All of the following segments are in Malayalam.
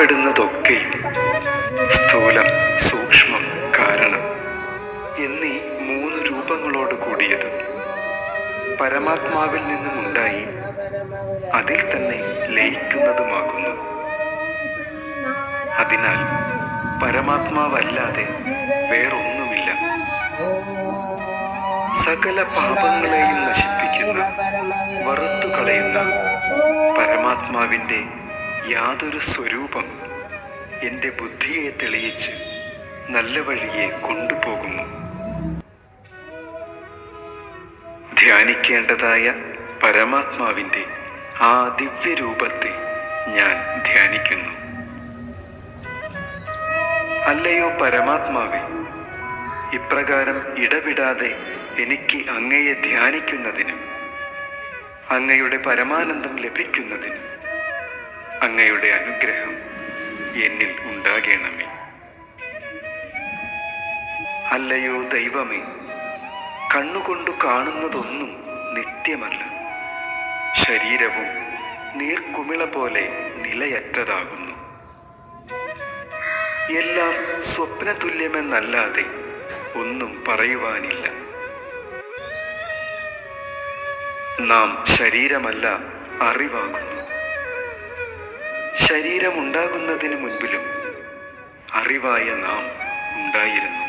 കാണപ്പെടുന്നതൊക്കെയും സ്ഥൂലം, സൂക്ഷ്മം, കാരണം എന്നീ മൂന്ന് രൂപങ്ങളോട് കൂടിയത് പരമാത്മാവിൽ നിന്നുമുണ്ടായി അതിൽ തന്നെ ലയിക്കുന്നതുമാകുന്നു. അതിനാൽ പരമാത്മാവല്ലാതെ വേറൊന്നുമില്ല. സകല പാപങ്ങളെയും നശിപ്പിക്കുന്ന, വറുത്തു കളയുന്ന പരമാത്മാവിൻ്റെ യാതൊരു സ്വരൂപം എൻ്റെ ബുദ്ധിയെ തെളിയിച്ച് നല്ല വഴിയെ കൊണ്ടുപോകുന്നു. ധ്യാനിക്കേണ്ടതായ പരമാത്മാവിൻ്റെ ആ ദിവ്യരൂപത്തെ ഞാൻ ധ്യാനിക്കുന്നു. അല്ലയോ പരമാത്മാവേ, ഇപ്രകാരം ഇടവിടാതെ എനിക്ക് അങ്ങയെ ധ്യാനിക്കുന്നതിനും അങ്ങയുടെ പരമാനന്ദം ലഭിക്കുന്നതിനും അങ്ങയുടെ അനുഗ്രഹം എന്നിൽ ഉണ്ടാകണമേ. അല്ലയോ ദൈവമേ, കണ്ണുകൊണ്ടു കാണുന്നതൊന്നും നിത്യമല്ല. ശരീരവും നീർക്കുമിള പോലെ നിലയറ്റതാകുന്നു. എല്ലാം സ്വപ്നതുല്യമെന്നല്ലാതെ ഒന്നും പറയുവാനില്ല. നാം ശരീരമല്ല, അറിവാകുന്നു. ശരീരമുണ്ടാകുന്നതിന് മുൻപിലും അറിവായ നാം ഉണ്ടായിരുന്നു.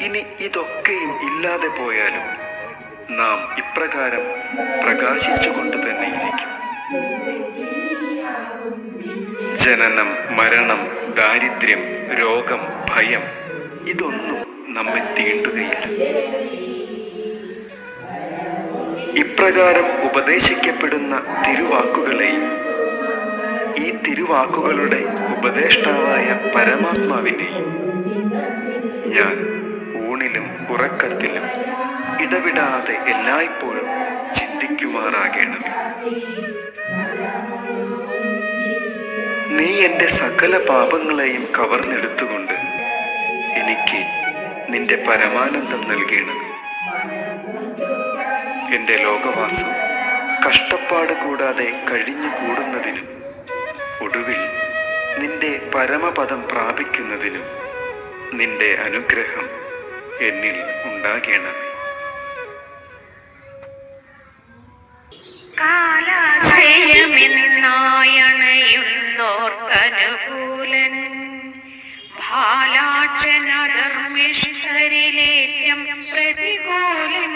ഇനി ഇതൊക്കെയും ഇല്ലാതെ പോയാലും നാം ഇപ്രകാരം പ്രകാശിച്ചുകൊണ്ട് തന്നെ ഇരിക്കും. ജനനം, മരണം, ദാരിദ്ര്യം, രോഗം, ഭയം ഇതൊന്നും നമ്മെ തീണ്ടുകയില്ല. ഇപ്രകാരം ഉപദേശിക്കപ്പെടുന്ന തിരുവാക്കുകളെയും ഈ തിരുവാക്കുകളുടെ ഉപദേഷ്ടാവായ പരമാത്മാവിനെയും ഞാൻ ഊണിലും ഉറക്കത്തിലും ഇടവിടാതെ എല്ലായ്പ്പോഴും ചിന്തിക്കുമാറാകണമേ. നീ എൻ്റെ സകല പാപങ്ങളെയും കവർന്നെടുത്തുകൊണ്ട് എനിക്ക് നിന്റെ പരമാനന്ദം നൽകണമേ. എൻ്റെ ലോകവാസം കഷ്ടപ്പാട് കൂടാതെ കഴിഞ്ഞു കൂടുന്നതിനും ഒടുവിൽ നിന്റെ പരമപദം പ്രാപിക്കുന്നതിനും നിന്റെ അനുഗ്രഹം എന്നിൽ ഉണ്ടാകണമേ. കാലാശ്രയമെന്നായണയുന്നോർക്കനുകൂലൻ ഭാലാക്ഷനധർമ്മിഷ്ഠരിലേറ്റം പ്രതികൂലൻ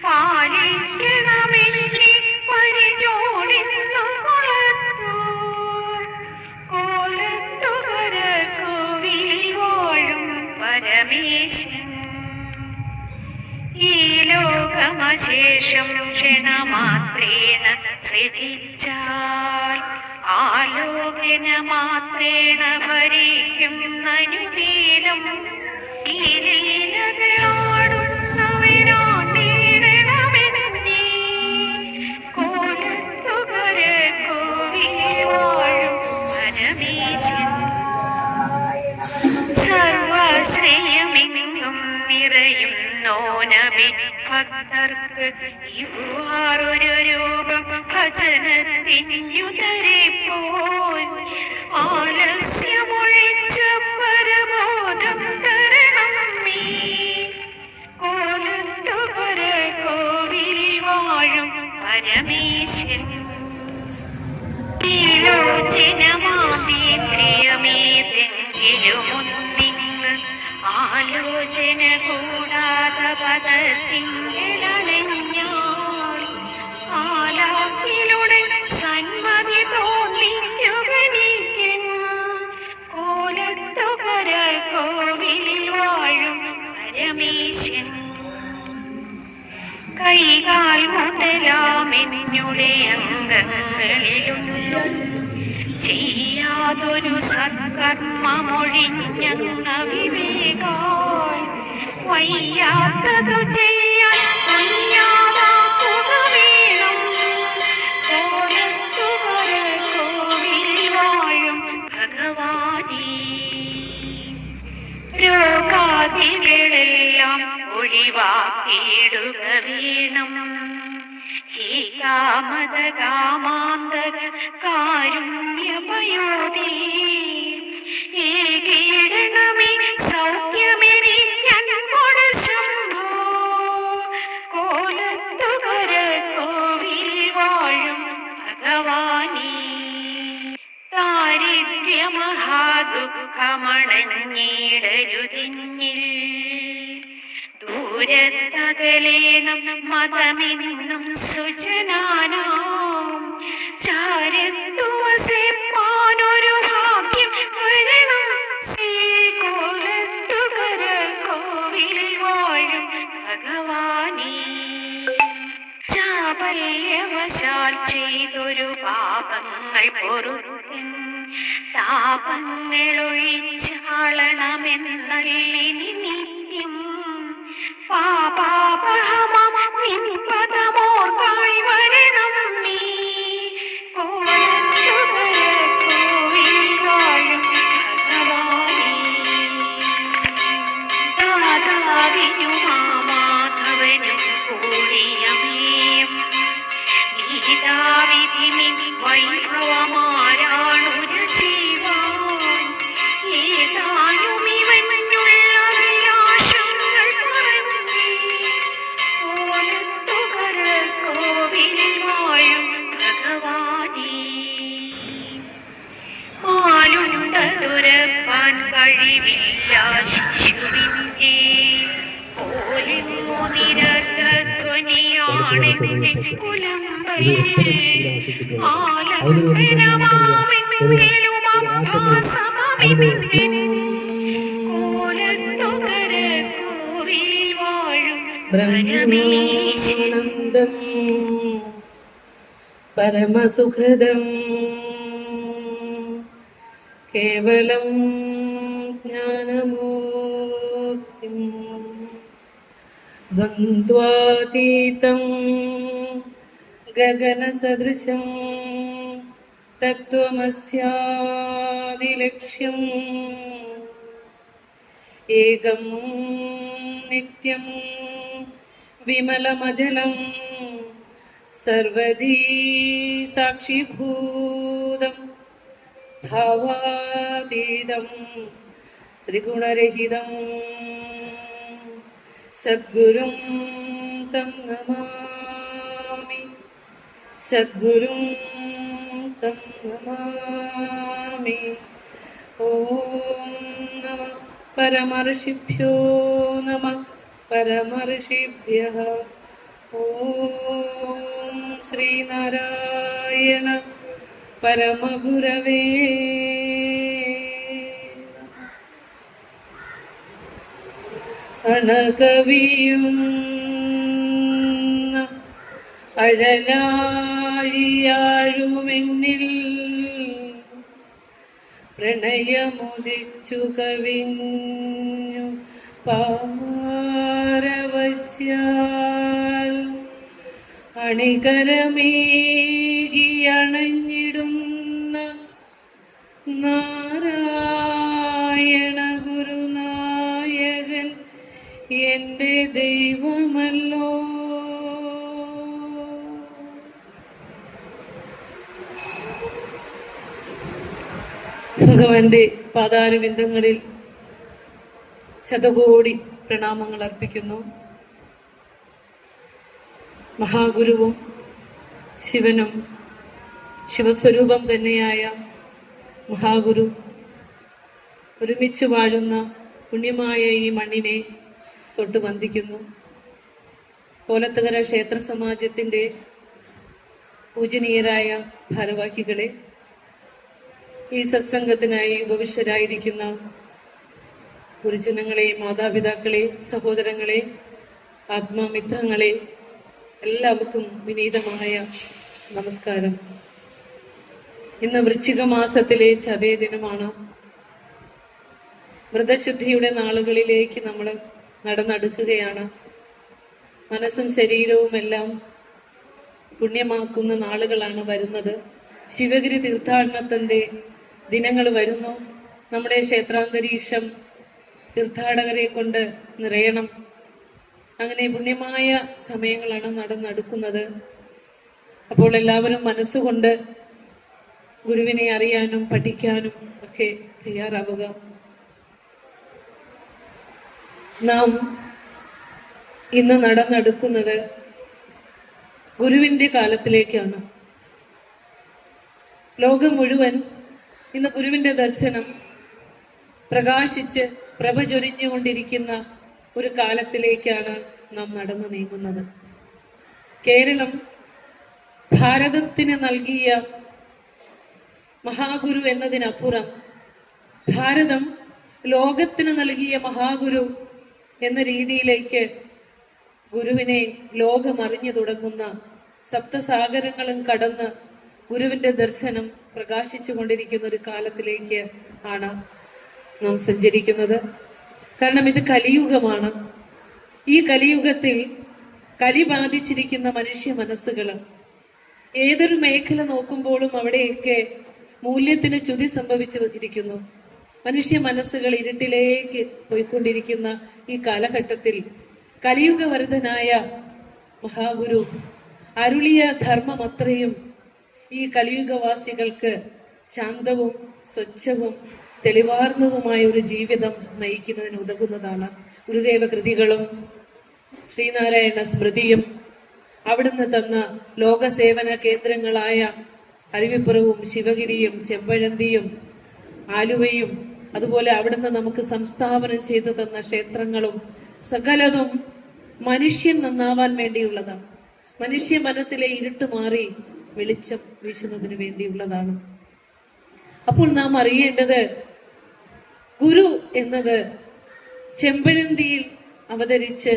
പാലിക്കണമെങ്കിൽ പരിചോടിന്നു കോലത്തുകര കോവിൽ വാഴും പരമേശൻ ഈ ലോകമശേഷം ക്ഷണമാത്രേണ സൃജിച്ചാൽ ആലോകന മാത്രേണ ഭരിക്കും നനുവീലം ഈ ലീലകളാടുന്നവരാണീടണമെന്നീ കോലത്തുകര കോവിൽ വാഴും പരമേശൻ സർവശ്രേയമെങ്ങും നിറയും നോനബി ഭക്തർക്ക് ഇവാറൊരു രൂപം ഭജനത്തിനുതരിപ്പോൻ ആലസ്യമൊഴിച്ച പരബോധം തരണം നീ കോലത്തുകര കോവിൽ വാഴും പരമേശൻ ീലോചനമാതീന്ദ്രിയമേതെങ്കിലുമൊന്നിങ്ങ് ആലോചന കൂടാതെ പദത്തിങ്കലണഞ്ഞാൽ ആലാക്കിലൂടെ സന്മതി തോന്നിക്കുകനിക്കൻ കോലത്തുകര കോവിലിൽ വാഴും പരമേശൻ കൈകാൽ മുതലാമെന്നുടെ അംഗങ്ങളിലുണ്ടോ ചെയ്യാതൊരു സത്കർമ്മമൊഴിഞ്ഞങ്ങ വിവേകാൽ വയ്യാത്തതു ചെയ്യാൻ വയ്യാതാക്കുക വേണം കോലത്തുകര കോവിൽ വാഴും ഭഗവാനേ. രോഗാദികളെല്ലാം ഒഴിവാക്കിയിടുക വേണം ഈ കാമത കാമാന്തക കാരുണ്യപ മഹാദുഃഖമണഞ്ഞിടരുതിന്നിൽ. ദൂരത്തകലേണം മതമെന്നും സുജനാനാം ചാരത്തു വസിപ്പാനൊരു ഭാഗ്യം വരണം. ശ്രീകോലത്തുകര കോവിലിൽ വാഴും ഭഗവാനേ, ചാപല്യവശാൽ ചെയ്തൊരു പാപങ്ങൾ പൊറുത്തൻ താപങ്ങളൊഴിച്ചാളണമെന്നല്ലിനി നിത്യം. പാപാപഹമം നിൻ പദമോർക്കായി വരണം നീ. കോലത്തുകര കോവിലിൽ വാഴും ഭഗവാനേ, ദാതാവിനും മാധവനും കൂടിയമേയും ഗീതാവിധി നിൻ വൈഭവമാരാണുര ചെയ്യുവാൻ. ഏതാനും ഇവനുള്ള വിലാസങ്ങൾ പറഞ്ഞേ, കോലത്തുകര കോവിലിൽ വാഴും ഭഗവാനേ. മാലുണ്ട തുരപ്പാൻ കഴിവില്ല ശിശുവിൻ്റെ പോലിങ്ങു നിരർത്ത ധ്വനിയാണെന്റെ കുലമ്പൽ. ആലംബനമാമെങ്കിലും അഭാസമമിന്നിൻ കോലത്തുകര കോവിലിൽ വാഴും പരമേശൻ. ബ്രഹ്മാനന്ദം പരമസുഖദം കേവലം ജ്ഞാനമൂർത്തിം ദ്വന്ദ്വാതീതം ഗഗനസദൃശം തത്വമസ്യാദിലക്ഷ്യം ഏകം നിത്യം വിമലമജലം സർവദീ സാക്ഷിഭൂതം ഭാവാതീതം ത്രിഗുണരഹിതം സദ്ഗുരും തം നമാമി. സദ്ഗുരും തം നമാമി. ഓം നമഃ പരമർഷിഭ്യോ നമഃ പരമർഷിഭ്യഃ. ഓം ശ്രീനാരായണ പരമഗുരവേ അണകവിയും അഴലാഴിയാഴുമെന്നിൽ പ്രണയമുദിച്ചു കവിഞ്ഞു പാരവശ്യാൽ അണികരമേകിയണഞ്ഞിടുന്ന നാരായണ ഗുരുനായകൻ എൻ്റെ ദൈവമല്ലോ. ഭഗവാന്റെ പാതാരവിന്ദങ്ങളിൽ ശതകോടി പ്രണാമങ്ങൾ അർപ്പിക്കുന്നു. മഹാഗുരുവും ശിവനും ശിവസ്വരൂപം തന്നെയായ മഹാഗുരു ഒരുമിച്ച് വാഴുന്ന പുണ്യമായ ഈ മണ്ണിനെ തൊട്ട് വന്ദിക്കുന്നു. കോലത്തുകര ക്ഷേത്ര സമാജത്തിൻ്റെ പൂജനീയരായ ഭാരവാഹികളെ, ഈ സത്സംഗത്തിനായി ഉപവിഷ്ടരായിരിക്കുന്ന ഗുരുജനങ്ങളെ, മാതാപിതാക്കളെ, സഹോദരങ്ങളെ, ആത്മാമിത്രങ്ങളെ, എല്ലാവർക്കും വിനീതമായ നമസ്കാരം. ഇന്ന് വൃശ്ചിക മാസത്തിലെ ചതയ ദിനമാണ്. വ്രതശുദ്ധിയുടെ നാളുകളിലേക്ക് നമ്മൾ നടന്നെടുക്കുകയാണ്. മനസ്സും ശരീരവും എല്ലാം പുണ്യമാക്കുന്ന നാളുകളാണ് വരുന്നത്. ശിവഗിരി തീർത്ഥാടനത്തിൻ്റെ ദിനങ്ങൾ വരുന്നു. നമ്മുടെ ക്ഷേത്രാന്തരീക്ഷം തീർത്ഥാടകരെ കൊണ്ട് നിറയണം. അങ്ങനെ പുണ്യമായ സമയങ്ങളാണ് നടന്നെടുക്കുന്നത്. അപ്പോൾ എല്ലാവരും മനസ്സുകൊണ്ട് ഗുരുവിനെ അറിയാനും പഠിക്കാനും ഒക്കെ തയ്യാറാവുക. നാം ഇന്ന് നടന്നെടുക്കുന്നത് ഗുരുവിൻ്റെ കാലത്തിലേക്കാണ്. ലോകം മുഴുവൻ ഇന്ന് ഗുരുവിന്റെ ദർശനം പ്രകാശിച്ച് പ്രഭ ചൊരിഞ്ഞുകൊണ്ടിരിക്കുന്ന ഒരു കാലത്തിലേക്കാണ് നാം നടന്നു നീങ്ങുന്നത്. കേരളം ഭാരതത്തിന് നൽകിയ മഹാഗുരു എന്നതിനപ്പുറം ഭാരതം ലോകത്തിന് നൽകിയ മഹാഗുരു എന്ന രീതിയിലേക്ക് ഗുരുവിനെ ലോകം അറിഞ്ഞു തുടങ്ങുന്ന, സപ്തസാഗരങ്ങളും കടന്ന് ഗുരുവിന്റെ ദർശനം പ്രകാശിച്ചു കൊണ്ടിരിക്കുന്ന ഒരു കാലത്തിലേക്ക് ആണ് നാം സഞ്ചരിക്കുന്നത്. കാരണം ഇത് കലിയുഗമാണ്. ഈ കലിയുഗത്തിൽ കലി ബാധിച്ചിരിക്കുന്ന മനുഷ്യ മനസ്സുകൾ ഏതൊരു മേഖല നോക്കുമ്പോഴും അവിടെയൊക്കെ മൂല്യത്തിന് ച്യുതി സംഭവിച്ചിരിക്കുന്നു. മനുഷ്യ മനസ്സുകൾ ഇരുട്ടിലേക്ക് പോയിക്കൊണ്ടിരിക്കുന്ന ഈ കാലഘട്ടത്തിൽ കലിയുഗവരതനായ മഹാഗുരു അരുളിയ ധർമ്മം അത്രയും ഈ കലിയുഗവാസികൾക്ക് ശാന്തവും സ്വച്ഛവും തെളിവാർന്നതുമായ ഒരു ജീവിതം നയിക്കുന്നതിന് ഉതകുന്നതാണ്. ഗുരുദേവ കൃതികളും ശ്രീനാരായണ സ്മൃതിയും അവിടുന്ന് തന്ന ലോകസേവന കേന്ദ്രങ്ങളായ അരുവിപ്പുറവും ശിവഗിരിയും ചെമ്പഴന്തിയും ആലുവയും അതുപോലെ അവിടുന്ന് നമുക്ക് സംസ്ഥാപനം ചെയ്തു തന്ന ക്ഷേത്രങ്ങളും സകലതും മനുഷ്യൻ നന്നാവാൻ വേണ്ടിയുള്ളതാണ്. മനുഷ്യ മനസ്സിലെ ഇരുട്ട് മാറി വെളിച്ചം വീശുന്നതിന് വേണ്ടിയുള്ളതാണ്. അപ്പോൾ നാം അറിയേണ്ടത് ഗുരു എന്നത് ചെമ്പഴന്തിയിൽ അവതരിച്ച്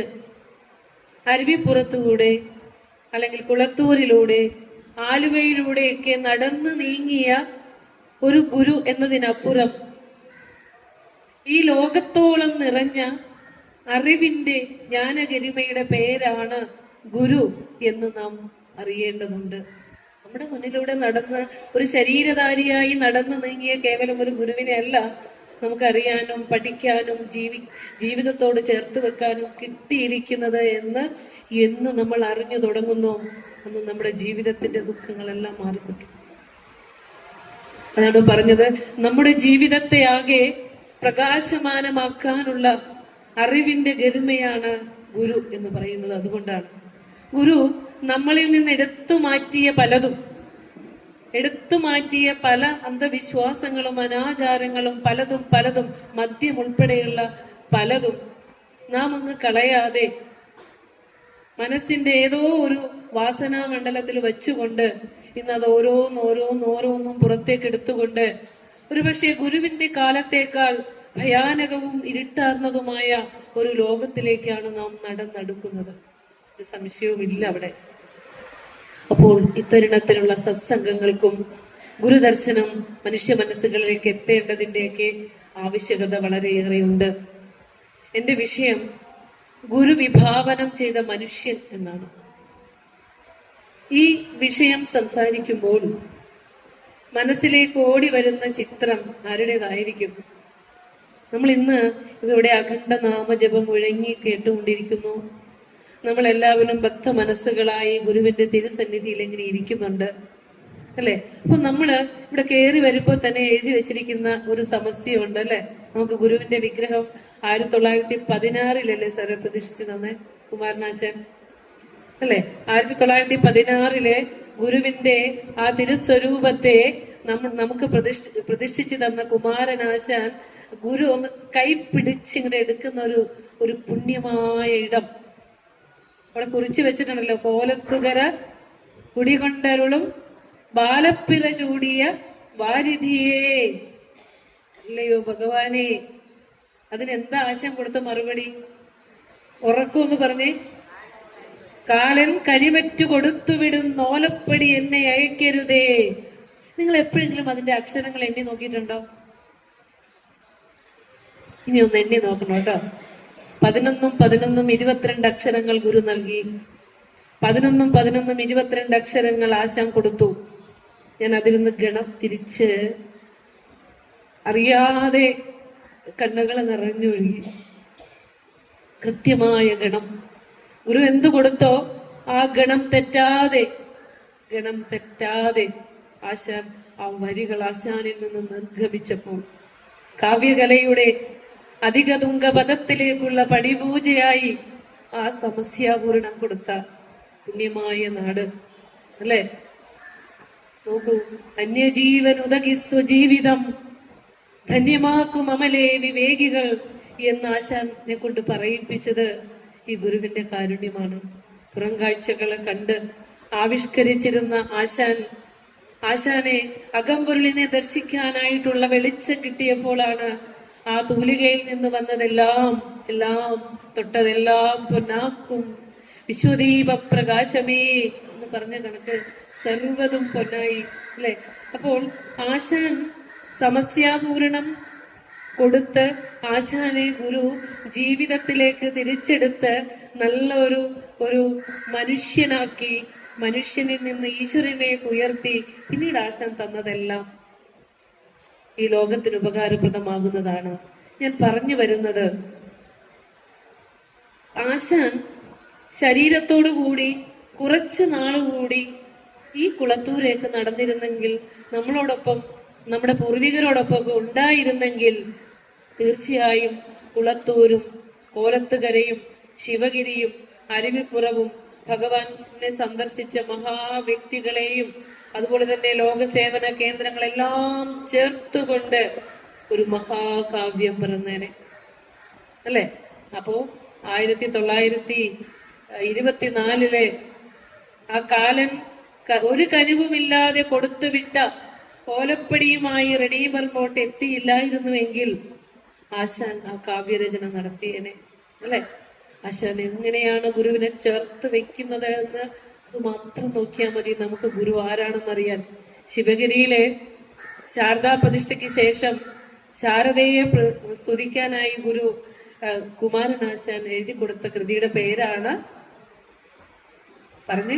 അരുവിപ്പുറത്തുകൂടെ അല്ലെങ്കിൽ കുളത്തൂരിലൂടെ ആലുവയിലൂടെയൊക്കെ നടന്നു നീങ്ങിയ ഒരു ഗുരു എന്നതിനപ്പുറം ഈ ലോകത്തോളം നിറഞ്ഞ അറിവിന്റെ ജ്ഞാനഗരിമയുടെ പേരാണ് ഗുരു എന്ന് നാം അറിയേണ്ടതുണ്ട്. നമ്മുടെ മുന്നിലൂടെ നടന്ന് ഒരു ശരീരധാരിയായി നടന്നു നീങ്ങിയ കേവലം ഒരു ഗുരുവിനെ അല്ല നമുക്കറിയാനും പഠിക്കാനും ജീവിതത്തോട് ചേർത്ത് വെക്കാനും കിട്ടിയിരിക്കുന്നത് എന്ന് നമ്മൾ അറിഞ്ഞു തുടങ്ങുന്നു അന്ന് നമ്മുടെ ജീവിതത്തിന്റെ ദുഃഖങ്ങളെല്ലാം മാറിക്കിട്ടും. അതാണ് പറഞ്ഞത്, നമ്മുടെ ജീവിതത്തെ ആകെ പ്രകാശമാനമാക്കാനുള്ള അറിവിന്റെ ഗരിമയാണ് ഗുരു എന്ന് പറയുന്നത്. അതുകൊണ്ടാണ് ഗുരു നമ്മളിൽ നിന്ന് എടുത്തു മാറ്റിയ പല അന്ധവിശ്വാസങ്ങളും അനാചാരങ്ങളും പലതും മദ്യം ഉൾപ്പെടെയുള്ള പലതും നാം അങ്ങ് കളയാതെ മനസ്സിന്റെ ഏതോ ഒരു വാസനാ മണ്ഡലത്തിൽ വെച്ചുകൊണ്ട് ഇന്ന് അത് ഓരോന്നും പുറത്തേക്ക് എടുത്തുകൊണ്ട് ഒരുപക്ഷെ ഗുരുവിന്റെ കാലത്തേക്കാൾ ഭയാനകവും ഇരുട്ടാർന്നതുമായ ഒരു ലോകത്തിലേക്കാണ് നാം നടന്നെടുക്കുന്നത്. ഒരു സംശയവുമില്ല അവിടെ. അപ്പോൾ ഇത്തരുണത്തിലുള്ള സത്സംഗങ്ങൾക്കും ഗുരുദർശനം മനുഷ്യ മനസ്സുകളിലേക്ക് എത്തേണ്ടതിന്റെയൊക്കെ ആവശ്യകത വളരെയേറെയുണ്ട്. എന്റെ വിഷയം ഗുരു വിഭാവനം ചെയ്ത മനുഷ്യൻ എന്നാണ്. ഈ വിഷയം സംസാരിക്കുമ്പോൾ മനസ്സിലേക്ക് ഓടി വരുന്ന ചിത്രം ആരുടേതായിരിക്കും? നമ്മൾ ഇന്ന് ഇവിടെ അഖണ്ഡ നാമജപം മുഴങ്ങി കേട്ടുകൊണ്ടിരിക്കുന്നു. നമ്മളെല്ലാവരും ഭക്ത മനസ്സുകളായി ഗുരുവിന്റെ തിരുസന്നിധിയിൽ ഇങ്ങനെ ഇരിക്കുന്നുണ്ട്, അല്ലെ? അപ്പൊ നമ്മള് ഇവിടെ കയറി വരുമ്പോൾ തന്നെ എഴുതി വെച്ചിരിക്കുന്ന ഒരു സമസ്യയുണ്ട്, അല്ലെ? നമുക്ക് ഗുരുവിന്റെ വിഗ്രഹം 1916 സാറ് പ്രതിഷ്ഠിച്ചു തന്നെ കുമാരനാശൻ, അല്ലെ? 1916 ഗുരുവിന്റെ ആ തിരുസ്വരൂപത്തെ നമുക്ക് പ്രതിഷ്ഠിച്ചു തന്ന കുമാരനാശാൻ ഗുരു ഒന്ന് കൈപ്പിടിച്ചിങ്ങനെ എടുക്കുന്ന ഒരു പുണ്യമായ ഇടം അവിടെ കുറിച്ചു വെച്ചിട്ടുണ്ടല്ലോ. കോലത്തുകര കുടികൊണ്ടരുളും ബാലപ്പിറ ചൂടിയ വാരിധിയേ. അല്ലയോ ഭഗവാനെ, അതിനെന്താ ആശയം കൊടുത്ത മറുപടി? ഉറക്കുമെന്ന് പറഞ്ഞേ. കാലൻ കരിവറ്റു കൊടുത്തുവിടും നോലപ്പടി എന്നെ അയക്കരുതേ. നിങ്ങൾ എപ്പോഴെങ്കിലും അതിന്റെ അക്ഷരങ്ങൾ എണ്ണി നോക്കിയിട്ടുണ്ടോ? ഇനി ഒന്ന് എണ്ണി നോക്കണം കേട്ടോ. 11 22 അക്ഷരങ്ങൾ ഗുരു നൽകി. 11 22 അക്ഷരങ്ങൾ ആശാൻ കൊടുത്തു. ഞാൻ അതിൽ നിന്ന് ഗണം തിരിച്ച് അറിയാതെ കണ്ണുകൾ നിറഞ്ഞൊഴുകി. കൃത്യമായ ഗണം ഗുരു എന്തു കൊടുത്തോ ആ ഗണം തെറ്റാതെ ആശാൻ ആ വരികൾ ആശാനിൽ നിന്ന് നിർഗമിച്ചപ്പോൾ കാവ്യകലയുടെ അധിക തുങ്കപദത്തിലേക്കുള്ള പടിപൂജയായി ആ സമസ്യാപൂരണം കൊടുത്ത പുണ്യമായ നാട്, അല്ലെ? നോക്കൂ, അന്യജീവൻ ഉദകി സ്വജീവിതം ധന്യമാക്കും അമലേ വിവേകികൾ എന്ന് ആശാനെ കൊണ്ട് പറയിപ്പിച്ചത് ഈ ഗുരുവിന്റെ കാരുണ്യമാണ്. പുറം കാഴ്ചകളെ കണ്ട് ആവിഷ്കരിച്ചിരുന്ന ആശാനെ അകംപൊരുളിനെ ദർശിക്കാനായിട്ടുള്ള വെളിച്ചം കിട്ടിയപ്പോഴാണ് ആ തൂലികയിൽ നിന്ന് വന്നതെല്ലാം തൊട്ടതെല്ലാം പൊന്നാക്കും വിശ്വദീപ പ്രകാശമേ എന്ന് പറഞ്ഞ കണക്ക് സർവ്വതും പൊന്നായി അല്ലെ. അപ്പോൾ ആശാൻ സമസ്യാപൂരണം കൊടുത്ത് ആശാനെ ഗുരു ജീവിതത്തിലേക്ക് തിരിച്ചെടുത്ത് നല്ല ഒരു മനുഷ്യനാക്കി, മനുഷ്യനിൽ നിന്ന് ഈശ്വരനിലേക്ക് ഉയർത്തി പിന്നീട് ആശാൻ തന്നതെല്ലാം ഈ ലോകത്തിന് ഉപകാരപ്രദമാകുന്നതാണ്. ഞാൻ പറഞ്ഞു വരുന്നത്, ആശാൻ ശരീരത്തോടു കൂടി കുറച്ചു നാളുകൂടി ഈ കുളത്തൂരേക്ക് നടന്നിരുന്നെങ്കിൽ, നമ്മളോടൊപ്പം നമ്മുടെ പൂർവികരോടൊപ്പം ഉണ്ടായിരുന്നെങ്കിൽ, തീർച്ചയായും കുളത്തൂരും കോലത്തുകരയും ശിവഗിരിയും അരുവിപ്പുറവും ഭഗവാനെ സന്ദർശിച്ച മഹാവ്യക്തികളെയും അതുപോലെ തന്നെ ലോകസേവന കേന്ദ്രങ്ങളെല്ലാം ചേർത്തുകൊണ്ട് ഒരു മഹാകാവ്യം പിറന്നേനെ അല്ലെ. അപ്പോ 1924 ആ കാലൻ ഒരു കനിവുമില്ലാതെ കൊടുത്തുവിട്ട ഓലപ്പടിയുമായി റെഡീമർ ബോട്ട് എത്തിയില്ലായിരുന്നുവെങ്കിൽ ആശാൻ ആ കാവ്യരചന നടത്തിയേനെ അല്ലെ. ആശാൻ എങ്ങനെയാണ് ഗുരുവിനെ ചേർത്ത് വെക്കുന്നത് എന്ന് അത് മാത്രം നോക്കിയാൽ മതി നമുക്ക് ഗുരു ആരാണെന്നറിയാൻ. ശിവഗിരിയിലെ ശാരദാ പ്രതിഷ്ഠയ്ക്ക് ശേഷം ശാരദയെ സ്തുതിക്കാനായി ഗുരു കുമാരനാശാൻ എഴുതി കൊടുത്ത കൃതിയുടെ പേരാണ് പറഞ്ഞേ,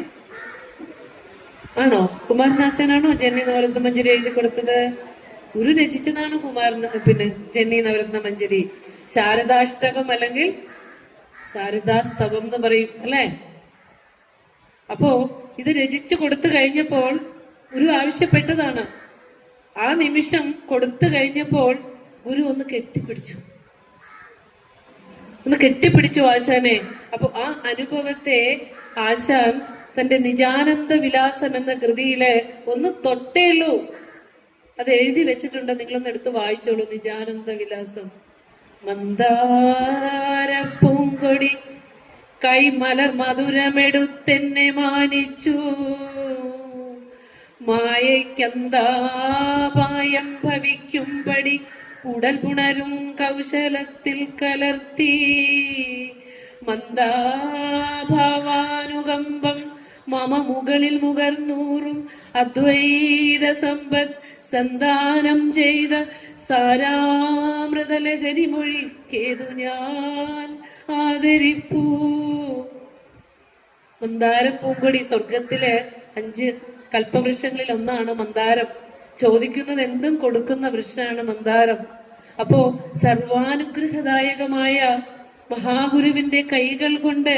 ആണോ? കുമാരനാശാനാണോ ജന്നി നവരത്ന മഞ്ജരി എഴുതി കൊടുത്തത്? ഗുരു രചിച്ചതാണ് ജന്നി നവരത്ന മഞ്ജരി. ശാരദാഷ്ടകം അല്ലെങ്കിൽ ശാരദാസ്തവം എന്ന് പറയും അല്ലെ. അപ്പോ ഇത് രചിച്ചു കൊടുത്തു കഴിഞ്ഞപ്പോൾ ഗുരു ആവശ്യപ്പെട്ടതാണ്. ആ നിമിഷം കൊടുത്തു കഴിഞ്ഞപ്പോൾ ഗുരു ഒന്ന് കെട്ടിപ്പിടിച്ചു ആശാനെ. അപ്പൊ ആ അനുഭവത്തെ ആശാൻ തന്റെ നിജാനന്ദ വിലാസം എന്ന കൃതിയിലെ ഒന്ന് തൊട്ടേയുള്ളൂ, അത് എഴുതി വെച്ചിട്ടുണ്ട്. നിങ്ങളൊന്ന് എടുത്ത് വായിച്ചോളൂ. നിജാനന്ദ വിലാസം. മന്ദാര പൂങ്കൊടി കൈമലർ മധുരമെടുത്തെന്നെ മാനിച്ചു, മായയ്ക്കന്താപായം ഭവിക്കുംപടി ഉടൽ പുണരും കൗശലത്തിൽ കലർത്തി, മന്ദാഭാവാനുകമ്പം മമ മുകളിൽ മുകർന്നൂറും അദ്വൈത സമ്പത്ത് സന്താനം ചെയ്ത സാരാമൃതലഹരി മൊഴിക്കേതു ഞാൻ ആദരിപ്പൂ. മന്ദാരപ്പൂങ്കൊടി, സ്വർഗത്തിലെ 5 കൽപ്പവൃക്ഷങ്ങളിൽ ഒന്നാണ് മന്ദാരം. ചോദിക്കുന്നത് എന്തും കൊടുക്കുന്ന വൃക്ഷമാണ് മന്ദാരം. അപ്പോ സർവാനുഗ്രഹദായകമായ മഹാഗുരുവിന്റെ കൈകൾ കൊണ്ട്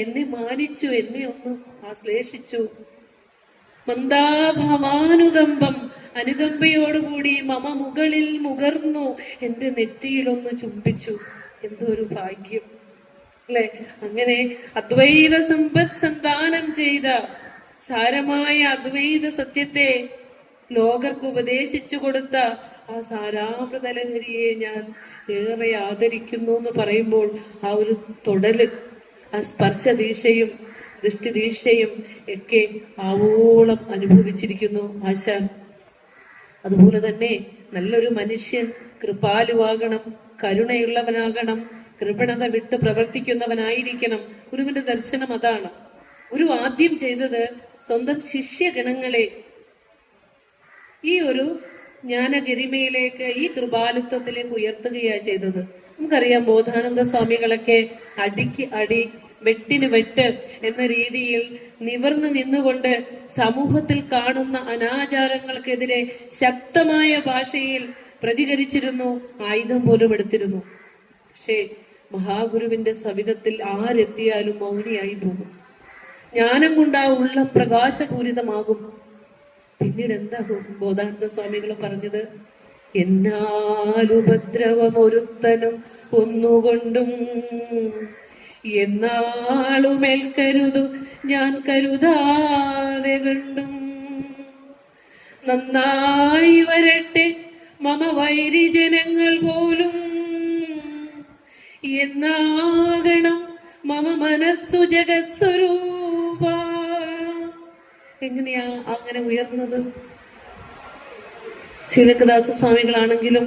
എന്നെ മാനിച്ചു, എന്നെ ഒന്ന് ആശ്ലേഷിച്ചു. മന്ദാഭവാനുകമ്പം, അനുകമ്പയോടുകൂടി മമ മുകളിൽ മുകർന്നു, എന്റെ നെറ്റിയിലൊന്ന് ചുംബിച്ചു. എന്തോ ഒരു ഭാഗ്യം അല്ലെ. അങ്ങനെ അദ്വൈത സമ്പത്ത് സന്താനം ചെയ്ത സാരമായ അദ്വൈത സത്യത്തെ ലോകർക്ക് ഉപദേശിച്ചു കൊടുത്ത ആ സാരാമൃതലഹരിയെ ഞാൻ ഏറെ ആദരിക്കുന്നു എന്ന് പറയുമ്പോൾ ആ ഒരു തൊടല്, ആ സ്പർശദീക്ഷയും ദൃഷ്ടിദീക്ഷയും ഒക്കെ ആവോളം അനുഭവിച്ചിരിക്കുന്നു ആശാൻ. അതുപോലെ തന്നെ നല്ലൊരു മനുഷ്യൻ കൃപാലുവാകണം, കരുണയുള്ളവനാകണം, കൃപണത വിട്ട് പ്രവർത്തിക്കുന്നവനായിരിക്കണം. ഗുരുവിന്റെ ദർശനം അതാണ്. ഗുരു ആദ്യം ചെയ്തത് സ്വന്തം ശിഷ്യഗണങ്ങളെ ഈ ഒരു ജ്ഞാനഗരിമയിലേക്ക്, ഈ കൃപാലുത്വത്തിലേക്ക് ഉയർത്തുകയാണ് ചെയ്തത്. നമുക്കറിയാം, ബോധാനന്ദ സ്വാമികളൊക്കെ അടിക്ക് അടി, വെട്ടിന് വെട്ട് എന്ന രീതിയിൽ നിവർന്നു നിന്നുകൊണ്ട് സമൂഹത്തിൽ കാണുന്ന അനാചാരങ്ങൾക്കെതിരെ ശക്തമായ ഭാഷയിൽ പ്രതികരിച്ചിരുന്നു, ആയുധം പോലും എടുത്തിരുന്നു. പക്ഷേ മഹാഗുരുവിന്റെ സവിധത്തിൽ ആരെത്തിയാലും മൗനിയായി പോകും. ജ്ഞാനം കൊണ്ട് ആ ഉള്ളം പ്രകാശപൂരിതമാകും. പിന്നീട് എന്താ ബോധാനന്ദ സ്വാമികൾ പറഞ്ഞത്? എന്നാലുപദ്രവമൊരുത്തനും ഒന്നുകൊണ്ടും എന്നാളുമേൽക്കരുതു ഞാൻ കരുതാതെ കണ്ടും. നന്നായി വരട്ടെ മമ വൈരിജനങ്ങൾ പോലും എന്നാകണം മമ മനസ്സു ജഗത് സ്വരൂപ. എങ്ങനെയാ അങ്ങനെ ഉയർന്നത്? ശ്രീലങ്കദാസ സ്വാമികളാണെങ്കിലും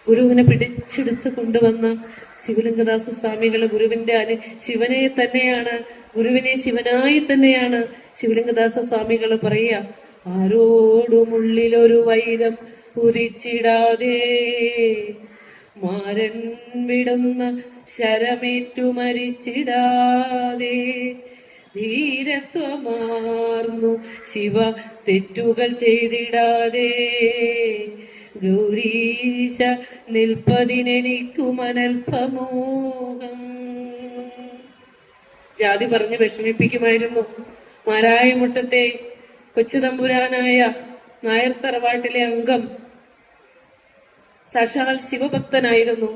ഗുരുവിനെ പിടിച്ചെടുത്ത് കൊണ്ടുവന്ന ശിവലിംഗദാസ സ്വാമികള് ശിവനെ തന്നെയാണ്, ഗുരുവിനെ ശിവനായി തന്നെയാണ് ശിവലിംഗദാസ സ്വാമികള് പറയുക, ആരോടുമുള്ളിലൊരു വൈരം ഉദിച്ചിടാതെ മാരൻ വിടുന്ന ശരമേറ്റു മരിച്ചിടാതെ ധീരത്വമാർന്നു ശിവ തെറ്റുകൾ ചെയ്തിടാതെ ഗൗരീശ നിൽപ്പതിനെനിക്കു മനൽപമോഹം. ജാതി പറഞ്ഞ് വിഷമിപ്പിക്കുമായിരുന്നു. മാരായമുട്ടത്തെ കൊച്ചുതമ്പുരാനായ നായർ തറവാട്ടിലെ അംഗം സാക്ഷാൽ ശിവഭക്തനായിരുന്നു.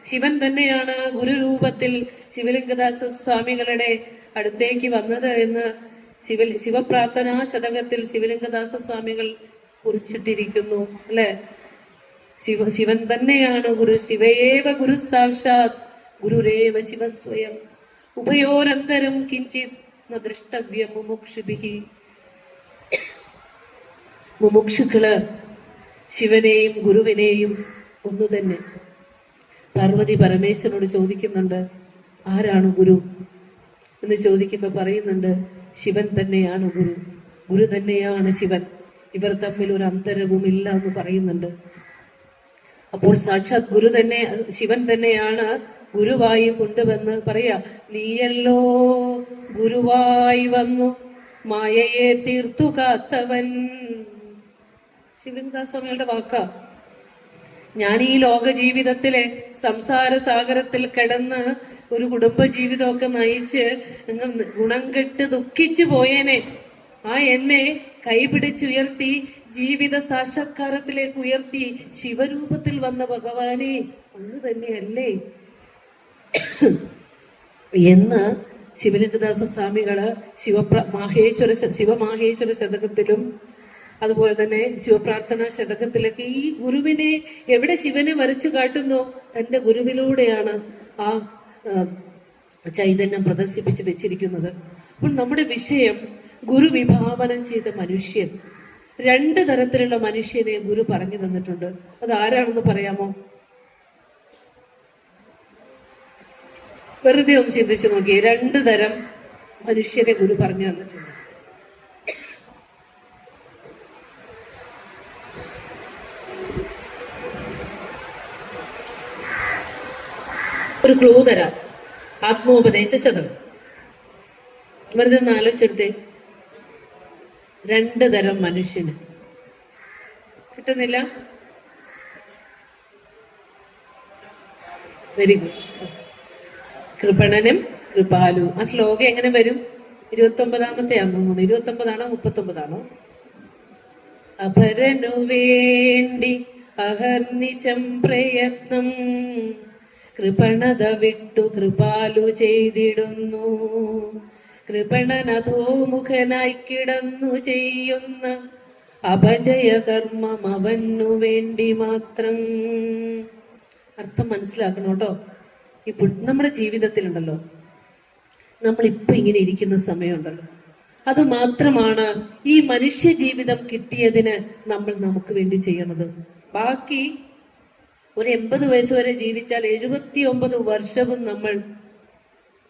ശിവൻ തന്നെയാണ് ഗുരുരൂപത്തിൽ ശിവലിംഗദാസ സ്വാമികളുടെ അടുത്തേക്ക് വന്നത് എന്ന് ശിവപ്രാർത്ഥനാ ശതകത്തിൽ ശിവലിംഗദാസ സ്വാമികൾ കുറിച്ചിട്ടിരിക്കുന്നു, അല്ലെ? ശിവൻ തന്നെയാണ് ഗുരു. ശിവയേവ ഗുരു സാക്ഷാത് ഗുരുരേവ ശിവസ്വയം ഉഭയോരന്തരം കിഞ്ചിത് ന ദ്രഷ്ടവ്യം മുമുക്ഷുഭിഹി. മുമുക്ഷുക്കള് ശിവനെയും ഗുരുവിനെയും ഒന്നു തന്നെ. പാർവതി പരമേശ്വരനോട് ചോദിക്കുന്നുണ്ട്, ആരാണ് ഗുരു എന്ന് ചോദിക്കുമ്പോൾ പറയുന്നുണ്ട്, ശിവൻ തന്നെയാണ് ഗുരു, ഗുരു തന്നെയാണ് ശിവൻ, ഇവർ തമ്മിൽ ഒരു അന്തരവും ഇല്ല എന്ന് പറയുന്നുണ്ട്. അപ്പോൾ സാക്ഷാത് ഗുരു തന്നെ, ശിവൻ തന്നെയാണ് ഗുരുവായി കൊണ്ടുവന്ന് പറയാ, നീയല്ലോ ഗുരുവായി വന്നു മായയെ തീർത്തു കാത്തവൻ. ശിവലിംഗദാസ സ്വാമികളുടെ വാക്കാ. ഞാൻ ഈ ലോക ജീവിതത്തിലെ സംസാര സാഗരത്തിൽ കിടന്ന് ഒരു കുടുംബ ജീവിതമൊക്കെ നയിച്ച് ഗുണം കെട്ട് ദുഃഖിച്ചു പോയേനെ. ആ എന്നെ കൈപിടിച്ചുയർത്തി ജീവിത സാക്ഷാത്കാരത്തിലേക്ക് ഉയർത്തി ശിവരൂപത്തിൽ വന്ന ഭഗവാനെ അങ്ങ് തന്നെയല്ലേ എന്ന് ശിവലിംഗദാസ സ്വാമികള് ശിവമാഹേശ്വര ശതകത്തിലും അതുപോലെ തന്നെ ശിവപ്രാർത്ഥനാ ശതകത്തിലൊക്കെ ഈ ഗുരുവിനെ എവിടെ ശിവനെ വരച്ചു കാട്ടുന്നു, തന്റെ ഗുരുവിലൂടെയാണ് ആ ചൈതന്യം പ്രദർശിപ്പിച്ച് വെച്ചിരിക്കുന്നത്. അപ്പോൾ നമ്മുടെ വിഷയം ഗുരു വിഭാവനം ചെയ്ത മനുഷ്യൻ. 2 തരത്തിലുള്ള മനുഷ്യനെ ഗുരു പറഞ്ഞു തന്നിട്ടുണ്ട്. അത് ആരാണെന്ന് പറയാമോ? വെറുതെ ഒന്ന് ചിന്തിച്ചു നോക്കിയേ. 2 തരം മനുഷ്യരെ ഗുരു പറഞ്ഞു തന്നിട്ടുണ്ട്. ഒരു ക്ലൂ തരാം. ആത്മോപദേശ ശതകം വെറുതെ ഒന്ന് ആലോചിച്ചെടുത്തേ. 2 തരം മനുഷ്യന് കിട്ടുന്നില്ല. Very good. കൃപണനും കൃപാലു. ആ ശ്ലോകം എങ്ങനെ വരും? 29-ാമത്തെ ആണെന്ന് തോന്നുന്നു. 29ആണോ 39ആണോ? അപരനു വേണ്ടി അഹർനിശം പ്രയത്നം കൃപണത വിട്ടു കൃപാലു ചെയ്തിടുന്നു. കൃപണനധോമുഖനായി കിടന്നു ചെയ്യുന്ന അപജയ കർമ്മം അവനു വേണ്ടി മാത്രം. അർത്ഥം മനസ്സിലാക്കണം കേട്ടോ. ഇപ്പോൾ നമ്മുടെ ജീവിതത്തിലുണ്ടല്ലോ, നമ്മളിപ്പോ ഇങ്ങനെ ഇരിക്കുന്ന സമയമുണ്ടല്ലോ, അത് മാത്രമാണ് ഈ മനുഷ്യ ജീവിതം കിട്ടിയതിന് നമ്മൾ നമുക്ക് വേണ്ടി ചെയ്യണത്. ബാക്കി ഒരു 80 വയസ്സ് വരെ ജീവിച്ചാൽ 79 വർഷവും നമ്മൾ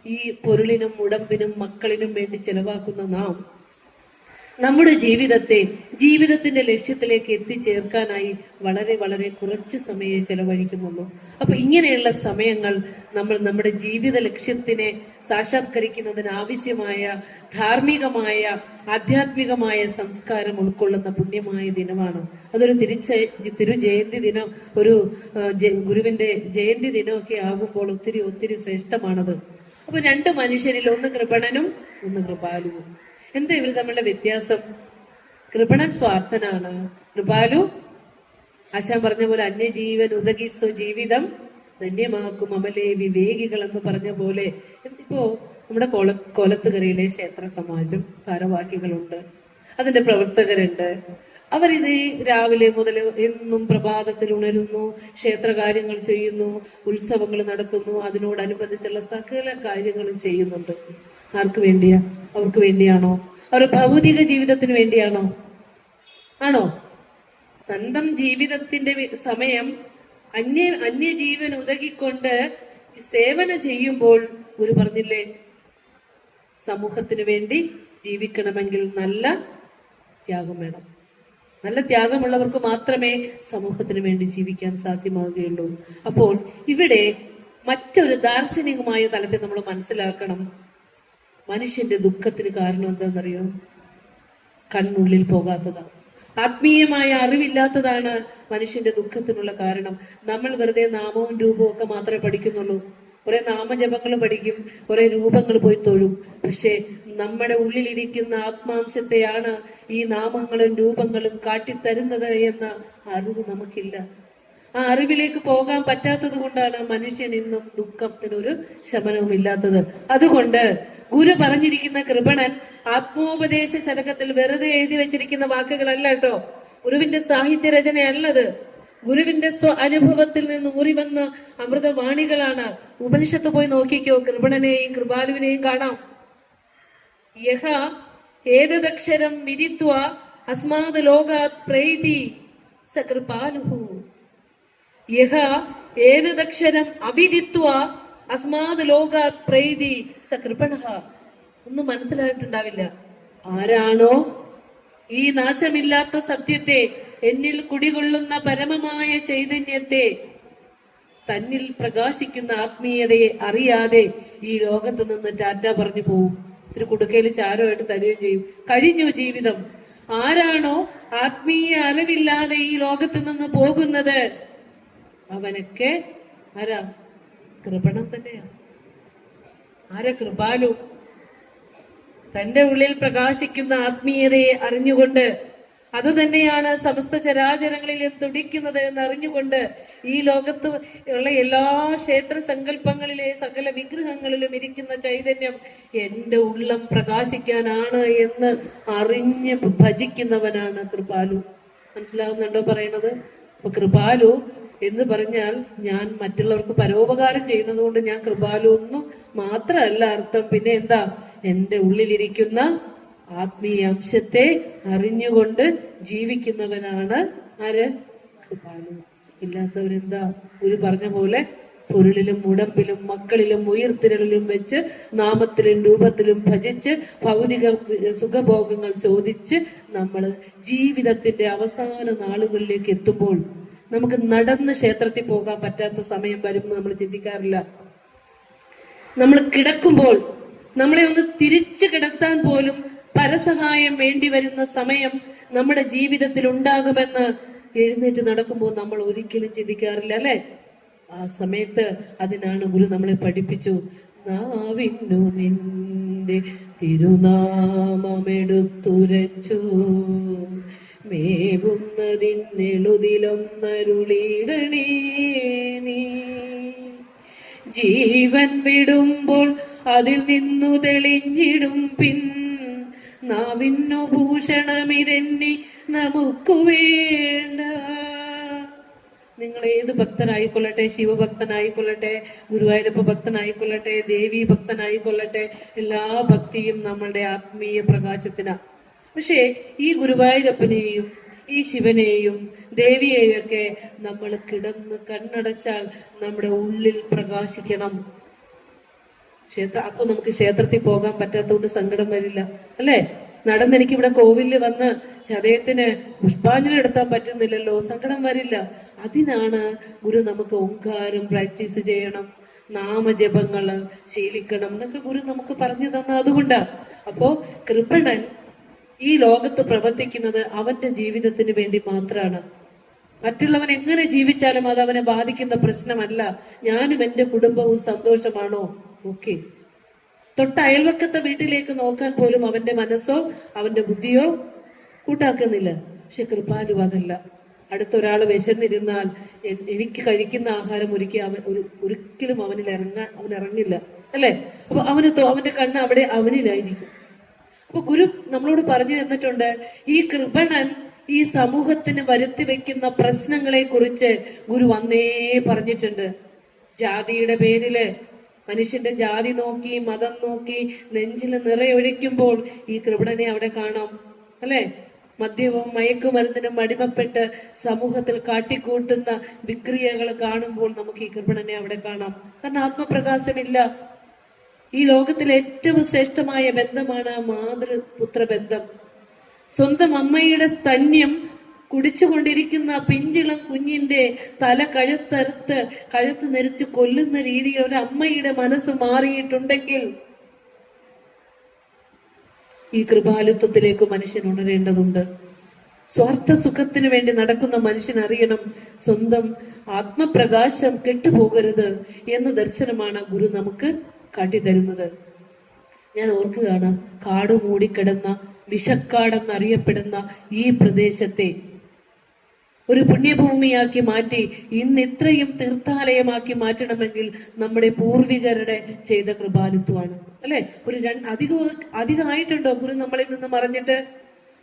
ഈ പൊരുളിനും ഉടമ്പിനും മക്കളിനും വേണ്ടി ചെലവാക്കുന്ന നാം നമ്മുടെ ജീവിതത്തിന്റെ ലക്ഷ്യത്തിലേക്ക് എത്തിച്ചേർക്കാനായി വളരെ വളരെ കുറച്ച് സമയമേ ചെലവഴിക്കുന്നുള്ളൂ. അപ്പൊ ഇങ്ങനെയുള്ള സമയങ്ങൾ നമ്മൾ നമ്മുടെ ജീവിത ലക്ഷ്യത്തിനെ സാക്ഷാത്കരിക്കുന്നതിന് ആവശ്യമായ ധാർമ്മികമായ ആധ്യാത്മികമായ സംസ്കാരം ഉൾക്കൊള്ളുന്ന പുണ്യമായ ദിനമാണ്. അതൊരു തിരുജയന്തി ദിനം, ഒരു ഗുരുവിന്റെ ജയന്തി ദിനമൊക്കെ ആകുമ്പോൾ ഒത്തിരി ഒത്തിരി ശ്രേഷ്ഠമാണത്. അപ്പൊ 2 മനുഷ്യരിൽ, ഒന്ന് കൃപണനും ഒന്ന് കൃപാലുവും. എന്താ ഇവർ തമ്മിലുള്ള വ്യത്യാസം? കൃപണൻ സ്വാർത്ഥനാണ്, കൃപാലു ആശാൻ പറഞ്ഞ പോലെ അന്യജീവൻ ഉദകി സ്വജീവിതം ധന്യമാക്കും അമലേ വിവേകികൾ എന്ന് പറഞ്ഞ പോലെ. ഇപ്പോ നമ്മുടെ കോലത്തുകരയിലെ ക്ഷേത്ര സമാജം ഭാരവാഹികളുണ്ട്. അതിന്റെ പ്രവർത്തകരുണ്ട്. അവരിത് രാവിലെ മുതൽ എന്നും പ്രഭാതത്തിൽ ഉണരുന്നു, ക്ഷേത്രകാര്യങ്ങൾ ചെയ്യുന്നു, ഉത്സവങ്ങൾ നടത്തുന്നു, അതിനോടനുബന്ധിച്ചുള്ള സകല കാര്യങ്ങളും ചെയ്യുന്നുണ്ട്. ആർക്ക് വേണ്ടിയാ? അവർക്ക് വേണ്ടിയാണോ? അവരുടെ ഭൗതിക ജീവിതത്തിന് വേണ്ടിയാണോ? ആണോ? സ്വന്തം ജീവിതത്തിന്റെ സമയം അന്യജീവൻ ഉതകിക്കൊണ്ട് സേവന ചെയ്യുമ്പോൾ ഗുരു പറഞ്ഞില്ലേ, സമൂഹത്തിന് വേണ്ടി ജീവിക്കണമെങ്കിൽ നല്ല ത്യാഗം വേണം. നല്ല ത്യാഗമുള്ളവർക്ക് മാത്രമേ സമൂഹത്തിന് വേണ്ടി ജീവിക്കാൻ സാധ്യമാവുകയുള്ളൂ. അപ്പോൾ ഇവിടെ മറ്റൊരു ദാർശനികമായ തലത്തെ നമ്മൾ മനസ്സിലാക്കണം. മനുഷ്യന്റെ ദുഃഖത്തിന് കാരണം എന്താണെന്നറിയോ? കണ്ണുള്ളിൽ പോകാത്തതാണ്. ആത്മീയമായ അറിവില്ലാത്തതാണ് മനുഷ്യന്റെ ദുഃഖത്തിനുള്ള കാരണം. നമ്മൾ വെറുതെ നാമവും രൂപവും ഒക്കെ മാത്രമേ പഠിക്കുന്നുള്ളൂ. കുറെ നാമജപങ്ങൾ പഠിക്കും, കുറെ രൂപങ്ങൾ പോയി തൊഴും. പക്ഷെ നമ്മുടെ ഉള്ളിലിരിക്കുന്ന ആത്മാംശത്തെയാണ് ഈ നാമങ്ങളും രൂപങ്ങളും കാട്ടിത്തരുന്നത് എന്ന അറിവ് നമുക്കില്ല. ആ അറിവിലേക്ക് പോകാൻ പറ്റാത്തത് കൊണ്ടാണ് മനുഷ്യൻ ഇന്നും ദുഃഖത്തിനൊരു ശമനവും ഇല്ലാത്തത്. അതുകൊണ്ട് ഗുരു പറഞ്ഞിരിക്കുന്ന കൃപണൻ ആത്മോപദേശ ശതകത്തിൽ വെറുതെ എഴുതി വെച്ചിരിക്കുന്ന വാക്കുകളല്ല കേട്ടോ. ഗുരുവിന്റെ സാഹിത്യ രചനയല്ലത്. ഗുരുവിന്റെ അനുഭവത്തിൽ നിന്ന് ഊറി വന്ന അമൃതവാണികളാണ്. ഉപനിഷത്ത് പോയി നോക്കിക്കോ, കൃപണനെയും കൃപാലുവിനെയും കാണാം. യഹ ഏതദക്ഷരം വിദിത്വ അസ്മാത് ലോകാത് പ്രൈതി സ കൃപാലുഹു. യഹ ഏതദക്ഷരം അവിദിത്വ അസ്മാത് ലോകാത് പ്രൈതി സ കൃപണഃ. ഒന്നും മനസ്സിലായിട്ടുണ്ടാവില്ല. ആരാണോ ഈ നാശമില്ലാത്ത സത്യത്തെ, എന്നിൽ കുടികൊള്ളുന്ന പരമമായ ചൈതന്യത്തെ, തന്നിൽ പ്രകാശിക്കുന്ന ആത്മീയതയെ അറിയാതെ ഈ ലോകത്ത് നിന്ന് ടാറ്റ പറഞ്ഞു പോവും. ഒരു കുടുക്കയിൽ ചാരമായിട്ട് തരുകയും ചെയ്യും. കഴിഞ്ഞു ജീവിതം. ആരാണോ ആത്മീയ അറിവില്ലാതെ ഈ ലോകത്ത് നിന്ന് പോകുന്നത്, അവനൊക്കെ ആരാ? കൃപണം തന്നെയാണ്. ആരാ? കൃപാലു. തന്റെ ഉള്ളിൽ പ്രകാശിക്കുന്ന ആത്മീയതയെ അറിഞ്ഞുകൊണ്ട്, അതുതന്നെയാണ് സമസ്ത ചരാചരങ്ങളിലും തുടിക്കുന്നത് എന്ന് അറിഞ്ഞുകൊണ്ട്, ഈ ലോകത്ത് ഉള്ള എല്ലാ ക്ഷേത്ര സങ്കല്പങ്ങളിലെ സകല വിഗ്രഹങ്ങളിലും ഇരിക്കുന്ന ചൈതന്യം എന്റെ ഉള്ളം പ്രകാശിക്കാനാണ് എന്ന് അറിഞ്ഞ് ഭജിക്കുന്നവനാണ് കൃപാലു. മനസ്സിലാവുന്നുണ്ടോ പറയുന്നത്? അപ്പൊ കൃപാലു എന്ന് പറഞ്ഞാൽ ഞാൻ മറ്റുള്ളവർക്ക് പരോപകാരം ചെയ്യുന്നത് കൊണ്ട് ഞാൻ കൃപാലു ഒന്നും മാത്രമല്ല അർത്ഥം. പിന്നെ എന്താ? എന്റെ ഉള്ളിലിരിക്കുന്ന ആത്മീയ അംശത്തെ അറിഞ്ഞുകൊണ്ട് ജീവിക്കുന്നവനാണ് ആര്? കൃപാലു. ഇല്ലാത്തവരെന്താ? ഗുരു പറഞ്ഞ പോലെ പൊരുളിലും ഉടമ്പിലും മക്കളിലും ഉയർത്തിരലിലും വെച്ച് നാമത്തിലും രൂപത്തിലും ഭജിച്ച് ഭൗതിക സുഖഭോഗങ്ങൾ ചോദിച്ച് നമ്മൾ ജീവിതത്തിന്റെ അവസാന നാളുകളിലേക്ക് എത്തുമ്പോൾ, നമുക്ക് നടന്ന് ക്ഷേത്രത്തിൽ പോകാൻ പറ്റാത്ത സമയം വരുമ്പോൾ നമ്മൾ ചിന്തിക്കാറില്ല. നമ്മൾ കിടക്കുമ്പോൾ നമ്മളെ ഒന്ന് തിരിച്ചു കിടത്താൻ പോലും പരസഹായം വേണ്ടി വരുന്ന സമയം നമ്മുടെ ജീവിതത്തിൽ ഉണ്ടാകുമെന്ന് എഴുന്നേറ്റ് നടക്കുമ്പോൾ നമ്മൾ ഒരിക്കലും ചിന്തിക്കാറില്ല, അല്ലെ? ആ സമയത്ത് അതിനാണ് ഗുരു നമ്മളെ പഠിപ്പിച്ചു. നാവിന്നു നിന്റെ തിരുനാമമെടുത്തുരച്ചു മേവുന്നതിന്നെളുതിലൊന്നരുളിടണേ നീ. ജീവൻ വിടുമ്പോൾ അതിൽ നിന്നു തെളിഞ്ഞിടും പിൻ നാവിന്നു ഭൂഷണമിതെന്നി നമുക്കു വേണ്ട. നിങ്ങൾ ഏത് ഭക്തനായിക്കൊള്ളട്ടെ, ശിവഭക്തനായിക്കൊള്ളട്ടെ, ഗുരുവായൂരപ്പ ഭക്തനായിക്കൊള്ളട്ടെ, ദേവി ഭക്തനായിക്കൊള്ളട്ടെ, എല്ലാ ഭക്തിയും നമ്മളുടെ ആത്മീയ പ്രകാശത്തിനാണ്. പക്ഷേ ഈ ഗുരുവായൂരപ്പനെയും ഈ ശിവനെയും ദേവിയെയും ഒക്കെ നമ്മൾ കിടന്ന് കണ്ണടച്ചാൽ നമ്മുടെ ഉള്ളിൽ പ്രകാശിക്കണം. അപ്പൊ നമുക്ക് ക്ഷേത്രത്തിൽ പോകാൻ പറ്റാത്തതുകൊണ്ട് സങ്കടം വരില്ല, അല്ലേ? നടന്നെനിക്ക് ഇവിടെ കോവിലിൽ വന്ന് ചതയത്തിന് പുഷ്പാഞ്ജലി എടുത്താൻ പറ്റുന്നില്ലല്ലോ, സങ്കടം വരില്ല. അതിനാണ് ഗുരു നമുക്ക് ഓംകാരം പ്രാക്ടീസ് ചെയ്യണം, നാമജപങ്ങള് ശീലിക്കണം എന്നൊക്കെ ഗുരു നമുക്ക് പറഞ്ഞു തന്ന അതുകൊണ്ടാ. അപ്പോ കൃപണൻ ഈ ലോകത്ത് പ്രവർത്തിക്കുന്നത് അവന്റെ ജീവിതത്തിന് വേണ്ടി മാത്രമാണ്. മറ്റുള്ളവൻ എങ്ങനെ ജീവിച്ചാലും അത് അവനെ ബാധിക്കുന്ന പ്രശ്നമല്ല. ഞാനും എന്റെ കുടുംബവും സന്തോഷമാണോ? ഓക്കെ. തൊട്ട അയൽവക്കത്തെ വീട്ടിലേക്ക് നോക്കാൻ പോലും അവന്റെ മനസ്സോ അവന്റെ ബുദ്ധിയോ കൂട്ടാക്കുന്നില്ല. പക്ഷെ കൃപാലു അതല്ല. അടുത്തൊരാൾ വിശന്നിരുന്നാൽ എനിക്ക് കഴിക്കുന്ന ആഹാരം ഒരിക്കലും അവൻ ഇറങ്ങില്ല, അല്ലെ? അപ്പൊ അവന്റെ കണ്ണ് അവിടെ അവനിലായിരിക്കും. അപ്പൊ ഗുരു നമ്മളോട് പറഞ്ഞു തന്നിട്ടുണ്ട്, ഈ കൃപണൻ ഈ സമൂഹത്തിന് വരുത്തി വെക്കുന്ന പ്രശ്നങ്ങളെ കുറിച്ച് ഗുരു അന്നേ പറഞ്ഞിട്ടുണ്ട്. ജാതിയുടെ പേരില് മനുഷ്യന്റെ ജാതി നോക്കി മതം നോക്കി നെഞ്ചിൽ നിറയൊഴിക്കുമ്പോൾ ഈ കൃപണനെ അവിടെ കാണാം, അല്ലെ? മദ്യവും മയക്കുമരുന്നിനും അടിമപ്പെട്ട് സമൂഹത്തിൽ കാട്ടിക്കൂട്ടുന്ന വിക്രിയകൾ കാണുമ്പോൾ നമുക്ക് ഈ കൃപണനെ അവിടെ കാണാം. കാരണം ആത്മപ്രകാശമില്ല. ഈ ലോകത്തിലെ ഏറ്റവും ശ്രേഷ്ഠമായ ബന്ധമാണ് മാതൃപുത്ര ബന്ധം. സ്വന്തം അമ്മയുടെ സ്തന്യം കുടിച്ചുകൊണ്ടിരിക്കുന്ന പിഞ്ചിളം കുഞ്ഞിന്റെ തല കഴുത്ത് നെരിച്ച് കൊല്ലുന്ന രീതിയിൽ ഒരു അമ്മയുടെ മനസ്സ് മാറിയിട്ടുണ്ടെങ്കിൽ ഈ കൃപാലുത്വത്തിലേക്ക് മനുഷ്യൻ ഉണരേണ്ടതുണ്ട്. സ്വാർത്ഥ സുഖത്തിന് വേണ്ടി നടക്കുന്ന മനുഷ്യൻ അറിയണം, സ്വന്തം ആത്മപ്രകാശം കെട്ടുപോകരുത് എന്ന ദർശനമാണ് ഗുരു നമുക്ക് കാട്ടിത്തരുന്നത്. ഞാൻ ഓർക്കുകയാണ്, കാട് മൂടിക്കിടന്ന വിഷക്കാടെന്നറിയപ്പെടുന്ന ഈ പ്രദേശത്തെ ഒരു പുണ്യഭൂമിയാക്കി മാറ്റി ഇന്ന് ഇത്രയും തീർത്ഥാലയമാക്കി മാറ്റണമെങ്കിൽ നമ്മുടെ പൂർവികരുടെ ചെയ്ത കൃപാലുത്വമാണ്, അല്ലെ? അധികമായിട്ടുണ്ടോ ഗുരു നമ്മളിൽ നിന്ന് മറഞ്ഞിട്ട്?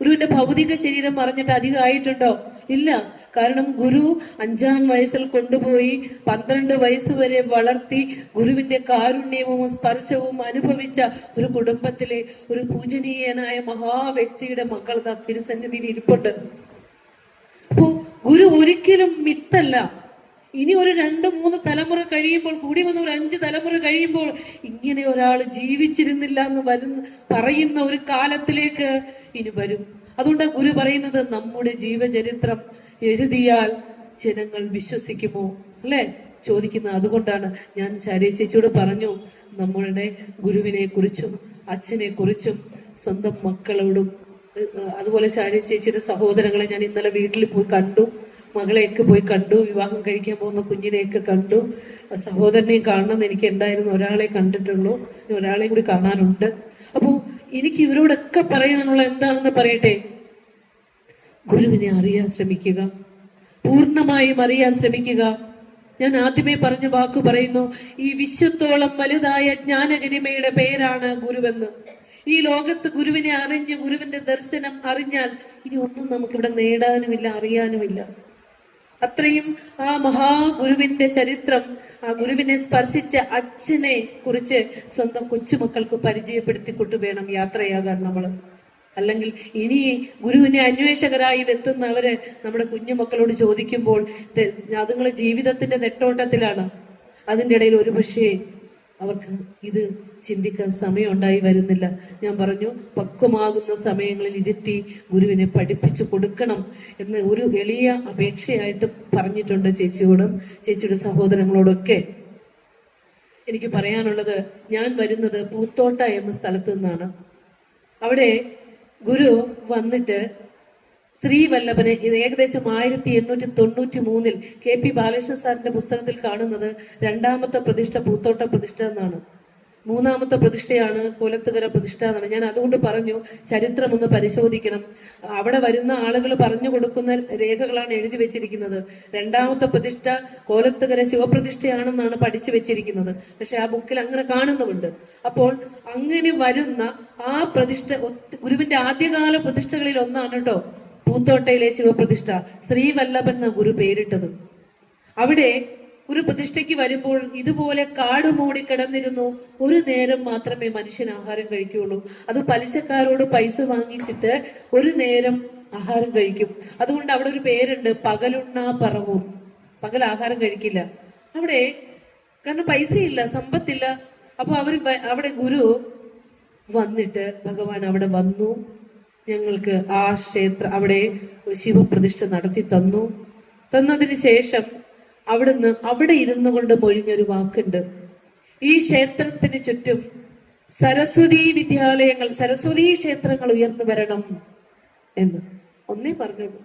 ഗുരുവിന്റെ ഭൗതിക ശരീരം മറഞ്ഞിട്ട് അധികമായിട്ടുണ്ടോ? ഇല്ല. കാരണം ഗുരു 5-ാം വയസ്സിൽ കൊണ്ടുപോയി 12 വയസ്സ് വരെ വളർത്തി ഗുരുവിന്റെ കാരുണ്യവും സ്പർശവും അനുഭവിച്ച ഒരു കുടുംബത്തിലെ ഒരു പൂജനീയനായ മഹാവ്യക്തിയുടെ മക്കൾ തിരുസന്നിധിയിൽ ഇരിപ്പുണ്ട്. അപ്പോ ഗുരു ഒരിക്കലും മിത്തല്ല. ഇനി ഒരു 2-3 തലമുറ കഴിയുമ്പോൾ, കൂടി വന്ന ഒരു 5 തലമുറ കഴിയുമ്പോൾ ഇങ്ങനെ ഒരാൾ ജീവിച്ചിരുന്നില്ല എന്ന് പറയുന്ന ഒരു കാലത്തിലേക്ക് ഇനി വരും. അതുകൊണ്ടാണ് ഗുരു പറയുന്നത്, നമ്മുടെ ജീവചരിത്രം എഴുതിയാൽ ജനങ്ങൾ വിശ്വസിക്കുമോ, അല്ലെ? ചോദിക്കുന്നത്. അതുകൊണ്ടാണ് ഞാൻ ശാരീ ചേച്ചിയോട് പറഞ്ഞു, നമ്മളുടെ ഗുരുവിനെ കുറിച്ചും അച്ഛനെ കുറിച്ചും സ്വന്തം മക്കളോടും, അതുപോലെ ശാരീ ചേച്ചിയുടെ സഹോദരങ്ങളെ ഞാൻ ഇന്നലെ വീട്ടിൽ പോയി കണ്ടു, മകളെയൊക്കെ പോയി കണ്ടു, വിവാഹം കഴിക്കാൻ പോകുന്ന കുഞ്ഞിനെയൊക്കെ കണ്ടു. സഹോദരനെയും കാണണമെന്ന് എനിക്ക് ഉണ്ടായിരുന്നു, ഒരാളെ കണ്ടിട്ടുള്ളൂ, ഒരാളെയും കൂടി കാണാനുണ്ട്. അപ്പോൾ എനിക്ക് ഇവരോടൊക്കെ പറയാനുള്ള എന്താണെന്ന് പറയട്ടെ, ഗുരുവിനെ അറിയാൻ ശ്രമിക്കുക, പൂർണ്ണമായും അറിയാൻ ശ്രമിക്കുക. ഞാൻ ആദ്യമേ പറഞ്ഞ വാക്ക് പറയുന്നു, ഈ വിശ്വത്തോളം വലുതായ ജ്ഞാനഗരിമയുടെ പേരാണ് ഗുരുവെന്ന്. ഈ ലോകത്ത് ഗുരുവിനെ അറിഞ്ഞ് ഗുരുവിന്റെ ദർശനം അറിഞ്ഞാൽ ഇനി ഒന്നും നമുക്കിവിടെ നേടാനുമില്ല, അറിയാനുമില്ല. അത്രയും ആ മഹാഗുരുവിന്റെ ചരിത്രം, ആ ഗുരുവിനെ സ്പർശിച്ച അച്ഛനെ കുറിച്ച് സ്വന്തം കൊച്ചുമക്കൾക്ക് പരിചയപ്പെടുത്തിക്കൊണ്ട് വേണം യാത്രയാകാൻ നമ്മൾ. അല്ലെങ്കിൽ ഇനി ഗുരുവിനെ അന്വേഷകരായി എത്തുന്നവര് നമ്മുടെ കുഞ്ഞുമക്കളോട് ചോദിക്കുമ്പോൾ അതുങ്ങളെ ജീവിതത്തിന്റെ നെട്ടോട്ടത്തിലാണ്. അതിൻ്റെ ഇടയിൽ ഒരു പക്ഷേ അവർക്ക് ഇത് ചിന്തിക്കാൻ സമയം ഉണ്ടായി വരുന്നില്ല. ഞാൻ പറഞ്ഞു, പക്വമാകുന്ന സമയങ്ങളിൽ ഇരുത്തി ഗുരുവിനെ പഠിപ്പിച്ചു കൊടുക്കണം എന്ന് ഒരു എളിയ അപേക്ഷയായിട്ട് പറഞ്ഞിട്ടുണ്ട് ചേച്ചിയോടും ചേച്ചിയുടെ സഹോദരങ്ങളോടൊക്കെ. എനിക്ക് പറയാനുള്ളത്, ഞാൻ വരുന്നത് പൂത്തോട്ട എന്ന സ്ഥലത്ത് നിന്നാണ്. അവിടെ ഗുരു വന്നിട്ട് ശ്രീവല്ലഭനെ, ഇത് ഏകദേശം 1893 KP ബാലകൃഷ്ണ സാറിന്റെ പുസ്തകത്തിൽ കാണുന്നത് 2ാമത്തെ പ്രതിഷ്ഠ പൂത്തോട്ട പ്രതിഷ്ഠ എന്നാണ്. 3ാമത്തെ പ്രതിഷ്ഠയാണ് കോലത്തുകര പ്രതിഷ്ഠ എന്നാണ്. ഞാൻ അതുകൊണ്ട് പറഞ്ഞു, ചരിത്രം ഒന്ന് പരിശോധിക്കണം. അവിടെ വരുന്ന ആളുകൾ പറഞ്ഞു കൊടുക്കുന്ന രേഖകളാണ് എഴുതി വെച്ചിരിക്കുന്നത്. 2ാമത്തെ പ്രതിഷ്ഠ കോലത്തുകര ശിവപ്രതിഷ്ഠയാണെന്നാണ് പഠിച്ചു വെച്ചിരിക്കുന്നത്. പക്ഷെ ആ ബുക്കിൽ അങ്ങനെ കാണുന്നുമുണ്ട്. അപ്പോൾ അങ്ങനെ വരുന്ന ആ പ്രതിഷ്ഠ ഗുരുവിന്റെ ആദ്യകാല പ്രതിഷ്ഠകളിൽ ഒന്നാണ് കേട്ടോ പൂത്തോട്ടയിലെ ശിവപ്രതിഷ്ഠ. ശ്രീവല്ലഭൻ എന്ന ഗുരു പേരിട്ടത്. അവിടെ ഒരു പ്രതിഷ്ഠയ്ക്ക് വരുമ്പോൾ ഇതുപോലെ കാട് മൂടി കിടന്നിരുന്നു. ഒരു നേരം മാത്രമേ മനുഷ്യൻ ആഹാരം കഴിക്കുകയുള്ളൂ. അത് പലിശക്കാരോട് പൈസ വാങ്ങിച്ചിട്ട് ഒരു നേരം ആഹാരം കഴിക്കും. അതുകൊണ്ട് അവിടെ ഒരു പേരുണ്ട്, പകലുണ്ണാ പറവൂർ. പകൽ ആഹാരം കഴിക്കില്ല അവിടെ, കാരണം പൈസയില്ല, സമ്പത്തില്ല. അപ്പൊ അവിടെ ഗുരു വന്നിട്ട് ഭഗവാൻ അവിടെ വന്നു, ഞങ്ങൾക്ക് ആ അവിടെ ശിവപ്രതിഷ്ഠ നടത്തി തന്നതിന് ശേഷം അവിടെ ഇരുന്നു കൊണ്ട് മൊഴിഞ്ഞൊരു വാക്കുണ്ട്, ഈ ക്ഷേത്രത്തിന് ചുറ്റും സരസ്വതി വിദ്യാലയങ്ങൾ, സരസ്വതി ക്ഷേത്രങ്ങൾ ഉയർന്നു വരണം എന്ന് ഒന്നേ പറഞ്ഞുള്ളൂ.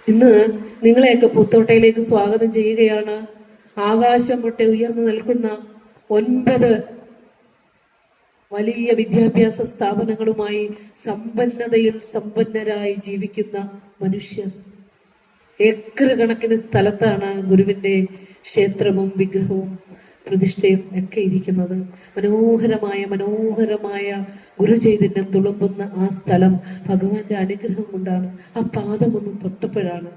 ഇന്ന് നിങ്ങളെയൊക്കെ പൂത്തോട്ടയിലേക്ക് സ്വാഗതം ചെയ്യുകയാണ്. ആകാശം മുട്ടെ ഉയർന്നു നിൽക്കുന്ന 9 വലിയ വിദ്യാഭ്യാസ സ്ഥാപനങ്ങളുമായി സമ്പന്നതയിൽ സമ്പന്നരായി ജീവിക്കുന്ന മനുഷ്യർ. ഏക്കർ കണക്കിന് സ്ഥലത്താണ് ഗുരുവിന്റെ ക്ഷേത്രവും വിഗ്രഹവും പ്രതിഷ്ഠയും ഒക്കെ ഇരിക്കുന്നത്. മനോഹരമായ ഗുരുചൈതന്യം തുളുമ്പുന്ന ആ സ്ഥലം ഭഗവാന്റെ അനുഗ്രഹം കൊണ്ടാണ്. ആ പാദമൊന്ന് തൊട്ടപ്പോഴാണ്.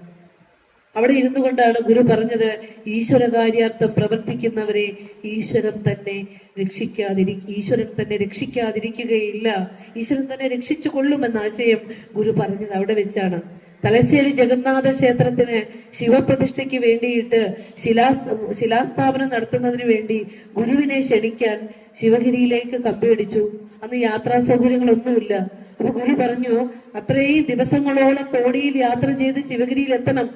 അവിടെ ഇരുന്നു കൊണ്ടാണ് ഗുരു പറഞ്ഞത്, ഈശ്വര കാര്യാർത്ഥം പ്രവർത്തിക്കുന്നവരെ ഈശ്വരൻ തന്നെ രക്ഷിക്കാതിരിക്കുകയില്ല, ഈശ്വരൻ തന്നെ രക്ഷിച്ചു കൊള്ളുമെന്ന ആശയം ഗുരു പറഞ്ഞത് അവിടെ വെച്ചാണ്. തലശ്ശേരി ജഗന്നാഥ ക്ഷേത്രത്തിന് ശിവപ്രതിഷ്ഠയ്ക്ക് വേണ്ടിയിട്ട് ശിലാസ്ഥാപനം നടത്തുന്നതിന് വേണ്ടി ഗുരുവിനെ ക്ഷണിക്കാൻ ശിവഗിരിയിലേക്ക് കമ്പയടിച്ചു. അന്ന് യാത്രാ സൗകര്യങ്ങളൊന്നുമില്ല. അപ്പൊ ഗുരു പറഞ്ഞു, അത്രയും ദിവസങ്ങളോളം തോണിയിൽ യാത്ര ചെയ്ത് ശിവഗിരിയിൽ എത്തണം.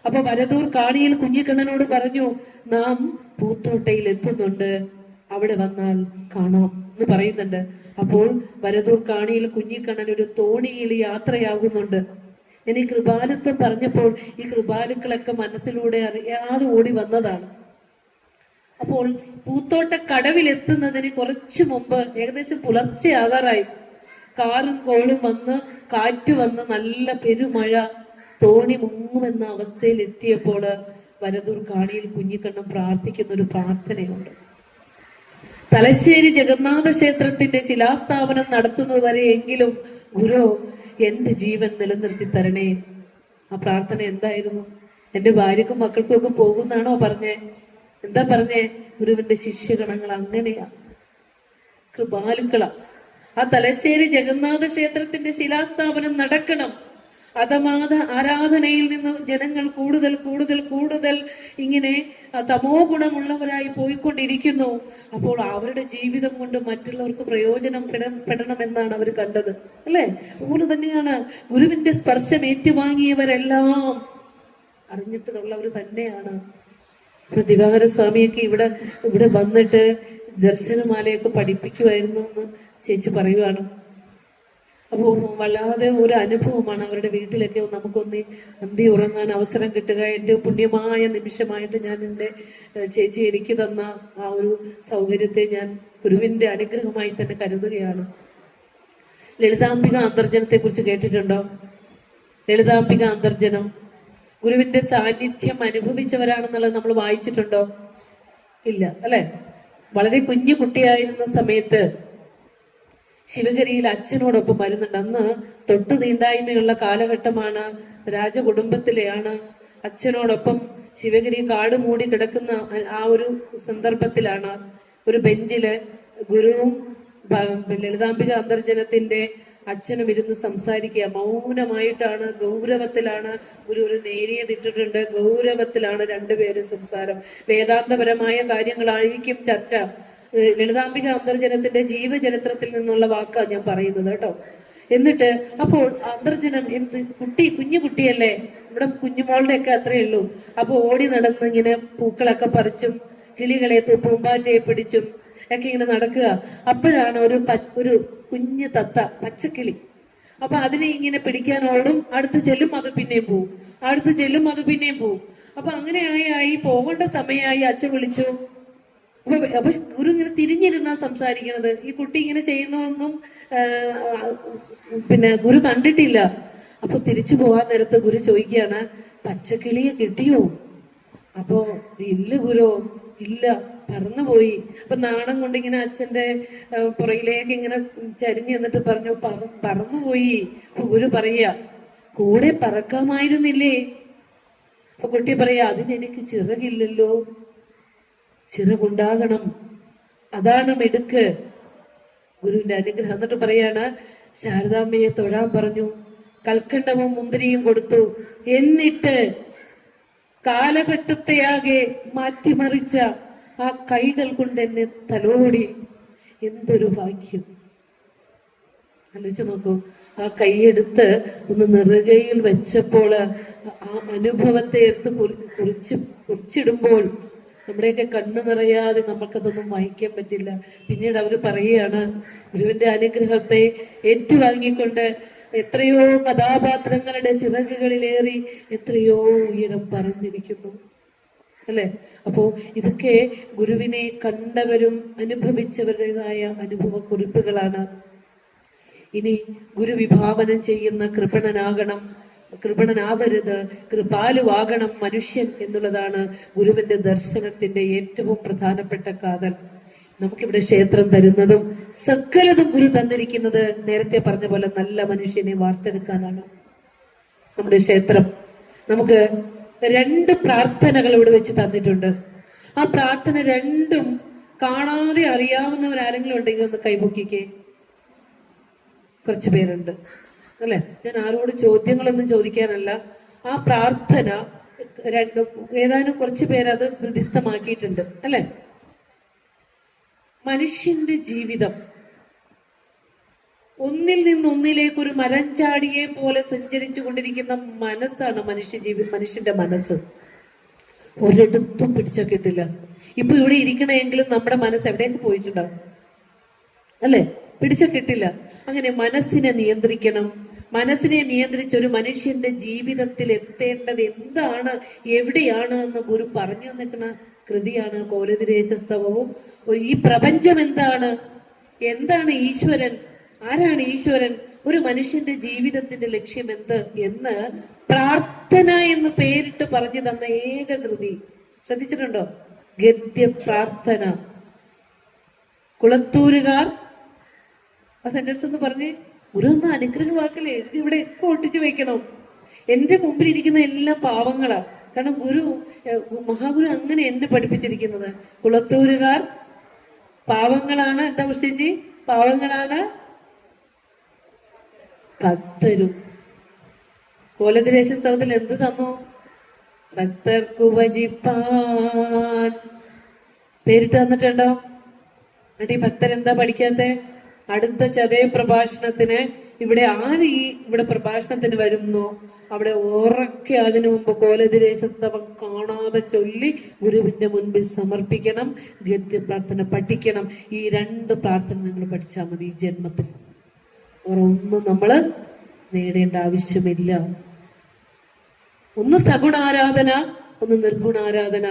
അപ്പൊ വരദൂർ കാണിയിൽ കുഞ്ഞിക്കണ്ണനോട് പറഞ്ഞു, നാം പൂത്തോട്ടയിൽ എത്തുന്നുണ്ട്, അവിടെ വന്നാൽ കാണാം എന്ന് പറയുന്നുണ്ട്. അപ്പോൾ വരദൂർ കാണിയിൽ കുഞ്ഞിക്കണ്ണൻ ഒരു തോണിയിൽ യാത്രയാകുന്നുണ്ട്. ഞാൻ ഈ കൃപാലുത്വം പറഞ്ഞപ്പോൾ ഈ കൃപാലുക്കളൊക്കെ മനസ്സിലൂടെ അറിയാതെ ഓടി വന്നതാണ്. അപ്പോൾ പൂത്തോട്ട കടവിലെത്തുന്നതിന് കുറച്ചു മുമ്പ് ഏകദേശം പുലർച്ചെ ആകാറായി. കാറും കോളും വന്ന് കാറ്റ് വന്ന് നല്ല പെരുമഴ, തോണി മുങ്ങുമെന്ന അവസ്ഥയിൽ എത്തിയപ്പോൾ വരദൂർ കാണിയിൽ കുഞ്ഞിക്കണ്ണൻ പ്രാർത്ഥിക്കുന്ന ഒരു പ്രാർത്ഥനയുണ്ട്. തലശ്ശേരി ജഗന്നാഥ ക്ഷേത്രത്തിന്റെ ശിലാസ്ഥാപനം നടത്തുന്നത് വരെയെങ്കിലും ഗുരു എന്റെ ജീവൻ നിലനിർത്തി തരണേ. ആ പ്രാർത്ഥന എന്തായിരുന്നു? എന്റെ ഭാര്യക്കും മക്കൾക്കും ഒക്കെ പോകുന്നാണോ പറഞ്ഞേ? എന്താ പറഞ്ഞേ? ഗുരുവിന്റെ ശിഷ്യഗണങ്ങൾ അങ്ങനെയാ, കൃപാലുക്കളാ. ആ തലശ്ശേരി ജഗന്നാഥ ക്ഷേത്രത്തിന്റെ ശിലാസ്ഥാപനം നടക്കണം. അധമാത ആരാധനയിൽ നിന്ന് ജനങ്ങൾ കൂടുതൽ കൂടുതൽ കൂടുതൽ ഇങ്ങനെ തമോ ഗുണമുള്ളവരായി പോയിക്കൊണ്ടിരിക്കുന്നു. അപ്പോൾ അവരുടെ ജീവിതം കൊണ്ട് മറ്റുള്ളവർക്ക് പ്രയോജനം പെടണമെന്നാണ് അവർ കണ്ടത്, അല്ലെ? അതുപോലെ തന്നെയാണ് ഗുരുവിന്റെ സ്പർശം ഏറ്റുവാങ്ങിയവരെല്ലാം അറിഞ്ഞിട്ടുള്ളവർ തന്നെയാണ്. ദിവാകര സ്വാമിയൊക്കെ ഇവിടെ വന്നിട്ട് ദർശനമാലയൊക്കെ പഠിപ്പിക്കുമായിരുന്നു എന്ന് ചേച്ചി പറയുവാണ്. അപ്പോൾ വല്ലാതെ ഒരു അനുഭവമാണ് അവരുടെ വീട്ടിലൊക്കെ നമുക്കൊന്ന് അന്തി ഉറങ്ങാൻ അവസരം കിട്ടുക. എൻ്റെ പുണ്യമായ നിമിഷമായിട്ട് ഞാൻ എൻ്റെ ചേച്ചി എനിക്ക് തന്ന ആ ഒരു സൗകര്യത്തെ ഞാൻ ഗുരുവിൻ്റെ അനുഗ്രഹമായി തന്നെ കരുതുകയാണ്. ലളിതാംബിക അന്തർജനത്തെ കുറിച്ച് കേട്ടിട്ടുണ്ടോ? ലളിതാംബിക അന്തർജനം ഗുരുവിന്റെ സാന്നിധ്യം അനുഭവിച്ചവരാണെന്നുള്ളത് നമ്മൾ വായിച്ചിട്ടുണ്ടോ? ഇല്ല, അല്ലെ? വളരെ കുഞ്ഞു കുട്ടിയായിരുന്ന സമയത്ത് ശിവഗിരിയിൽ അച്ഛനോടൊപ്പം വരുന്നുണ്ട്. അന്ന് തൊട്ടു തീണ്ടായ്മയുള്ള കാലഘട്ടമാണ്, രാജകുടുംബത്തിലെയാണ്. അച്ഛനോടൊപ്പം ശിവഗിരി കാട് മൂടി കിടക്കുന്ന ആ ഒരു സന്ദർഭത്തിലാണ് ഒരു ബെഞ്ചില് ഗുരുവും ലളിതാംബിക അന്തർജനത്തിന്റെ അച്ഛനും ഇരുന്ന് സംസാരിക്കുക. മൗനമായിട്ടാണ്, ഗൗരവത്തിലാണ്. ഗുരു ഒരു നേരിയതിട്ടിട്ടുണ്ട്, ഗൗരവത്തിലാണ് രണ്ടുപേരും സംസാരം. വേദാന്തപരമായ കാര്യങ്ങളായിരിക്കും ചർച്ച. ലളിതാംബിക അന്തർജനത്തിന്റെ ജീവചരിത്രത്തിൽ നിന്നുള്ള വാക്കാണ് ഞാൻ പറയുന്നത് കേട്ടോ. എന്നിട്ട് അപ്പോൾ അന്തർജനം കുഞ്ഞു കുട്ടിയല്ലേ, ഇവിടെ കുഞ്ഞുമോളുടെ ഒക്കെ അത്രയേ ഉള്ളൂ. അപ്പൊ ഓടി നടന്ന് ഇങ്ങനെ പൂക്കളൊക്കെ പറിച്ചും കിളികളെ പൂമ്പാറ്റയെ പിടിച്ചും ഒക്കെ ഇങ്ങനെ നടക്കുക. അപ്പോഴാണ് ഒരു കുഞ്ഞു തത്ത, പച്ചക്കിളി. അപ്പൊ അതിനെ ഇങ്ങനെ പിടിക്കാനോടും, അടുത്ത് ചെല്ലും അത് പിന്നെയും പോവും, അടുത്ത് ചെല്ലും അത് പിന്നെയും പോവും. അപ്പൊ അങ്ങനെ ആയി പോകേണ്ട സമയമായി. അച്ഛൻ വിളിച്ചു. അപ്പൊ ഗുരു ഇങ്ങനെ തിരിഞ്ഞിരുന്നാ സംസാരിക്കണത്. ഈ കുട്ടി ഇങ്ങനെ ചെയ്യുന്നതൊന്നും ഗുരു കണ്ടിട്ടില്ല. അപ്പൊ തിരിച്ചു പോകാൻ നേരത്ത് ഗുരു ചോദിക്കുകയാണ്, പച്ചക്കിളിയെ കിട്ടിയോ? അപ്പോ ഇല്ല ഗുരു, ഇല്ല, പറന്നുപോയി. അപ്പൊ നാണം കൊണ്ട് ഇങ്ങനെ അച്ഛന്റെ പുറയിലേക്ക് ഇങ്ങനെ ചരിഞ്ഞു എന്നിട്ട് പറഞ്ഞു, പറന്നുപോയി. അപ്പൊ ഗുരു പറയാ, കൂടെ പറക്കാമായിരുന്നില്ലേ? അപ്പൊ കുട്ടി പറയാ, അതിനെനിക്ക് ചിറകില്ലല്ലോ, ചിറകുണ്ടാകണം, അതാണ് മിടുക്ക്. ഗുരുവിന്റെ അനുഗ്രഹം. എന്നിട്ട് പറയാണ്, ശാരദാമ്മയെ തൊഴാൻ പറഞ്ഞു, കൽക്കണ്ടവും മുന്തിരിയും കൊടുത്തു. എന്നിട്ട് കാലഘട്ടത്തെയാകെ മാറ്റിമറിച്ച ആ കൈകൾ കൊണ്ട് എന്നെ തലോടി. എന്തൊരു ഭാഗ്യം! ആലോചിച്ച് നോക്കൂ. ആ കൈയെടുത്ത് ഒന്ന് നെറുകയിൽ വെച്ചപ്പോൾ ആ അനുഭവത്തെ എടുത്ത് കുറിച്ചിടുമ്പോൾ നമ്മുടെയൊക്കെ കണ്ണു നിറയാതെ നമുക്കതൊന്നും വായിക്കാൻ പറ്റില്ല. പിന്നീട് അവർ പറയുകയാണ്, ഗുരുവിന്റെ അനുഗ്രഹത്തെ ഏറ്റുവാങ്ങിക്കൊണ്ട് എത്രയോ കഥാപാത്രങ്ങളുടെ ചിറകുകളിലേറി എത്രയോ ഉയരം പറന്നിരിക്കുന്നു, അല്ലെ? അപ്പോ ഇതൊക്കെ ഗുരുവിനെ കണ്ടവരും അനുഭവിച്ചവരുടേതായ അനുഭവക്കുറിപ്പുകളാണ്. ഇനി ഗുരു വിഭാവനം ചെയ്യുന്ന കൃപണനാവരുത്, കൃപാലുവാകണം മനുഷ്യൻ എന്നുള്ളതാണ് ഗുരുവിന്റെ ദർശനത്തിന്റെ ഏറ്റവും പ്രധാനപ്പെട്ട കാതൽ. നമുക്കിവിടെ ക്ഷേത്രം തരുന്നതും സകലതും ഗുരു തന്നിരിക്കുന്നത് നേരത്തെ പറഞ്ഞ പോലെ നല്ല മനുഷ്യനെ വാർത്തെടുക്കാനാണ്. നമ്മുടെ ക്ഷേത്രം നമുക്ക് 2 പ്രാർത്ഥനകൾ ഇവിടെ വെച്ച് തന്നിട്ടുണ്ട്. ആ പ്രാർത്ഥന രണ്ടും കാണാതെ അറിയാവുന്നവരാരെങ്കിലും ഉണ്ടെങ്കിൽ ഒന്ന് കൈപൊക്കിക്കേ. കുറച്ചു പേരുണ്ട് അല്ലെ? ഞാൻ ആരോട് ചോദ്യങ്ങളൊന്നും ചോദിക്കാനല്ല. ആ പ്രാർത്ഥന ഏതാനും കുറച്ചു പേരത് ഹൃദിസ്ഥമാക്കിയിട്ടുണ്ട് അല്ലെ? മനുഷ്യന്റെ ജീവിതം ഒന്നിൽ നിന്ന് ഒന്നിലേക്ക് ഒരു മരഞ്ചാടിയെ പോലെ സഞ്ചരിച്ചു കൊണ്ടിരിക്കുന്ന മനസ്സാണ് മനുഷ്യന്റെ മനസ്സ്. ഒരിടത്തും പിടിച്ചാൽ കിട്ടില്ല. ഇപ്പൊ ഇവിടെ ഇരിക്കണമെങ്കിലും നമ്മുടെ മനസ്സ് എവിടേക്ക് പോയിട്ടുണ്ടാവും അല്ലെ? പിടിച്ചാൽ കിട്ടില്ല. അങ്ങനെ മനസ്സിനെ നിയന്ത്രിക്കണം. മനസ്സിനെ നിയന്ത്രിച്ച ഒരു മനുഷ്യന്റെ ജീവിതത്തിൽ എത്തേണ്ടത് എന്താണ്, എവിടെയാണ് എന്ന് ഗുരു പറഞ്ഞു നിൽക്കുന്ന കൃതിയാണ് കോലതിരേശസ്തവവും. ഈ പ്രപഞ്ചം എന്താണ് ഈശ്വരൻ, ആരാണ് ഈശ്വരൻ, ഒരു മനുഷ്യന്റെ ജീവിതത്തിന്റെ ലക്ഷ്യം എന്ത് എന്ന് പ്രാർത്ഥന എന്ന് പേരിട്ട് പറഞ്ഞു തന്ന ഏക കൃതി ശ്രദ്ധിച്ചിട്ടുണ്ടോ? ഗദ്യ പ്രാർത്ഥന. കുളത്തൂരുകാർ ആ സെന്റൻസ് ഒന്ന് പറഞ്ഞേ. ഗുരു ഒന്ന് അനുഗ്രഹമാക്കലേ, ഇവിടെ ഒക്കെ ഒട്ടിച്ചു വെക്കണം. എന്റെ മുമ്പിൽ ഇരിക്കുന്ന എല്ലാ പാവങ്ങളാ. കാരണം മഹാഗുരു അങ്ങനെ എന്നെ പഠിപ്പിച്ചിരിക്കുന്നത്. കുളത്തൂരുകാർ പാവങ്ങളാണ്. എന്താ ഉച്ചേച്ചി? പാവങ്ങളാണ് ഭക്തരും. കോലതിരേശസ്തവത്തിൽ എന്ത് തന്നു? ഭക്തർക്കു ഭജിപ്പാൻ പേരിട്ട് തന്നിട്ടുണ്ടോ? എന്നിട്ട് ഈ ഭക്തരെന്താ പഠിക്കാത്തെ? അടുത്ത ചതയ പ്രഭാഷണത്തിന് ഇവിടെ ഇവിടെ പ്രഭാഷണത്തിന് വരുന്നു, അവിടെ ഉറക്കെ അതിനു മുമ്പ് കോലതിരേശസ്തവം കാണാതെ ചൊല്ലി ഗുരുവിന്റെ മുൻപിൽ സമർപ്പിക്കണം. ഗദ്യ പ്രാർത്ഥന പഠിക്കണം. ഈ 2 പ്രാർത്ഥന നിങ്ങൾ പഠിച്ചാൽ മതി ഈ ജന്മത്തിൽ. ഒന്നും നമ്മള് നേടേണ്ട ആവശ്യമില്ല. ഒന്ന് സഗുണാരാധന, ഒന്ന് നിർഗുണാരാധന.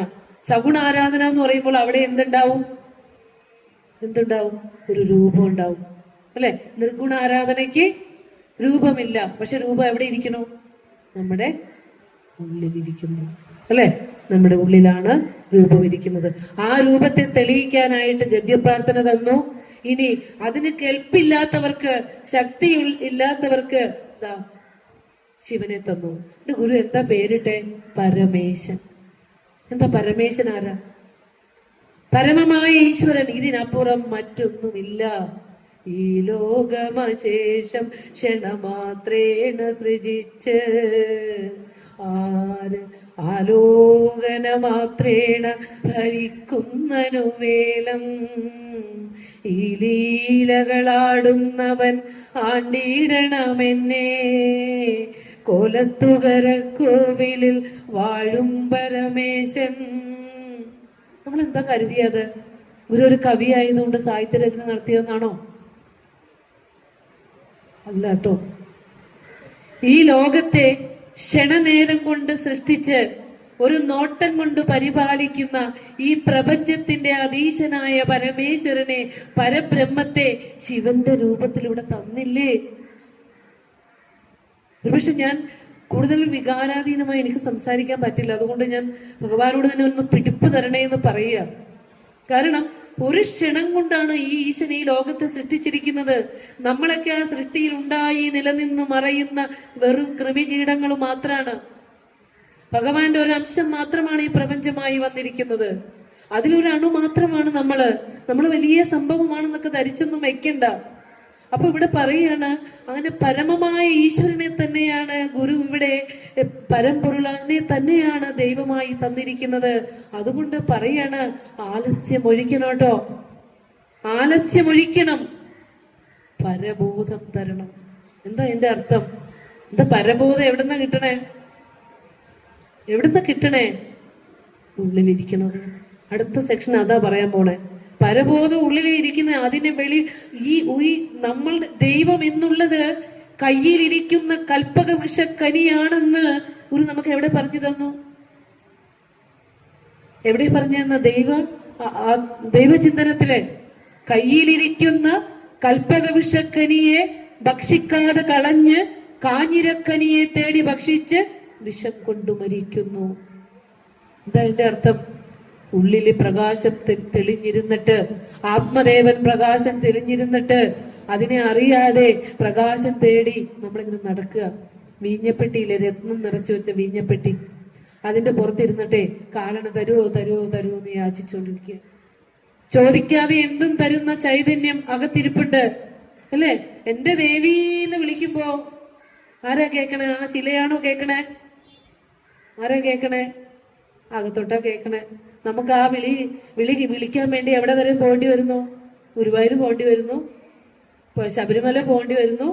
സഗുണാരാധന എന്ന് പറയുമ്പോൾ അവിടെ എന്തുണ്ടാവും? ഒരു രൂപം ഉണ്ടാവും അല്ലെ? നിർഗുണാരാധനയ്ക്ക് രൂപമില്ല. പക്ഷെ രൂപം എവിടെ ഇരിക്കണോ? നമ്മുടെ ഉള്ളിലിരിക്കുന്നു അല്ലെ? നമ്മുടെ ഉള്ളിലാണ് രൂപം ഇരിക്കുന്നത്. ആ രൂപത്തെ തെളിയിക്കാനായിട്ട് ഗദ്യപ്രാർത്ഥന തന്നു. ഇനി അതിന് കെൽപ്പില്ലാത്തവർക്ക്, ശക്തി ഇല്ലാത്തവർക്ക് ശിവനെ തന്നു. ഗുരു എന്താ പേരിട്ടെ? പരമേശൻ. എന്താ പരമേശൻ? ആരാ? പരമമായ ഈശ്വരൻ. ഇതിനപ്പുറം മറ്റൊന്നുമില്ല. ഈ ലോകമശേഷം ക്ഷണമാത്രേണ സൃജിച്ച് ആലോകന മാത്രേണ ഭരിക്കുന്നനു വേലം. ഈ ലീലകളാടുന്നവൻ ആണ്ടിടണമെന്നേ. കോലത്തുകര കോവിലിൽ വാഴും പരമേശൻ. നമ്മൾ എന്താ കരുതിയത്? ഗുരു ഒരു കവി ആയതുകൊണ്ട് സാഹിത്യരചന നടത്തിയതെന്നാണോ? അല്ല കേട്ടോ. ഈ ലോകത്തെ ക്ഷണനേരം കൊണ്ട് സൃഷ്ടിച്ച് ഒരു നോട്ടം കൊണ്ട് പരിപാലിക്കുന്ന ഈ പ്രപഞ്ചത്തിന്റെ അധീശനായ പരമേശ്വരനെ, പരബ്രഹ്മത്തെ ശിവന്റെ രൂപത്തിലൂടെ തന്നില്ലേ? ഒരുപക്ഷെ ഞാൻ കൂടുതൽ വികാരാധീനമായി എനിക്ക് സംസാരിക്കാൻ പറ്റില്ല. അതുകൊണ്ട് ഞാൻ ഭഗവാനോട് തന്നെ ഒന്ന് പിടിപ്പ് തരണേ എന്ന് പറയുക. കാരണം ഒരു ക്ഷണം കൊണ്ടാണ് ഈ ഈശൻ ഈ ലോകത്തെ സൃഷ്ടിച്ചിരിക്കുന്നത്. നമ്മളൊക്കെ ആ സൃഷ്ടിയിൽ ഉണ്ടായി നിലനിന്ന് മറയുന്ന വെറും കൃമികീടങ്ങൾ മാത്രമാണ്. ഭഗവാന്റെ ഒരു അംശം മാത്രമാണ് ഈ പ്രപഞ്ചമായി വന്നിരിക്കുന്നത്. അതിലൊരു അണു മാത്രമാണ് നമ്മള് വലിയ സംഭവമാണെന്നൊക്കെ ധരിച്ചൊന്നും വെക്കണ്ട. അപ്പൊ ഇവിടെ പറയാണ്, അങ്ങനെ പരമമായ ഈശ്വരനെ തന്നെയാണ് ഗുരു ഇവിടെ പരമ്പൊരുളനെ തന്നെയാണ് ദൈവമായി തന്നിരിക്കുന്നത്. അതുകൊണ്ട് പറയാണ്, ആലസ്യം ഒഴിക്കണം കേട്ടോ, ആലസ്യം ഒഴിക്കണം, പരബോധം തരണം. എന്താ എന്റെ അർത്ഥം? എന്താ പരബോധം? എവിടുന്നാ കിട്ടണേ? ഉള്ളിലിരിക്കണത്. അടുത്ത സെക്ഷൻ അതാ പറയാൻ പോണേ. പരബോധം ഉള്ളിലേ ഇരിക്കുന്ന, അതിനെ നമ്മൾ ദൈവം എന്നുള്ളത് കയ്യിലിരിക്കുന്ന കൽപ്പക വൃക്ഷ കനിയാണെന്ന് ഗുരു നമുക്ക് എവിടെ പറഞ്ഞു തന്നു? എവിടെ പറഞ്ഞു തന്ന? ദൈവചിന്തനത്തിലെ കയ്യിലിരിക്കുന്ന കൽപ്പക വൃക്ഷക്കനിയെ ഭക്ഷിക്കാതെ കളഞ്ഞ് കാഞ്ഞിരക്കനിയെ തേടി ഭക്ഷിച്ച് വിഷം കൊണ്ടു മരിക്കുന്നു. എന്താ എന്റെ അർത്ഥം? ഉള്ളില് പ്രകാശം തെളിഞ്ഞിരുന്നിട്ട്, ആത്മദേവൻ പ്രകാശം തെളിഞ്ഞിരുന്നിട്ട് അതിനെ അറിയാതെ പ്രകാശം തേടി നമ്മളിങ്ങനെ നടക്കുക. വീഞ്ഞപ്പെട്ടിയിലെ രത്നം നിറച്ചു വെച്ച വീഞ്ഞപ്പെട്ടി, അതിന്റെ പുറത്തിരുന്നിട്ടെ കാലണ തരുവോ തരുവോ തരുവോ എന്ന് യാചിച്ചുകൊണ്ടിരിക്കുക. ചോദിക്കാതെ എന്തും തരുന്ന ചൈതന്യം അകത്തിരിപ്പുണ്ട് അല്ലേ? എന്റെ ദേവീന്ന് വിളിക്കുമ്പോ ആരാ കേക്കണേ? ആ ശിലയാണോ കേക്കണേ? ആരാ കേക്കണേ? അകത്തോട്ടാ കേക്കണേ. നമുക്ക് ആ വിളിക്കാൻ വേണ്ടി എവിടെ വരെ പോകേണ്ടി വരുന്നു? ഗുരുവായൂർ പോകേണ്ടി വരുന്നു, ശബരിമല പോകേണ്ടി വരുന്നു,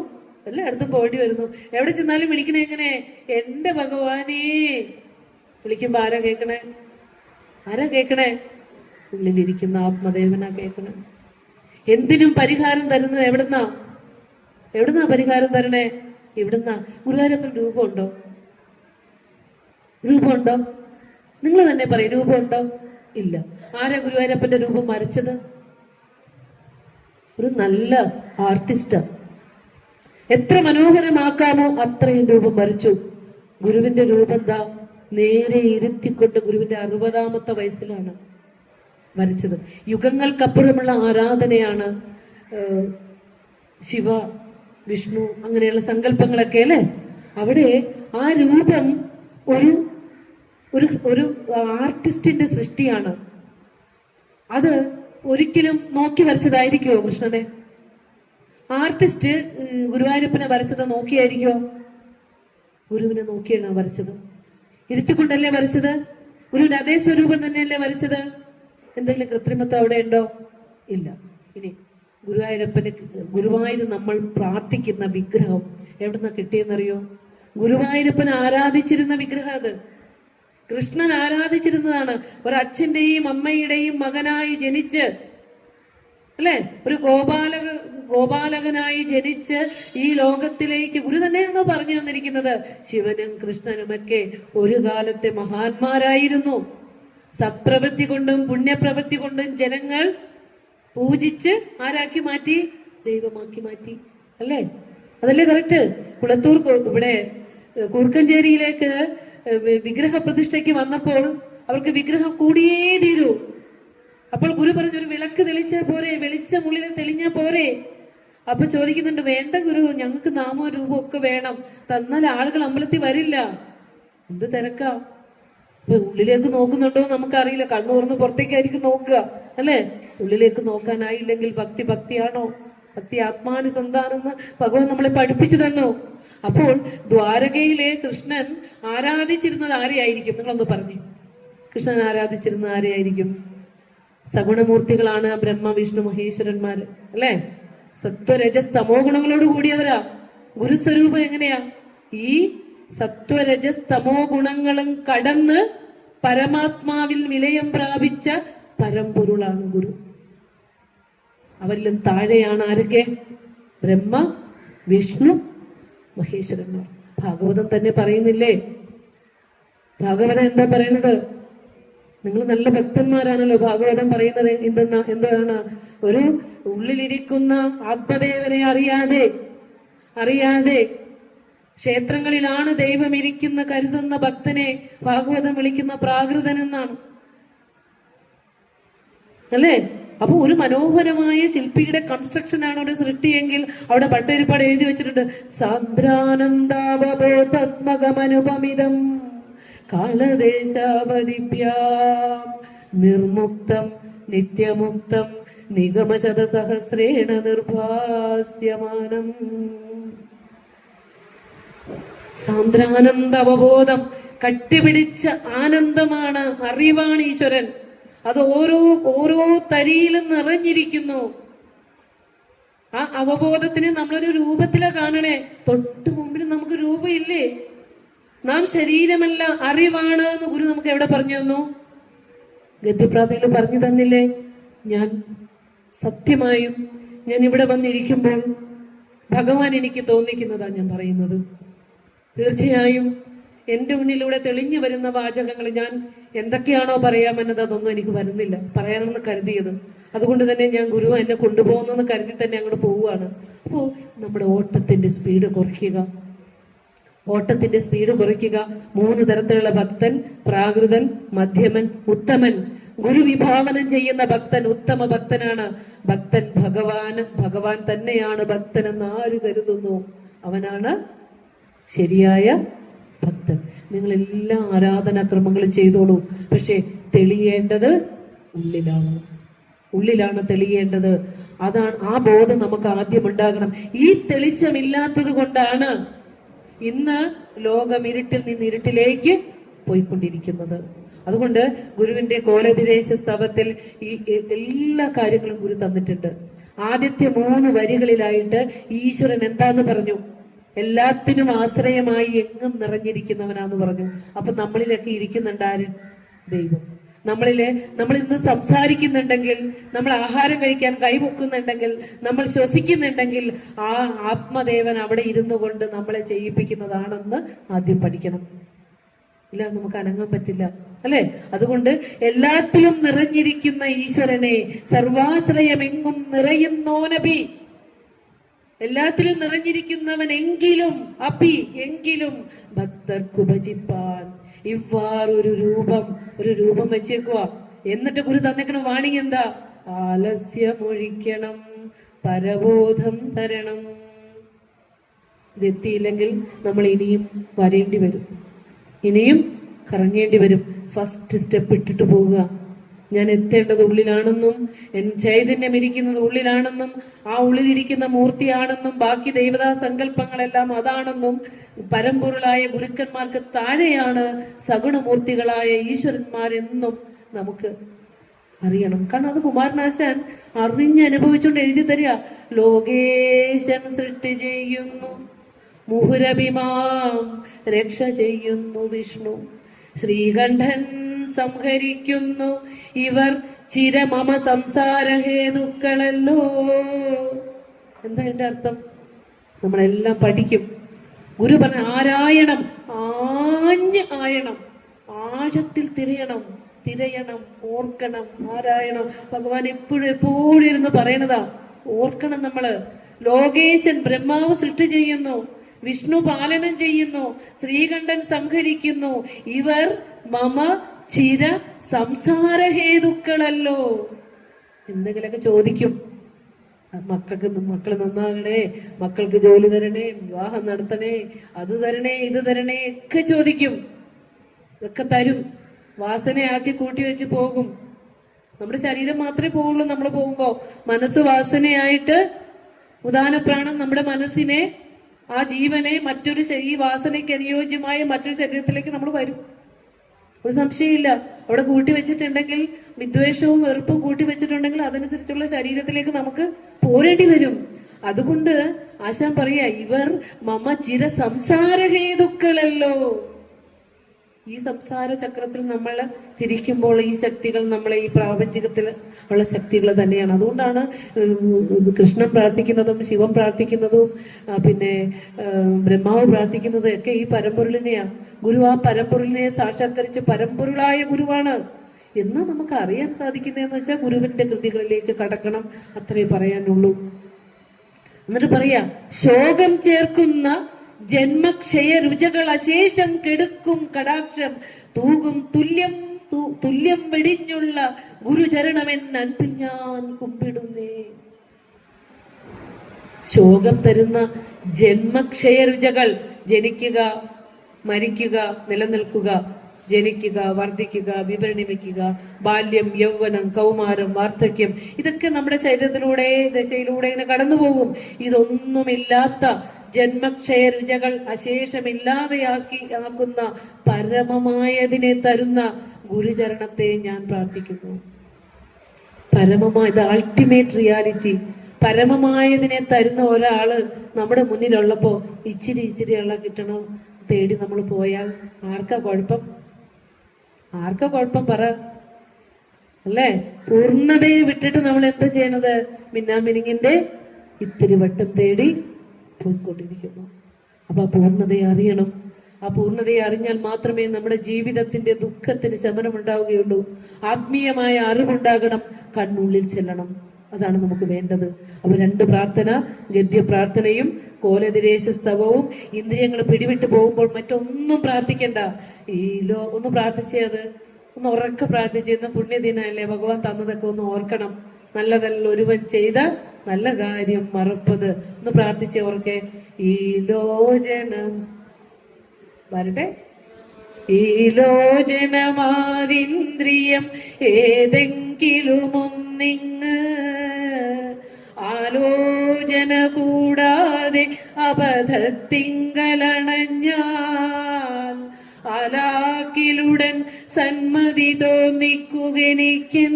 എല്ലായിടത്തും പോകേണ്ടി വരുന്നു. എവിടെ ചെന്നാലും വിളിക്കണേ എങ്ങനെ? എന്റെ ഭഗവാനേ. വിളിക്കുമ്പോ ആരാ കേക്കണേ? ആരാ കേക്കണേ? ഉള്ളിലിരിക്കുന്ന ആത്മദേവനാ കേക്കണേ. എന്തിനും പരിഹാരം തരുന്നത് എവിടുന്നാ? എവിടുന്നാ പരിഹാരം തരണേ? ഇവിടുന്നാ. ഗുരുവായൂരപ്പൻ രൂപമുണ്ടോ? രൂപമുണ്ടോ? നിങ്ങൾ തന്നെ പറയും, രൂപമുണ്ടോ? ഇല്ല. ആരാ ഗുരുവായൂരപ്പന്റെ രൂപം വരച്ചത്? ഒരു നല്ല ആർട്ടിസ്റ്റാ. എത്ര മനോഹരമാക്കാമോ അത്രയും രൂപം വരച്ചു. ഗുരുവിന്റെ രൂപം എന്താ? നേരെ ഇരുത്തിക്കൊണ്ട് ഗുരുവിന്റെ 60ാമത്തെ വയസ്സിലാണ് വരച്ചത്. യുഗങ്ങൾക്കപ്പുറമുള്ള ആരാധനയാണ് ശിവ, വിഷ്ണു, അങ്ങനെയുള്ള സങ്കല്പങ്ങളൊക്കെ അല്ലേ? അവിടെ ആ രൂപം ഒരു ഒരു ഒരു ആർട്ടിസ്റ്റിന്റെ സൃഷ്ടിയാണ്. അത് ഒരിക്കലും നോക്കി വരച്ചതായിരിക്കുമോ കൃഷ്ണനെ? ആർട്ടിസ്റ്റ് ഗുരുവായൂരപ്പനെ വരച്ചത് നോക്കിയായിരിക്കോ? ഗുരുവിനെ നോക്കിയാണ് വരച്ചത്. ഇരുത്തിക്കൊണ്ടല്ലേ വരച്ചത്? ഗുരുവിന്റെ അതേ സ്വരൂപം തന്നെയല്ലേ വരച്ചത്? എന്തെങ്കിലും കൃത്രിമത്വം അവിടെ ഉണ്ടോ? ഇല്ല. ഇനി ഗുരുവായൂർ നമ്മൾ പ്രാർത്ഥിക്കുന്ന വിഗ്രഹം എവിടുന്ന കിട്ടിയെന്നറിയോ? ഗുരുവായൂരപ്പൻ ആരാധിച്ചിരുന്ന വിഗ്രഹം അത്. കൃഷ്ണൻ ആരാധിച്ചിരുന്നതാണ്. ഒരച്ഛന്റെയും അമ്മയുടെയും മകനായി ജനിച്ച് അല്ലെ, ഒരു ഗോപാലകനായി ജനിച്ച് ഈ ലോകത്തിലേക്ക് ഗുരു തന്നെയാണോ പറഞ്ഞു തന്നിരിക്കുന്നത്? ശിവനും കൃഷ്ണനുമൊക്കെ ഒരു കാലത്തെ മഹാന്മാരായിരുന്നു. സത്പ്രവൃത്തി കൊണ്ടും പുണ്യപ്രവൃത്തി കൊണ്ടും ജനങ്ങൾ പൂജിച്ച് ആരാക്കി മാറ്റി? ദൈവമാക്കി മാറ്റി. അല്ലേ? അതല്ലേ കറക്റ്റ്? കുളത്തൂർ ഇവിടെ കൂർക്കഞ്ചേരിയിലേക്ക് വിഗ്രഹ പ്രതിഷ്ഠയ്ക്ക് വന്നപ്പോൾ അവർക്ക് വിഗ്രഹം കൂടിയേ തീരൂ. അപ്പോൾ ഗുരു പറഞ്ഞു, ഒരു വിളക്ക് തെളിച്ചാ പോരെ, വെളിച്ചം ഉള്ളിൽ തെളിഞ്ഞാ പോരെ? അപ്പൊ ചോദിക്കുന്നുണ്ട്, വേണ്ട ഗുരു, ഞങ്ങൾക്ക് നാമോ രൂപം ഒക്കെ വേണം, തന്നാൽ ആളുകൾ അമ്പലത്തിൽ വരില്ല. എന്ത് തിരക്കാ! ഉള്ളിലേക്ക് നോക്കുന്നുണ്ടോ നമുക്കറിയില്ല. കണ്ണു തുറന്ന് പുറത്തേക്കായിരിക്കും നോക്കുക അല്ലെ? ഉള്ളിലേക്ക് നോക്കാനായില്ലെങ്കിൽ ഭക്തിയാണോ? ഭക്തി ആത്മാനുസന്ധാനം എന്ന് ഭഗവാൻ നമ്മളെ പഠിപ്പിച്ചു തന്നു. അപ്പോൾ ദ്വാരകയിലെ കൃഷ്ണൻ ആരാധിച്ചിരുന്നത് ആരെയായിരിക്കും? നിങ്ങളൊന്ന് പറഞ്ഞു. കൃഷ്ണൻ ആരാധിച്ചിരുന്നത് ആരെയായിരിക്കും? സഗുണമൂർത്തികളാണ് ബ്രഹ്മ വിഷ്ണു മഹേശ്വരന്മാര് അല്ലെ? സത്വരജസ് തമോ ഗുണങ്ങളോട് കൂടിയവരാ. ഗുരുസ്വരൂപം എങ്ങനെയാ? ഈ സത്വരജസ് തമോ ഗുണങ്ങളും കടന്ന് പരമാത്മാവിൽ വിലയം പ്രാപിച്ച പരമ്പൊരുളാണ് ഗുരു. അവരിലും താഴെയാണ് ആരൊക്കെ? ബ്രഹ്മ വിഷ്ണു മഹേശ്വരന്മാർ. ഭാഗവതം തന്നെ പറയുന്നില്ലേ? ഭാഗവതം എന്താ പറയുന്നത്? നിങ്ങൾ നല്ല ഭക്തന്മാരാണല്ലോ. ഭാഗവതം പറയുന്നത് എന്താണ്? ഒരു ഉള്ളിലിരിക്കുന്ന ആത്മദേവനെ അറിയാതെ ക്ഷേത്രങ്ങളിലാണ് ദൈവം ഇരിക്കുന്ന കരുതുന്ന ഭക്തനെ ഭാഗവതം വിളിക്കുന്ന പ്രാകൃതൻ എന്നാണ് അല്ലേ? അപ്പൊ ഒരു മനോഹരമായ ശില്പിയുടെ കൺസ്ട്രക്ഷൻ ആണ് ഒരു സൃഷ്ടിയെങ്കിൽ അവിടെ പട്ടേരിപ്പാട് എഴുതി വെച്ചിട്ടുണ്ട്, സാന്ദ്രാനന്ദാവബോധാത്മകമനുപമിതം കാലദേശാവതിഭ്യാം നിർമുക്തം നിത്യമുക്തം നിഗമശതസഹസ്രേണ നിർഭാസ്യമാനം. സാന്ദ്രാനന്ദ അവബോധം, കട്ടിപിടിച്ച ആനന്ദമാണ്, അറിവാണ് ഈശ്വരൻ. അത് ഓരോ തരിയിലും നിറഞ്ഞിരിക്കുന്നു. ആ അവബോധത്തിന് നമ്മളൊരു രൂപത്തിലാ കാണണേ. തൊട്ടു മുമ്പിൽ നമുക്ക് രൂപമില്ലേ? നാം ശരീരമല്ല, അറിവാണ് എന്ന് ഗുരു നമുക്ക് എവിടെ പറഞ്ഞു തന്നു? ഗദ്യപ്രാർത്ഥനയിൽ പറഞ്ഞു തന്നില്ലേ? ഞാൻ സത്യമായും ഞാൻ ഇവിടെ വന്നിരിക്കുമ്പോൾ ഭഗവാൻ എനിക്ക് തോന്നിക്കുന്നതാ ഞാൻ പറയുന്നത്. തീർച്ചയായും എൻ്റെ മുന്നിലൂടെ തെളിഞ്ഞു വരുന്ന വാചകങ്ങൾ ഞാൻ എന്തൊക്കെയാണോ പറയാമെന്നത് അതൊന്നും എനിക്ക് വരുന്നില്ല, പറയാനെന്ന് കരുതിയത്. അതുകൊണ്ട് തന്നെ ഞാൻ ഗുരു എന്നെ കൊണ്ടുപോകുന്നെന്ന് കരുതി തന്നെ അങ്ങോട്ട് പോവുകയാണ്. അപ്പോൾ നമ്മുടെ ഓട്ടത്തിന്റെ സ്പീഡ് കുറയ്ക്കുക. 3 തരത്തിലുള്ള ഭക്തൻ, പ്രാകൃതൻ, മധ്യമൻ, ഉത്തമൻ. ഗുരു വിഭാവനം ചെയ്യുന്ന ഭക്തൻ ഉത്തമ ഭക്തനാണ്. ഭക്തൻ ഭഗവാൻ തന്നെയാണ് ഭക്തൻ എന്ന് ആര് കരുതുന്നു അവനാണ് ശരിയായ ഭക്തൻ. നിങ്ങൾ എല്ലാ ആരാധനാക്രമങ്ങളും ചെയ്തോളൂ, പക്ഷെ തെളിയേണ്ടത് ഉള്ളിലാണ് തെളിയേണ്ടത്. അതാണ് ആ ബോധം നമുക്ക് ആദ്യം ഉണ്ടാകണം. ഈ തെളിച്ചമില്ലാത്തത് കൊണ്ടാണ് ഇന്ന് ലോകം ഇരുട്ടിൽ നിന്ന് ഇരുട്ടിലേക്ക് പോയിക്കൊണ്ടിരിക്കുന്നത്. അതുകൊണ്ട് ഗുരുവിന്റെ കോലതിരേശ സ്തവത്തിൽ ഈ എല്ലാ കാര്യങ്ങളും ഗുരു തന്നിട്ടുണ്ട്. ആദ്യത്തെ 3 വരികളിലായിട്ട് ഈശ്വരൻ എന്താന്ന് പറഞ്ഞു? എല്ലാത്തിനും ആശ്രയമായി എങ്ങും നിറഞ്ഞിരിക്കുന്നവനാന്ന് പറഞ്ഞു. അപ്പൊ നമ്മളിലൊക്കെ ഇരിക്കുന്നുണ്ട് ആര്? ദൈവം. നമ്മൾ ഇന്ന് സംസാരിക്കുന്നുണ്ടെങ്കിൽ, നമ്മൾ ആഹാരം കഴിക്കാൻ കൈപൊക്കുന്നുണ്ടെങ്കിൽ, നമ്മൾ ശ്വസിക്കുന്നുണ്ടെങ്കിൽ ആ ആത്മദേവൻ അവിടെ ഇരുന്നു കൊണ്ട് നമ്മളെ ചെയ്യിപ്പിക്കുന്നതാണെന്ന് ആദ്യം പഠിക്കണം. ഇല്ല, നമുക്ക് അനങ്ങാൻ പറ്റില്ല, അല്ലെ? അതുകൊണ്ട് എല്ലാത്തിലും നിറഞ്ഞിരിക്കുന്ന ഈശ്വരനെ, സർവാശ്രയമെങ്ങും നിറയുന്നോനബി, എല്ലാത്തിലും നിറഞ്ഞിരിക്കുന്നവൻ എങ്കിലും ഭക്തർക്കു ഭജിപ്പാൻ ഇവ്വാറൊരു രൂപം വെച്ചേക്കുക. എന്നിട്ട് ഗുരു തന്നേക്കണ വാണിംഗ് എന്താ? ആലസ്യമൊഴിക്കണം, പരബോധം തരണം. ഇതെത്തിയില്ലെങ്കിൽ നമ്മൾ ഇനിയും വരേണ്ടി വരും, ഇനിയും കറങ്ങേണ്ടി വരും. ഫസ്റ്റ് സ്റ്റെപ്പ് ഇട്ടിട്ട് പോവുക. ഞാൻ എത്തേണ്ടത് ഉള്ളിലാണെന്നും, ചൈതന്യം ഇരിക്കുന്നത് ഉള്ളിലാണെന്നും, ആ ഉള്ളിലിരിക്കുന്ന മൂർത്തിയാണെന്നും, ബാക്കി ദൈവതാ സങ്കല്പങ്ങളെല്ലാം അതാണെന്നും, പരമ്പൊരുളായ ഗുരുക്കന്മാർക്ക് താഴെയാണ് സഗുണമൂർത്തികളായ ഈശ്വരന്മാരെന്നും നമുക്ക് അറിയണം. കാരണം അത് കുമാരനാശാൻ അറിഞ്ഞനുഭവിച്ചുകൊണ്ട് എഴുതി തരിക. ലോകേശൻ സൃഷ്ടി ചെയ്യുന്നു, മുഹുരഭിമാം രക്ഷ ചെയ്യുന്നു വിഷ്ണു, ശ്രീകണ്ഠൻ സംഹരിക്കുന്നു, ഇവർ ചിരമമ സംസാരഹേതുക്കളല്ലോ. എന്താ എന്റെ അർത്ഥം? നമ്മളെല്ലാം പഠിക്കും. ഗുരു പറഞ്ഞ ആരായണം, ആയണം, ആഴത്തിൽ തിരയണം, ഓർക്കണം. ആരായണം ഭഗവാൻ എപ്പോഴും ഇരുന്ന് പറയണതാ, ഓർക്കണം നമ്മള്. ലോകേശൻ ബ്രഹ്മാവ് സൃഷ്ടി ചെയ്യുന്നു, വിഷ്ണു പാലനം ചെയ്യുന്നു, ശ്രീകണ്ഠൻ സംഹരിക്കുന്നു, ഇവർ മമ ചിര സംസാരഹേതുക്കളല്ലോ. എന്തെങ്കിലൊക്കെ ചോദിക്കും. മക്കൾ നന്നാകണേ, മക്കൾക്ക് ജോലി തരണേ, വിവാഹം നടത്തണേ, അത് തരണേ, ഇത് തരണേ ഒക്കെ ചോദിക്കും. ഇതൊക്കെ തരും, വാസനയാക്കി കൂട്ടി വെച്ച് പോകും. നമ്മുടെ ശരീരം മാത്രമേ പോവുള്ളൂ. നമ്മൾ പോകുമ്പോ മനസ്സ് വാസനയായിട്ട് ഉദാനപ്രാണം നമ്മുടെ മനസ്സിനെ, ആ ജീവനെ ഈ വാസനയ്ക്ക് അനുയോജ്യമായ മറ്റൊരു ശരീരത്തിലേക്ക് നമ്മൾ വരും. ഒരു സംശയമില്ല. അവിടെ കൂട്ടി വെച്ചിട്ടുണ്ടെങ്കിൽ, വിദ്വേഷവും വെറുപ്പും കൂട്ടി വെച്ചിട്ടുണ്ടെങ്കിൽ അതനുസരിച്ചുള്ള ശരീരത്തിലേക്ക് നമുക്ക് പോരേണ്ടി വരും. അതുകൊണ്ട് ആശാൻ പറയാ, ഇവർ മമ ചിര സംസാരഹേതുക്കളല്ലോ. ഈ സംസാര ചക്രത്തിൽ നമ്മൾ തിരിക്കുമ്പോൾ ഈ ശക്തികൾ നമ്മളെ ഈ പ്രാപഞ്ചികത്തിൽ ഉള്ള ശക്തികൾ തന്നെയാണ്. അതുകൊണ്ടാണ് കൃഷ്ണൻ പ്രാർത്ഥിക്കുന്നതും ശിവൻ പ്രാർത്ഥിക്കുന്നതും പിന്നെ ബ്രഹ്മാവ് പ്രാർത്ഥിക്കുന്നതും ഒക്കെ ഈ പരമ്പൊരുളിനെയാ. ഗുരു ആ പരമ്പൊരുളിനെ സാക്ഷാത്കരിച്ച് പരമ്പൊരുളായ ഗുരുവാണ് എന്ന് നമുക്ക് അറിയാൻ സാധിക്കുന്നതെന്ന് വെച്ചാൽ ഗുരുവിന്റെ കൃതികളിലേക്ക് കടക്കണം. അത്രേ പറയാനുള്ളൂ. എന്നിട്ട് പറയാ, ശോകം ചേർക്കുന്ന ജന്മക്ഷയ രുചകൾ അശേഷം കെടുക്കും കടാക്ഷം തൂകും തുല്യം വെടിഞ്ഞുള്ള ഗുരുചരണമെൻ അൻപിൽ ഞാൻ കുമ്പിടുന്നേ. ശോകം തരുന്ന ജന്മക്ഷയ രുചകൾ, ജനിക്കുക, മരിക്കുക, നിലനിൽക്കുക, ജനിക്കുക, വർദ്ധിക്കുക, വിപരിണമിക്കുക, ബാല്യം, യൗവനം, കൗമാരം, വാർദ്ധക്യം, ഇതൊക്കെ നമ്മുടെ ശരീരത്തിലൂടെ ദശയിലൂടെ ഇങ്ങനെ കടന്നുപോകും. ഇതൊന്നുമില്ലാത്ത ജന്മക്ഷയ രുചകൾ ആക്കുന്ന പരമമായതിനെ തരുന്ന ഗുരുചരണത്തെ ഞാൻ പ്രാർത്ഥിക്കുന്നു. പരമമായ അൾട്ടിമേറ്റ് റിയാലിറ്റി, പരമമായതിനെ തരുന്ന ഒരാള് നമ്മുടെ മുന്നിലുള്ളപ്പോ ഇച്ചിരി ഉള്ള കിട്ടണം തേടി നമ്മൾ പോയാൽ ആർക്കാ കുഴപ്പം പറ, അല്ലേ? പൂർണ്ണതയെ വിട്ടിട്ട് നമ്മൾ എന്താ ചെയ്യണത്? മിന്നാമിനിങ്ങിന്റെ ഇത്തിരി വട്ടം തേടി പോയിക്കൊണ്ടിരിക്കുന്നു. അപ്പൊ ആ പൂർണ്ണതയെ അറിയണം. ആ പൂർണ്ണതയെ അറിഞ്ഞാൽ മാത്രമേ നമ്മുടെ ജീവിതത്തിന്റെ ദുഃഖത്തിന് ശമനമുണ്ടാവുകയുള്ളൂ. ആത്മീയമായ അറിവുണ്ടാകണം, കണ്ണുള്ളിൽ ചെല്ലണം. അതാണ് നമുക്ക് വേണ്ടത്. അപ്പൊ 2 പ്രാർത്ഥന, ഗദ്യ പ്രാർത്ഥനയും കോലതിരേശ സ്തവവും. ഇന്ദ്രിയങ്ങൾ പിടിവിട്ട് പോകുമ്പോൾ മറ്റൊന്നും പ്രാർത്ഥിക്കണ്ട. ഒന്ന് പ്രാർത്ഥിച്ചത് ഒന്ന് ഉറക്കെ പ്രാർത്ഥിച്ചിരുന്ന പുണ്യദിനല്ലേ, ഭഗവാൻ തന്നതൊക്കെ ഒന്ന് ഓർക്കണം. നല്ലതല്ല ഒരുവൻ ചെയ്ത നല്ല കാര്യം മറപ്പത്. ഒന്ന് പ്രാർത്ഥിച്ച് ഓർക്കെ. ഈ ലോചനം വരട്ടെ. ഈ ലോചനമാരിന്ദ്രിയം ഏതെങ്കിലും ഒന്നിങ്ങ് ആലോചന കൂടാതെ അബദ്ധത്തിങ്കലണഞ്ഞാൽ അലാക്കിലുടൻ സന്മതി തോന്നിക്കുകനിക്കൻ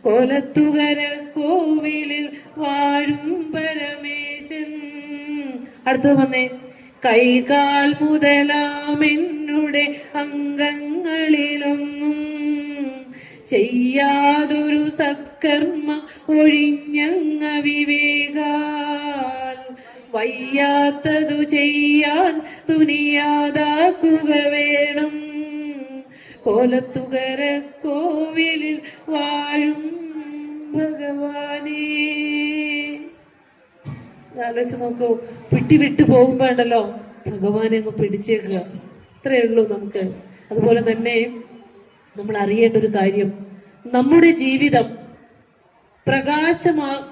കൊലത്തുകര കോവിലിൽ വാഴും പരമേശൻ. അടുത്ത് വന്നേ. കൈകാൽ മുതലാമെന്നുടെ അംഗങ്ങളിലൊന്നും ചെയ്യാതൊരു സത്കർമ്മ ഒഴിഞ്ഞങ്ങ വിവേകാൽ വയ്യാത്തതു ചെയ്യാൻ തുനിയാതാക്കുക വേണം കോലത്തുകര കോവിലിൽ വാഴും ഭഗവാനേ. ആലോചിച്ച് നോക്കൂ, വിട്ടു പോകുമ്പോ ഉണ്ടല്ലോ ഭഗവാനെ അങ്ങ് പിടിച്ചേക്കുക. അത്രയേ ഉള്ളൂ നമുക്ക്. അതുപോലെ തന്നെ നമ്മൾ അറിയേണ്ട ഒരു കാര്യം, നമ്മുടെ ജീവിതം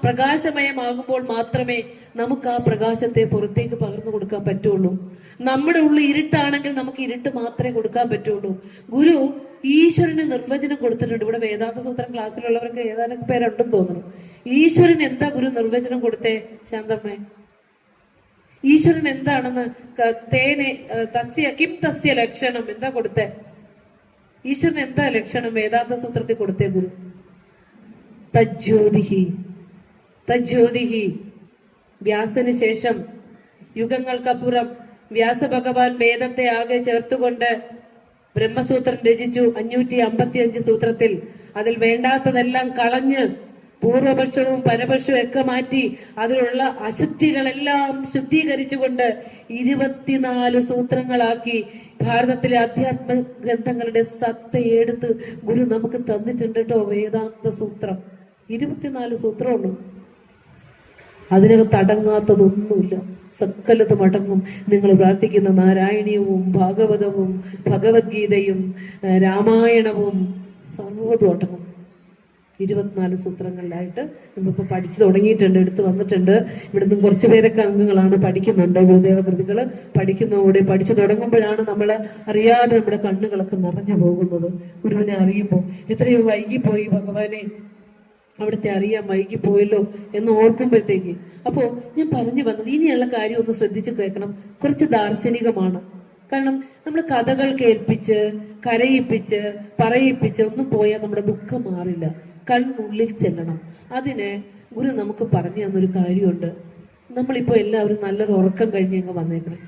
പ്രകാശമയമാകുമ്പോൾ മാത്രമേ നമുക്ക് ആ പ്രകാശത്തെ പുറത്തേക്ക് പകർന്നു കൊടുക്കാൻ പറ്റുള്ളൂ. നമ്മുടെ ഉള്ളിൽ ഇരുട്ടാണെങ്കിൽ നമുക്ക് ഇരുട്ട് മാത്രമേ കൊടുക്കാൻ പറ്റുള്ളൂ. ഗുരു ഈശ്വരന് നിർവചനം കൊടുത്തിട്ടുണ്ട്. ഇവിടെ വേദാന്ത സൂത്രം ക്ലാസ്സിലുള്ളവർക്ക് ഏതാനും പേരുണ്ടെന്ന് തോന്നുന്നു. ഈശ്വരൻ എന്താ ഗുരു നിർവചനം കൊടുത്തേ? ശാന്തമ്മേ, ഈശ്വരൻ എന്താണെന്ന് കിം തസ്യ ലക്ഷണം എന്താ കൊടുത്തേ? ഈശ്വരൻ എന്താ ലക്ഷണം വേദാന്ത സൂത്രത്തിൽ കൊടുത്തേ ഗുരു? തജ്ജ്യോതിഹി. തജ്ജ്യോതിഹി. വ്യാസന് ശേഷം യുഗങ്ങൾക്കപ്പുറം വ്യാസഭഗവാൻ വേദത്തെ ആകെ ചേർത്തുകൊണ്ട് ബ്രഹ്മസൂത്രം രചിച്ചു. 555 സൂത്രത്തിൽ. അതിൽ വേണ്ടാത്തതെല്ലാം കളഞ്ഞ് പൂർവപക്ഷവും പരപക്ഷവും ഒക്കെ മാറ്റി അതിലുള്ള അശുദ്ധികളെല്ലാം ശുദ്ധീകരിച്ചുകൊണ്ട് 24 സൂത്രങ്ങളാക്കി ഭാരതത്തിലെ അധ്യാത്മ ഗ്രന്ഥങ്ങളുടെ സത്തയെടുത്ത് ഗുരു നമുക്ക് തന്നിട്ടുണ്ട് കേട്ടോ. വേദാന്ത സൂത്രം 24 സൂത്രമുള്ളൂ. അതിനകത്ത് അടങ്ങാത്തതൊന്നുമില്ല. സകലതും അടങ്ങും. നിങ്ങൾ പ്രാർത്ഥിക്കുന്ന നാരായണീയവും ഭാഗവതവും ഭഗവത്ഗീതയും രാമായണവും സർവ്വതും അടങ്ങും. 24 സൂത്രങ്ങളിലായിട്ട് നമ്മളിപ്പോൾ പഠിച്ചു തുടങ്ങിയിട്ടുണ്ട്, എടുത്തു വന്നിട്ടുണ്ട്. ഇവിടുന്ന് കുറച്ചു പേരൊക്കെ അംഗങ്ങളാണ്, പഠിക്കുന്നുണ്ട്. ഗുരുദേവ കൃതികൾ പഠിക്കുന്നതോടെ പഠിച്ചു തുടങ്ങുമ്പോഴാണ് നമ്മൾ അറിയാതെ നമ്മുടെ കണ്ണുകളൊക്കെ നിറഞ്ഞു പോകുന്നത്. ഗുരുവിനെ അറിയുമ്പോൾ എത്രയോ വൈകിപ്പോയി ഭഗവാനെ, അവിടുത്തെ അറിയാൻ വൈകിപ്പോയല്ലോ എന്ന് ഓർക്കുമ്പോഴത്തേക്ക്. അപ്പോൾ ഞാൻ പറഞ്ഞു വന്നത് ഇനിയുള്ള കാര്യം ഒന്ന് ശ്രദ്ധിച്ചു കേൾക്കണം. കുറച്ച് ദാർശനികമാണ്. കാരണം നമ്മൾ കഥകൾ കേൾപ്പിച്ച് കരയിപ്പിച്ച് പറയിപ്പിച്ച് ഒന്നും പോയാൽ നമ്മുടെ ദുഃഖം മാറില്ല. കണ്ണുള്ളിൽ ചെല്ലണം. അതിന് ഗുരു നമുക്ക് പറഞ്ഞു തന്നൊരു കാര്യമുണ്ട്. നമ്മളിപ്പോൾ എല്ലാവരും നല്ലൊരു ഉറക്കം കഴിഞ്ഞ് അങ്ങ് വന്നേക്കണം.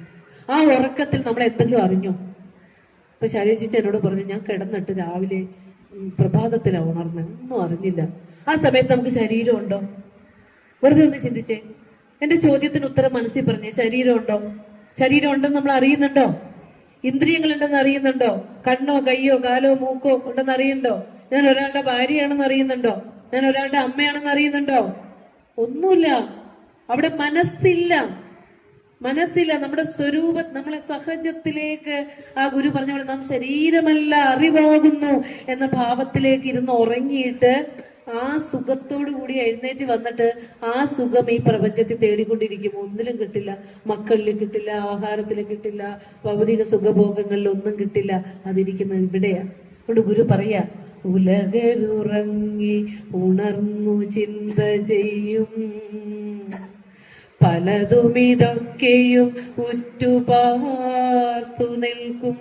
ആ ഉറക്കത്തിൽ നമ്മൾ എന്തെങ്കിലും അറിഞ്ഞോ? ഇപ്പൊ ശൈലജ എന്നോട് പറഞ്ഞു, ഞാൻ കിടന്നിട്ട് രാവിലെ പ്രഭാതത്തിലാണ് ഉണർന്നത്, ഒന്നും അറിഞ്ഞില്ല. ആ സമയത്ത് നമുക്ക് ശരീരം ഉണ്ടോ? വെറുതെ ഒന്ന് ചിന്തിച്ചേ. എന്റെ ചോദ്യത്തിന് ഉത്തരം മനസ്സിൽ പറഞ്ഞേ. ശരീരം ഉണ്ടോ? ശരീരം ഉണ്ടെന്ന് നമ്മൾ അറിയുന്നുണ്ടോ? ഇന്ദ്രിയങ്ങൾ ഉണ്ടെന്ന് അറിയുന്നുണ്ടോ? കണ്ണോ കയ്യോ കാലോ മൂക്കോ ഉണ്ടെന്ന് അറിയുന്നുണ്ടോ? ഞാൻ ഒരാളുടെ ഭാര്യയാണെന്ന് അറിയുന്നുണ്ടോ? ഞാൻ ഒരാളുടെ അമ്മയാണെന്ന് അറിയുന്നുണ്ടോ? ഒന്നുമില്ല. അവിടെ മനസ്സില്ല. നമ്മുടെ സ്വരൂപ, നമ്മളെ സഹജത്തിലേക്ക് ആ ഗുരു പറഞ്ഞ പോലെ നാം ശരീരമല്ല അറിവാകുന്നു എന്ന ഭാവത്തിലേക്ക് ഇരുന്ന് ഉറങ്ങിയിട്ട് ആ സുഖത്തോടു കൂടി എഴുന്നേറ്റ് വന്നിട്ട് ആ സുഖം ഈ പ്രപഞ്ചത്തിൽ തേടിക്കൊണ്ടിരിക്കും. ഒന്നിലും കിട്ടില്ല. മക്കളിൽ കിട്ടില്ല, ആഹാരത്തിൽ കിട്ടില്ല, ഭൗതിക സുഖഭോഗങ്ങളിലൊന്നും കിട്ടില്ല. അതിരിക്കുന്നത് ഇവിടെയാ. അതുകൊണ്ട് ഗുരു പറയാ, ഉലകരുറങ്ങി ഉണർന്നു ചിന്ത ചെയ്യും പലതും ഇതൊക്കെയും ഉറ്റുപാർത്തു നിൽക്കും.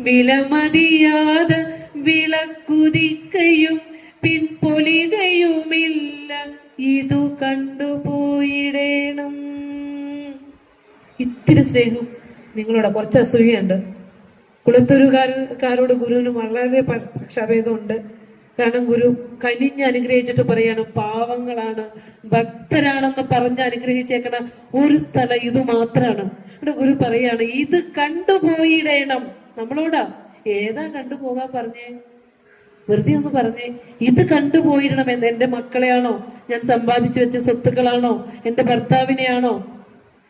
വിലമതിയാതെ വിളക്കുതിക്കയും പിൻപൊലികയുമില്ല, ഇതു കണ്ടുപോയിടേണം. ഇത്തിരി സ്നേഹം നിങ്ങളോട്. കുറച്ച് അസൂയുണ്ട്. കുളത്തൂരുകാരോട് ഗുരുവിന് വളരെ പക്ഷഭേദമുണ്ട്. കാരണം ഗുരു കനിഞ്ഞ് അനുഗ്രഹിച്ചിട്ട് പറയാണ്, പാവങ്ങളാണ്, ഭക്തരാണെന്ന് പറഞ്ഞ് അനുഗ്രഹിച്ചേക്കണ ഒരു സ്ഥലം ഇത് മാത്രമാണ്. ഇവിടെ ഗുരു പറയാണ്, ഇത് കണ്ടുപോയിടേണം. നമ്മളോടാ. ഏതാ കണ്ടുപോകാൻ പറഞ്ഞേ? വെറുതെ ഒന്ന് പറഞ്ഞേ. ഇത് കണ്ടുപോയിടണം എന്ന്. എന്റെ മക്കളെയാണോ? ഞാൻ സമ്പാദിച്ചു വെച്ച സ്വത്തുക്കളാണോ? എന്റെ ഭർത്താവിനെയാണോ?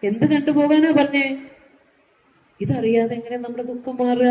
എന്ത് കണ്ടുപോകാനാ പറഞ്ഞേ? ഇതറിയാതെ എങ്ങനെ നമ്മുടെ ദുഃഖം മാറുക?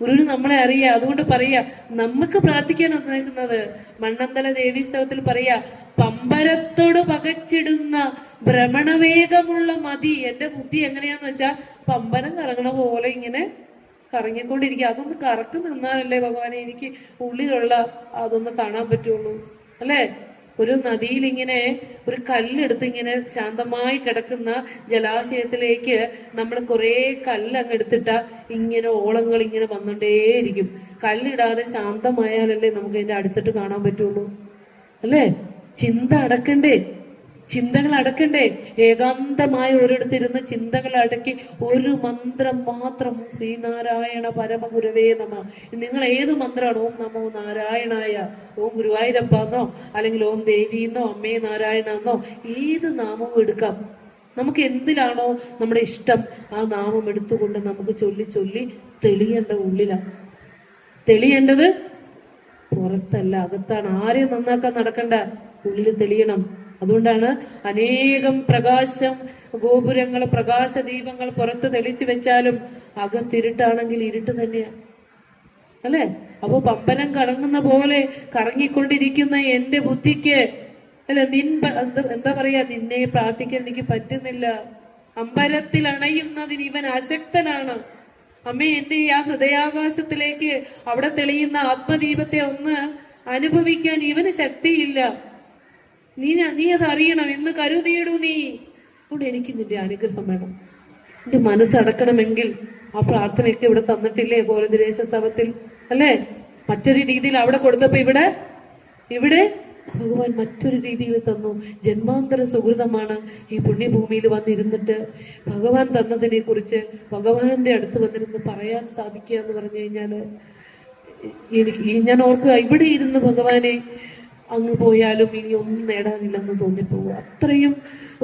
ഗുരുവിന് നമ്മളെ അറിയാം. അതുകൊണ്ട് പറയാ, നമുക്ക് പ്രാർത്ഥിക്കാൻ വന്നേക്കുന്നത് മണ്ണന്തല ദേവീസ്തവത്തിൽ പറയാ, പമ്പരത്തോട് പകച്ചിടുന്ന ഭ്രമണവേഗമുള്ള മതി. എന്റെ ബുദ്ധി എങ്ങനെയാന്ന് വെച്ചാ പമ്പരം കറങ്ങണ പോലെ ഇങ്ങനെ കറങ്ങിക്കൊണ്ടിരിക്കുക. അതൊന്ന് കറക്കം നിന്നാലല്ലേ ഭഗവാനെ എനിക്ക് ഉള്ളിലുള്ള അതൊന്ന് കാണാൻ പറ്റുള്ളൂ, അല്ലേ? ഒരു നദിയിൽ ഇങ്ങനെ ഒരു കല്ലെടുത്ത് ഇങ്ങനെ ശാന്തമായി കിടക്കുന്ന ജലാശയത്തിലേക്ക് നമ്മൾ കുറെ കല്ല് അങ്ങ് എടുത്തിട്ടാ ഇങ്ങനെ ഓളങ്ങൾ ഇങ്ങനെ വന്നുകൊണ്ടേയിരിക്കും. കല്ലിടാതെ ശാന്തമായാലല്ലേ നമുക്ക് അതിന്റെ അടുത്തിട്ട് കാണാൻ പറ്റുള്ളൂ, അല്ലേ? ചിന്ത അടക്കണ്ടേ, ചിന്തകൾ അടക്കണ്ടേ? ഏകാന്തമായ ഒരിടത്തിരുന്ന് ചിന്തകൾ അടക്കി ഒരു മന്ത്രം മാത്രം, ശ്രീനാരായണ പരമഗുരവേ നമ. നിങ്ങൾ ഏത് മന്ത്രമാണ്, ഓം നമോ നാരായണായ, ഓം ഗുരുവായൂരപ്പ എന്നോ, അല്ലെങ്കിൽ ഓം ദേവി എന്നോ, അമ്മേ നാരായണ എന്നോ, ഏത് നാമവും എടുക്കാം. നമുക്ക് എന്തിലാണോ നമ്മുടെ ഇഷ്ടം ആ നാമം എടുത്തുകൊണ്ട് നമുക്ക് ചൊല്ലി ചൊല്ലി തെളിയേണ്ട ഉള്ളിലാണ്. തെളിയേണ്ടത് പുറത്തല്ല, അകത്താണ്. ആരെയും നന്നാക്കാൻ നടക്കണ്ട, ഉള്ളിൽ തെളിയണം. അതുകൊണ്ടാണ് അനേകം പ്രകാശം ഗോപുരങ്ങൾ, പ്രകാശ ദീപങ്ങൾ പുറത്ത് തെളിച്ചു വെച്ചാലും അകത്തിരുട്ടാണെങ്കിൽ ഇരുട്ട് തന്നെയാ, അല്ലെ? അപ്പൊ പമ്പരം കറങ്ങുന്ന പോലെ കറങ്ങിക്കൊണ്ടിരിക്കുന്ന എന്റെ ബുദ്ധിക്ക് അല്ലെ എന്താ പറയാ, നിന്നെ പ്രാർത്ഥിക്കാൻ എനിക്ക് പറ്റുന്നില്ല. അമ്പലത്തിൽ അണയുന്നതിന് ഇവൻ അശക്തനാണ്. അമ്മേ, എന്റെ ഈ ആ ഹൃദയാകാശത്തിലേക്ക് അവിടെ തെളിയുന്ന ആത്മദീപത്തെ ഒന്ന് അനുഭവിക്കാൻ ഇവന് ശക്തിയില്ല. നീ അത് അറിയണം എന്ന് കരുതിയിടൂ നീ. അതുകൊണ്ട് എനിക്ക് നിന്റെ അനുഗ്രഹം വേണം. എന്റെ മനസ്സടക്കണമെങ്കിൽ ആ പ്രാർത്ഥനയൊക്കെ ഇവിടെ തന്നിട്ടില്ലേ കോലദിരേശ സ്തവത്തിൽ, അല്ലേ? മറ്റൊരു രീതിയിൽ അവിടെ കൊടുത്തപ്പോ ഇവിടെ ഭഗവാൻ മറ്റൊരു രീതിയിൽ തന്നു. ജന്മാന്തര സുഹൃതമാണ് ഈ പുണ്യഭൂമിയിൽ വന്നിരുന്നിട്ട് ഭഗവാൻ തന്നതിനെ കുറിച്ച് ഭഗവാന്റെ അടുത്ത് വന്നിരുന്ന് പറയാൻ സാധിക്കുക എന്ന് പറഞ്ഞു കഴിഞ്ഞാല് ഞാൻ ഓർക്കുക, ഇവിടെ ഇരുന്ന് ഭഗവാനെ അങ്ങ് പോയാലും ഇനി ഒന്നും നേടാനില്ലെന്ന് തോന്നിപ്പോകും. അത്രയും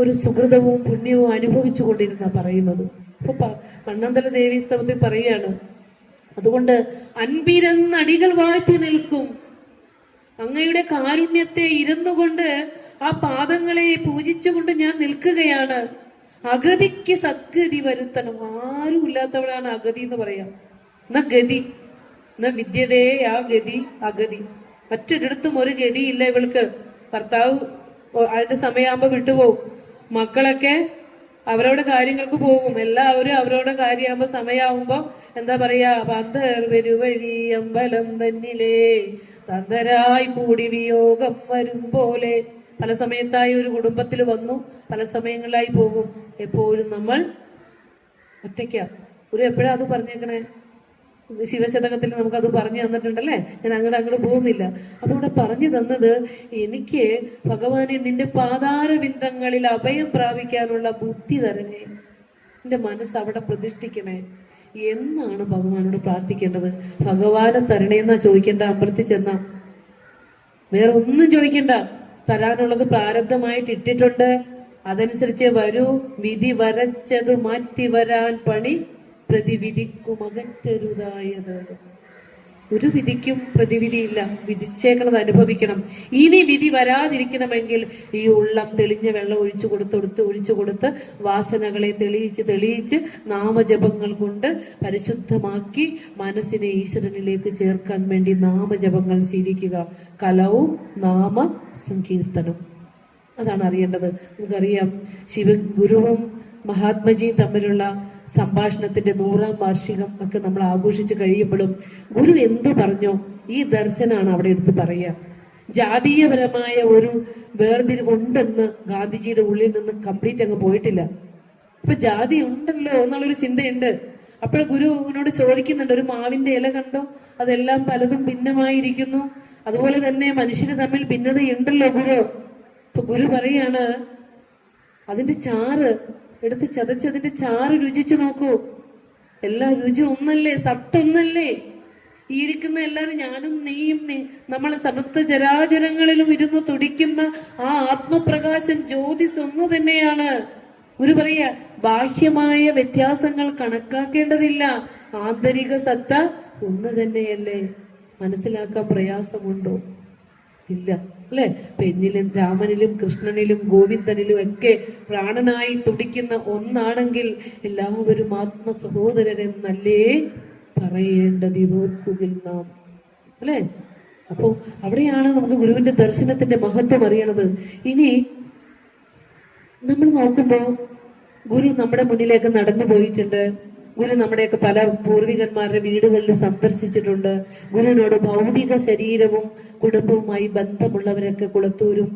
ഒരു സുഹൃതവും പുണ്യവും അനുഭവിച്ചു കൊണ്ടിരുന്ന പറയുന്നത്. അപ്പൊ മണ്ണന്തല ദേവീസ്തവത്തിൽ പറയാണ്, അതുകൊണ്ട് അൻപിരന്നടികൾ വാഴ്ത്തി നിൽക്കും അങ്ങയുടെ കാരുണ്യത്തെ ഇരുന്നുകൊണ്ട് ആ പാദങ്ങളെ പൂജിച്ചുകൊണ്ട് ഞാൻ നിൽക്കുകയാണ്. അഗതിക്ക് സദ്ഗതി വരുത്തണം. ആരും ഇല്ലാത്തവളാണ് അഗതി എന്ന് പറയാം. എന്നാ ഗതി, എന്നാ വിദ്യതേ ആ ഗതി അഗതി. മറ്റൊരിടത്തും ഒരു ഗതിയില്ല ഇവൾക്ക്. ഭർത്താവ് അതിന്റെ സമയമാകുമ്പോ വിട്ടുപോകും, മക്കളൊക്കെ അവരവരുടെ കാര്യങ്ങൾക്ക് പോകും, എല്ലാവരും അവരവരുടെ കാര്യമാകുമ്പോ സമയമാകുമ്പോ എന്താ പറയാ, പന്തർ വരുവഴി അമ്പലം തന്നിലേ തന്തരായി കൂടി വിയോഗം വരും പോലെ. പല സമയത്തായി ഒരു കുടുംബത്തിൽ വന്നു, പല സമയങ്ങളിലായി പോകും. എപ്പോഴും നമ്മൾ ഒറ്റയ്ക്കാ. ഒരു എപ്പോഴാ അത് പറഞ്ഞേക്കണേ, ശിവശതകത്തിൽ നമുക്കത് പറഞ്ഞു തന്നിട്ടുണ്ടല്ലേ. ഞാൻ അങ്ങോട്ട് പോകുന്നില്ല. അപ്പൊ ഇവിടെ പറഞ്ഞു തന്നത്, എനിക്ക് ഭഗവാനെ നിന്റെ പാതാരബിന്ദങ്ങളിൽ അഭയം പ്രാപിക്കാനുള്ള ബുദ്ധി തരണേ, എന്റെ മനസ്സ് അവിടെ പ്രതിഷ്ഠിക്കണേ എന്നാണ് ഭഗവാനോട് പ്രാർത്ഥിക്കേണ്ടത്. ഭഗവാനെ തരണേന്നാ ചോദിക്കേണ്ട. അമ്പലത്തിൽ ചെന്ന വേറെ ഒന്നും ചോദിക്കണ്ട. തരാനുള്ളത് പ്രാരബ്ധമായിട്ട് ഇട്ടിട്ടുണ്ട്, അതനുസരിച്ച് വരൂ. വിധി വരച്ചതു മാറ്റി വരാൻ പണി പ്രതിവിധിക്കും അകറ്റരുതായത്. ഒരു വിധിക്കും പ്രതിവിധിയില്ല, വിധിച്ചേക്കണത് അനുഭവിക്കണം. ഇനി വിധി വരാതിരിക്കണമെങ്കിൽ ഈ ഉള്ളം തെളിഞ്ഞ വെള്ളം ഒഴിച്ചു കൊടുത്ത് വാസനകളെ തെളിയിച്ച് നാമജപങ്ങൾ കൊണ്ട് പരിശുദ്ധമാക്കി മനസ്സിനെ ഈശ്വരനിലേക്ക് ചേർക്കാൻ വേണ്ടി നാമജപങ്ങൾ ശീലിക്കുക. കലവും നാമ സങ്കീർത്തനം, അതാണ് അറിയേണ്ടത്. നമുക്കറിയാം, ഗുരുവും മഹാത്മജിയും തമ്മിലുള്ള സംഭാഷണത്തിന്റെ 100ാം വാർഷികം ഒക്കെ നമ്മൾ ആഘോഷിച്ച് കഴിയുമ്പോഴും ഗുരു എന്ത് പറഞ്ഞോ ഈ ദർശനാണ് അവിടെ എടുത്ത് പറയുക. ജാതീയപരമായ ഒരു വേർതിരിവുണ്ടെന്ന് ഗാന്ധിജിയുടെ ഉള്ളിൽ നിന്ന് കംപ്ലീറ്റ് അങ്ങ് പോയിട്ടില്ല. ഇപ്പൊ ജാതി ഉണ്ടല്ലോ എന്നുള്ളൊരു ചിന്തയുണ്ട്. അപ്പോൾ ഗുരുവിനോട് ചോദിക്കുന്നുണ്ട്, ഒരു മാവിന്റെ ഇല കണ്ടോ, അതെല്ലാം പലതും ഭിന്നമായിരിക്കുന്നു, അതുപോലെ തന്നെ മനുഷ്യര് തമ്മിൽ ഭിന്നതയുണ്ടല്ലോ ഗുരു. ഇപ്പൊ ഗുരു പറയാണ്, അതിന്റെ ചാറ് എടുത്ത് ചതച്ചതിന്റെ ചാറ് രുചിച്ചു നോക്കൂ. എല്ലാ രുചി ഒന്നല്ലേ, സത്തൊന്നല്ലേ. ഈ ഇരിക്കുന്ന എല്ലാവരും, ഞാനും നീയും നമ്മളെ സമസ്ത ചരാചരങ്ങളിലും ഇരുന്ന് തുടിക്കുന്ന ആ ആത്മപ്രകാശം ജ്യോതിസ് ഒന്ന് തന്നെയാണ്. ഗുരു പറയാ, ബാഹ്യമായ വ്യത്യാസങ്ങൾ കണക്കാക്കേണ്ടതില്ല, ആന്തരിക സത്ത ഒന്ന് തന്നെയല്ലേ. മനസ്സിലാക്കാൻ പ്രയാസമുണ്ടോ? ഇല്ല, അല്ലെ? പെണ്ണിലും രാമനിലും കൃഷ്ണനിലും ഗോവിന്ദനിലും ഒക്കെ പ്രാണനായി തുടിക്കുന്ന ഒന്നാണെങ്കിൽ എല്ലാവരും ആത്മസഹോദരരെന്നല്ലേ പറയേണ്ടതിതോർക്കുകിൽ നാം. അല്ലേ? അപ്പോ അവിടെയാണ് നമുക്ക് ഗുരുവിന്റെ ദർശനത്തിന്റെ മഹത്വം അറിയണത്. ഇനി നമ്മൾ നോക്കുമ്പോൾ ഗുരു നമ്മുടെ മുന്നിലേക്ക് നടന്നു പോയിട്ടുണ്ട്. ഗുരു നമ്മുടെയൊക്കെ പല പൂർവികന്മാരുടെ വീടുകളിൽ സന്ദർശിച്ചിട്ടുണ്ട്. ഗുരുവിനോട് ഭൗതിക ശരീരവും കുടുംബവുമായി ബന്ധമുള്ളവരൊക്കെ കുളത്തൂരും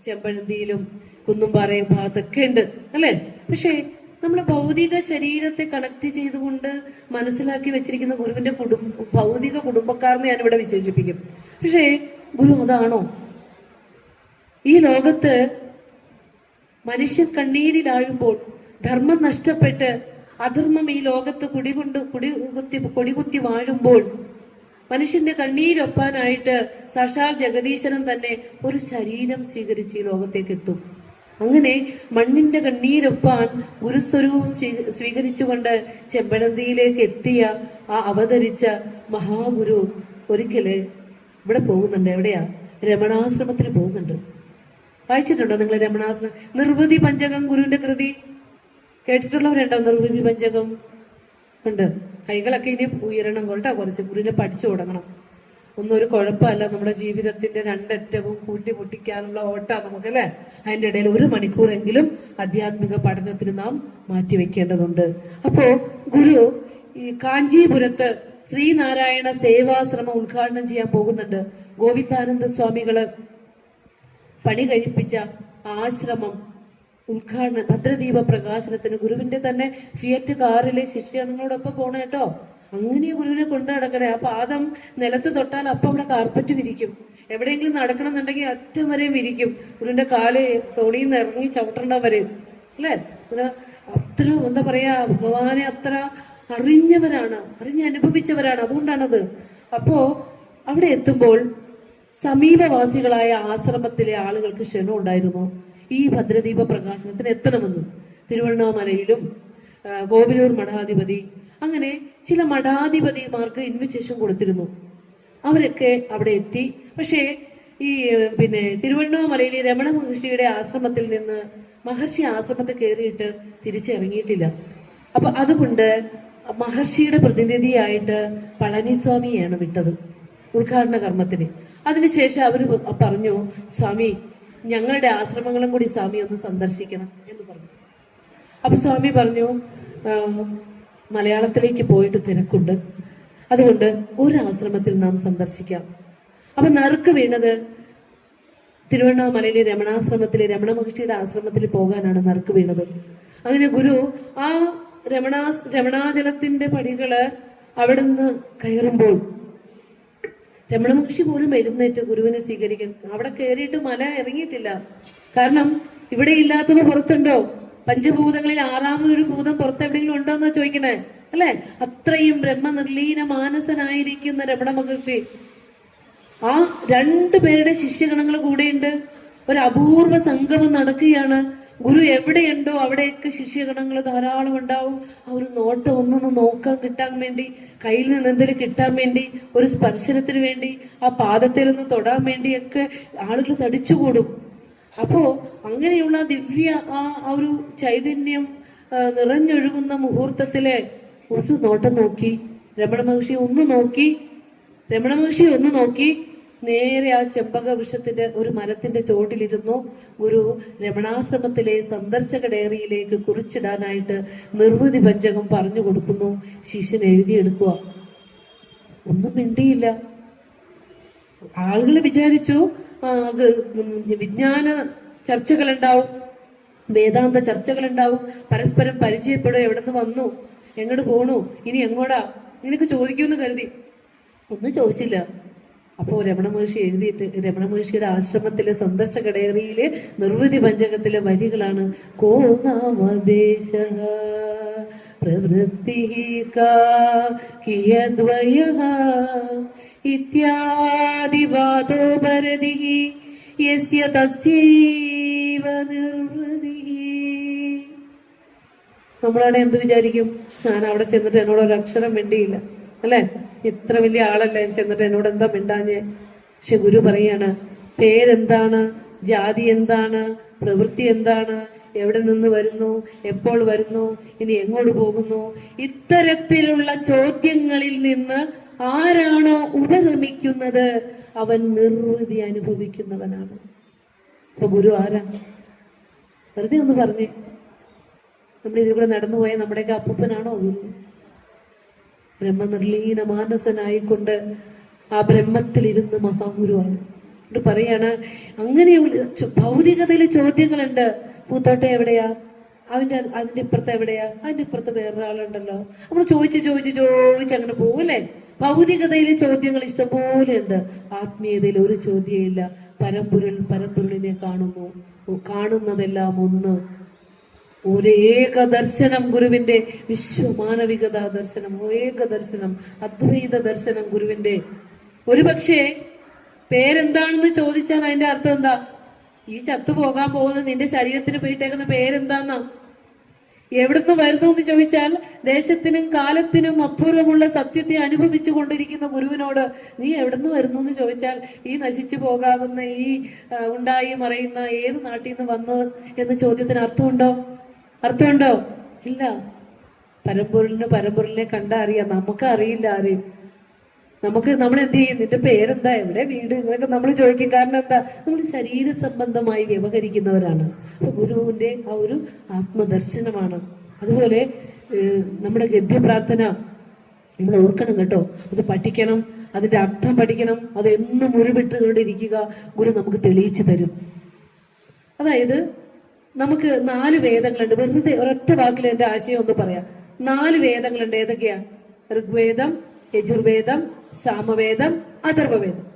ചെമ്പഴന്തിയിലും കുന്നുംപാറയും ഭാഗത്തൊക്കെ ഉണ്ട്, അല്ലെ? പക്ഷേ നമ്മൾ ഭൗതിക ശരീരത്തെ കണക്ട് ചെയ്തുകൊണ്ട് മനസ്സിലാക്കി വെച്ചിരിക്കുന്ന ഗുരുവിന്റെ ഭൗതിക കുടുംബക്കാരനെ ഞാനിവിടെ വിശേഷിപ്പിക്കും. പക്ഷേ ഗുരു അതാണോ? ഈ ലോകത്ത് മനുഷ്യൻ കണ്ണീരിലാഴുമ്പോൾ, ധർമ്മം നഷ്ടപ്പെട്ട് അധർമ്മം ഈ ലോകത്ത് കൊടികുത്തി വാഴുമ്പോൾ മനുഷ്യന്റെ കണ്ണീരൊപ്പാനായിട്ട് സാക്ഷാൽ ജഗദീശനം തന്നെ ഒരു ശരീരം സ്വീകരിച്ച് ഈ ലോകത്തേക്ക് എത്തും. അങ്ങനെ മണ്ണിന്റെ കണ്ണീരൊപ്പാൻ ഗുരുസ്വരൂപം സ്വീകരിച്ചുകൊണ്ട് ചെമ്പഴന്തിയിലേക്ക് എത്തിയ ആ അവതരിച്ച മഹാഗുരു ഒരിക്കല് ഇവിടെ പോകുന്നുണ്ട്. എവിടെയാ? രമണാശ്രമത്തിൽ പോകുന്നുണ്ട്. വായിച്ചിട്ടുണ്ടോ നിങ്ങൾ രമണാശ്രമം? നിർവൃതി പഞ്ചകം ഗുരുവിന്റെ കൃതി കേട്ടിട്ടുള്ളവരുണ്ടോ? നിർവൃതി പഞ്ചകം ഉണ്ട്. കൈകളൊക്കെ ഇനി ഉയരണം കൊണ്ടാ, കുറച്ച് ഗുരുവിനെ പഠിച്ചു തുടങ്ങണം. ഒന്നും ഒരു കുഴപ്പമല്ല. നമ്മുടെ ജീവിതത്തിന്റെ രണ്ടറ്റവും കൂട്ടിമുട്ടിക്കാനുള്ള ഓട്ടാ നമുക്കല്ലേ. അതിന്റെ ഇടയിൽ 1 മണിക്കൂറെങ്കിലും ആധ്യാത്മിക പഠനത്തിന് നാം മാറ്റിവെക്കേണ്ടതുണ്ട്. അപ്പോ ഗുരു ഈ കാഞ്ചീപുരത്ത് ശ്രീനാരായണ സേവാശ്രമം ഉദ്ഘാടനം ചെയ്യാൻ പോകുന്നുണ്ട്. ഗോവിന്ദാനന്ദ സ്വാമികള് പണി കഴിപ്പിച്ച ആശ്രമം ഉദ്ഘാടനം, ഭദ്രദീപ പ്രകാശനത്തിന് ഗുരുവിന്റെ തന്നെ ഫിയറ്റ് കാറിലെ ശിഷ്യഗണങ്ങളോടൊപ്പം പോണ കേട്ടോ. അങ്ങനെ ഗുരുവിനെ കൊണ്ടു നടക്കണേ. ആ പാദം നിലത്ത് തൊട്ടാൽ അപ്പം അവിടെ കാർപ്പറ്റ് വിരിക്കും. എവിടെയെങ്കിലും നടക്കണം എന്നുണ്ടെങ്കിൽ അറ്റം വരെയും വിരിക്കും. ഗുരുവിന്റെ കാല് തോണിയിൽ നിന്ന് ഇറങ്ങി ചവിട്ടേണ്ട വരെയും, അല്ലേ? അത്ര എന്താ പറയാ, ഭഗവാനെ അത്ര അറിഞ്ഞവരാണ്, അറിഞ്ഞനുഭവിച്ചവരാണ്. അതുകൊണ്ടാണത്. അപ്പോ അവിടെ എത്തുമ്പോൾ സമീപവാസികളായ ആശ്രമത്തിലെ ആളുകൾക്ക് ക്ഷണം ഉണ്ടായിരുന്നു ഈ ഭദ്രദീപ പ്രകാശനത്തിന് എത്തണമെന്ന്. തിരുവണ്ണാമലയിലും കോവിലൂർ മഠാധിപതി, അങ്ങനെ ചില മഠാധിപതിമാർക്ക് ഇൻവിറ്റേഷൻ കൊടുത്തിരുന്നു. അവരൊക്കെ അവിടെ എത്തി. പക്ഷേ ഈ തിരുവണ്ണാമലയിലെ രമണ മഹർഷിയുടെ ആശ്രമത്തിൽ നിന്ന് മഹർഷി ആശ്രമത്തിൽ കയറിയിട്ട് തിരിച്ചിറങ്ങിയിട്ടില്ല. അപ്പൊ അതുകൊണ്ട് മഹർഷിയുടെ പ്രതിനിധിയായിട്ട് പളനിസ്വാമിയാണ് വിട്ടത് ഉദ്ഘാടന കർമ്മത്തിന്. അതിനുശേഷം അവർ പറഞ്ഞു, സ്വാമി ഞങ്ങളുടെ ആശ്രമങ്ങളും കൂടി സ്വാമി ഒന്ന് സന്ദർശിക്കണം എന്ന് പറഞ്ഞു. അപ്പൊ സ്വാമി പറഞ്ഞു, മലയാളത്തിലേക്ക് പോയിട്ട് തിരക്കുണ്ട്, അതുകൊണ്ട് ഒരു ആശ്രമത്തിൽ നാം സന്ദർശിക്കാം. അപ്പൊ നറുക്ക് വീണത് തിരുവണ്ണാമലയിലെ രമണാശ്രമത്തിലെ രമണ മഹർഷിയുടെ ആശ്രമത്തിൽ പോകാനാണ് നറുക്ക് വീണത്. അങ്ങനെ ഗുരു ആ രമണാചലത്തിന്റെ പടികള് അവിടുന്ന് കയറുമ്പോൾ രമണ മഹർഷി പോലും എഴുന്നേറ്റ് ഗുരുവിനെ സ്വീകരിക്കാൻ അവിടെ കയറിയിട്ട് മല ഇറങ്ങിയിട്ടില്ല. കാരണം ഇവിടെ ഇല്ലാത്തത് പുറത്തുണ്ടോ? പഞ്ചഭൂതങ്ങളിൽ 6ാമതൊരു ഭൂതം പുറത്ത് എവിടെയെങ്കിലും ഉണ്ടോ എന്നാ ചോദിക്കണേ, അല്ലെ? അത്രയും ബ്രഹ്മനിർലീന മാനസനായിരിക്കുന്ന രമണ മഹർഷി ആ 2 പേരുടെ ശിഷ്യഗണങ്ങൾ കൂടെയുണ്ട്. ഒരു അപൂർവ സംഗമം നടക്കുകയാണ്. ഗുരു എവിടെയുണ്ടോ അവിടെയൊക്കെ ശിഷ്യഗണങ്ങൾ ധാരാളം ഉണ്ടാവും. ആ ഒരു നോട്ടം ഒന്നൊന്ന് നോക്കാൻ കിട്ടാൻ വേണ്ടി, കയ്യിൽ നിന്ന് എന്തെങ്കിലും കിട്ടാൻ വേണ്ടി, ഒരു സ്പർശനത്തിന് വേണ്ടി, ആ പാദത്തിലൊന്ന് തൊടാൻ വേണ്ടിയൊക്കെ ആളുകൾ തടിച്ചുകൂടും. അപ്പോ അങ്ങനെയുള്ള ദിവ്യ ആ ഒരു ചൈതന്യം നിറഞ്ഞൊഴുകുന്ന മുഹൂർത്തത്തിലെ ഒരു നോട്ടം നോക്കി രമണ മഹർഷി ഒന്ന് നോക്കി നേരെ ആ ചെമ്പക വൃക്ഷത്തിന്റെ ഒരു മരത്തിന്റെ ചോട്ടിലിരുന്നു. ഗുരു രമണാശ്രമത്തിലെ സന്ദർശക ഡയറിയിലേക്ക് കുറിച്ചിടാനായിട്ട് നിർവൃതി പഞ്ചകം പറഞ്ഞു കൊടുക്കുന്നു. ശിഷ്യൻ എഴുതിയെടുക്കുക. ഒന്നും മിണ്ടിയില്ല. ആളുകൾ വിചാരിച്ചു വിജ്ഞാന ചർച്ചകളുണ്ടാവും, വേദാന്ത ചർച്ചകളുണ്ടാവും, പരസ്പരം പരിചയപ്പെടും, എവിടെ നിന്ന് വന്നു, എങ്ങോട്ട് പോണു, ഇനി എങ്ങോടാ, ഇങ്ങനെയൊക്കെ ചോദിക്കുമെന്ന് കരുതി. ഒന്നും ചോദിച്ചില്ല. അപ്പോ രമണ മഹർഷിയുടെ ആശ്രമത്തിലെ സന്ദർശക ഡയറിയിലെ നിർവൃതി പഞ്ചകത്തിലെ വരികളാണ്: കോ നാമദേശ പ്രവൃത്തി കിയദ്വയഃ ഇത്യാദി വാദോ ഭരതി യസ്യ തസ്യൈവ നിർവൃതി. നമ്മളവിടെ എന്ത് വിചാരിക്കും? ഞാൻ അവിടെ ചെന്നിട്ട് എന്നോട് ഒരു അക്ഷരം മിണ്ടിയില്ല, അല്ലെ? ഇത്ര വലിയ ആളല്ലേ, ചെന്നിട്ട് എന്നോട് എന്താ മിണ്ടാഞ്ഞേ? പക്ഷെ ഗുരു പറയാണ്, പേരെന്താണ്, ജാതി എന്താണ്, പ്രവൃത്തി എന്താണ് എവിടെ നിന്ന് വരുന്നു, എപ്പോൾ വരുന്നു, ഇനി എങ്ങോട്ട് പോകുന്നു, ഇത്തരത്തിലുള്ള ചോദ്യങ്ങളിൽ നിന്ന് ആരാണോ ഉപരമിക്കുന്നത് അവൻ നിർവൃതി അനുഭവിക്കുന്നവനാണ്. അപ്പൊ ഗുരു ആരാ? വെറുതെ ഒന്ന് പറഞ്ഞേ. നമ്മൾ ഇതിൽ കൂടെ നടന്നുപോയ നമ്മുടെയൊക്കെ അപ്പൂപ്പനാണോ ഗുരു? ബ്രഹ്മനിർലീന മാനസനായിക്കൊണ്ട് ആ ബ്രഹ്മത്തിലിരുന്ന് മഹാഗുരുവാണ്. എന്നിട്ട് പറയാണ്, അങ്ങനെയുള്ള ഭൗതികതയില് ചോദ്യങ്ങളുണ്ട്. പൂത്തോട്ട എവിടെയാ? അതിന്റെ ഇപ്പുറത്ത് എവിടെയാ? അതിന്റെ ഇപ്പുറത്ത് വേറൊരാളുണ്ടല്ലോ. നമ്മൾ ചോദിച്ച് അങ്ങനെ പോവല്ലേ? ഭൗതികതയിലെ ചോദ്യങ്ങൾ ഇഷ്ടംപോലെ ഉണ്ട്. ആത്മീയതയിൽ ഒരു ചോദ്യമില്ല. പരമ്പൊരുളിനെ കാണുന്നതെല്ലാം ഒന്ന്. ഒരേക ദർശനം ഗുരുവിന്റെ, വിശ്വമാനവികതാ ദർശനം, ഏക ദർശനം, അദ്വൈത ദർശനം ഗുരുവിന്റെ. ഒരുപക്ഷെ പേരെന്താണെന്ന് ചോദിച്ചാൽ അതിന്റെ അർത്ഥം എന്താ? ഈ ചത്തുപോകാൻ പോകുന്ന നിന്റെ ശരീരത്തിന് പോയിട്ടേക്കുന്ന പേരെന്താന്നാ. എവിടുന്ന് വരുന്നു എന്ന് ചോദിച്ചാൽ ദേശത്തിനും കാലത്തിനും അപ്പുറമുള്ള സത്യത്തെ അനുഭവിച്ചു കൊണ്ടിരിക്കുന്ന ഗുരുവിനോട് നീ എവിടുന്ന് വരുന്നു എന്ന് ചോദിച്ചാൽ ഈ നശിച്ചു പോകാവുന്ന ഈ ഉണ്ടായി മറയുന്ന ഏത് നാട്ടിൽ നിന്ന് വന്നത് എന്ന ചോദ്യത്തിന് അർത്ഥമുണ്ടോ? ഇല്ല. പരമ്പൊരുളിനെ കണ്ടാ അറിയാം. നമുക്ക് അറിയില്ല ആരെയും. നമ്മൾ എന്ത് ചെയ്യും? നിന്റെ പേരെന്താ, എവിടെ വീട്, ഇങ്ങനെയൊക്കെ നമ്മൾ ചോദിക്കും. കാരണം എന്താ? നമ്മൾ ശരീര സംബന്ധമായി വ്യവഹരിക്കുന്നവരാണ്. അപ്പൊ ഗുരുവിന്റെ ആ ഒരു ആത്മദർശനമാണ്. അതുപോലെ നമ്മുടെ ഗദ്യപ്രാർത്ഥന നമ്മൾ ഓർക്കണം കേട്ടോ. അത് പഠിക്കണം, അതിന്റെ അർത്ഥം പഠിക്കണം. അത് എന്നും ഉരുവിട്ടുകൊണ്ടിരിക്കുക. ഗുരു നമുക്ക് തെളിയിച്ചു തരും. അതായത് നമുക്ക് 4 വേദങ്ങളുണ്ട്. വെറുതെ ഒരൊറ്റ വാക്കിൽ എന്റെ ആശയം ഒന്ന് പറയാം. 4 വേദങ്ങളുണ്ട്. ഏതൊക്കെയാ? ഋഗ്വേദം, യജുർവേദം, സാമവേദം, അഥർവവേദം.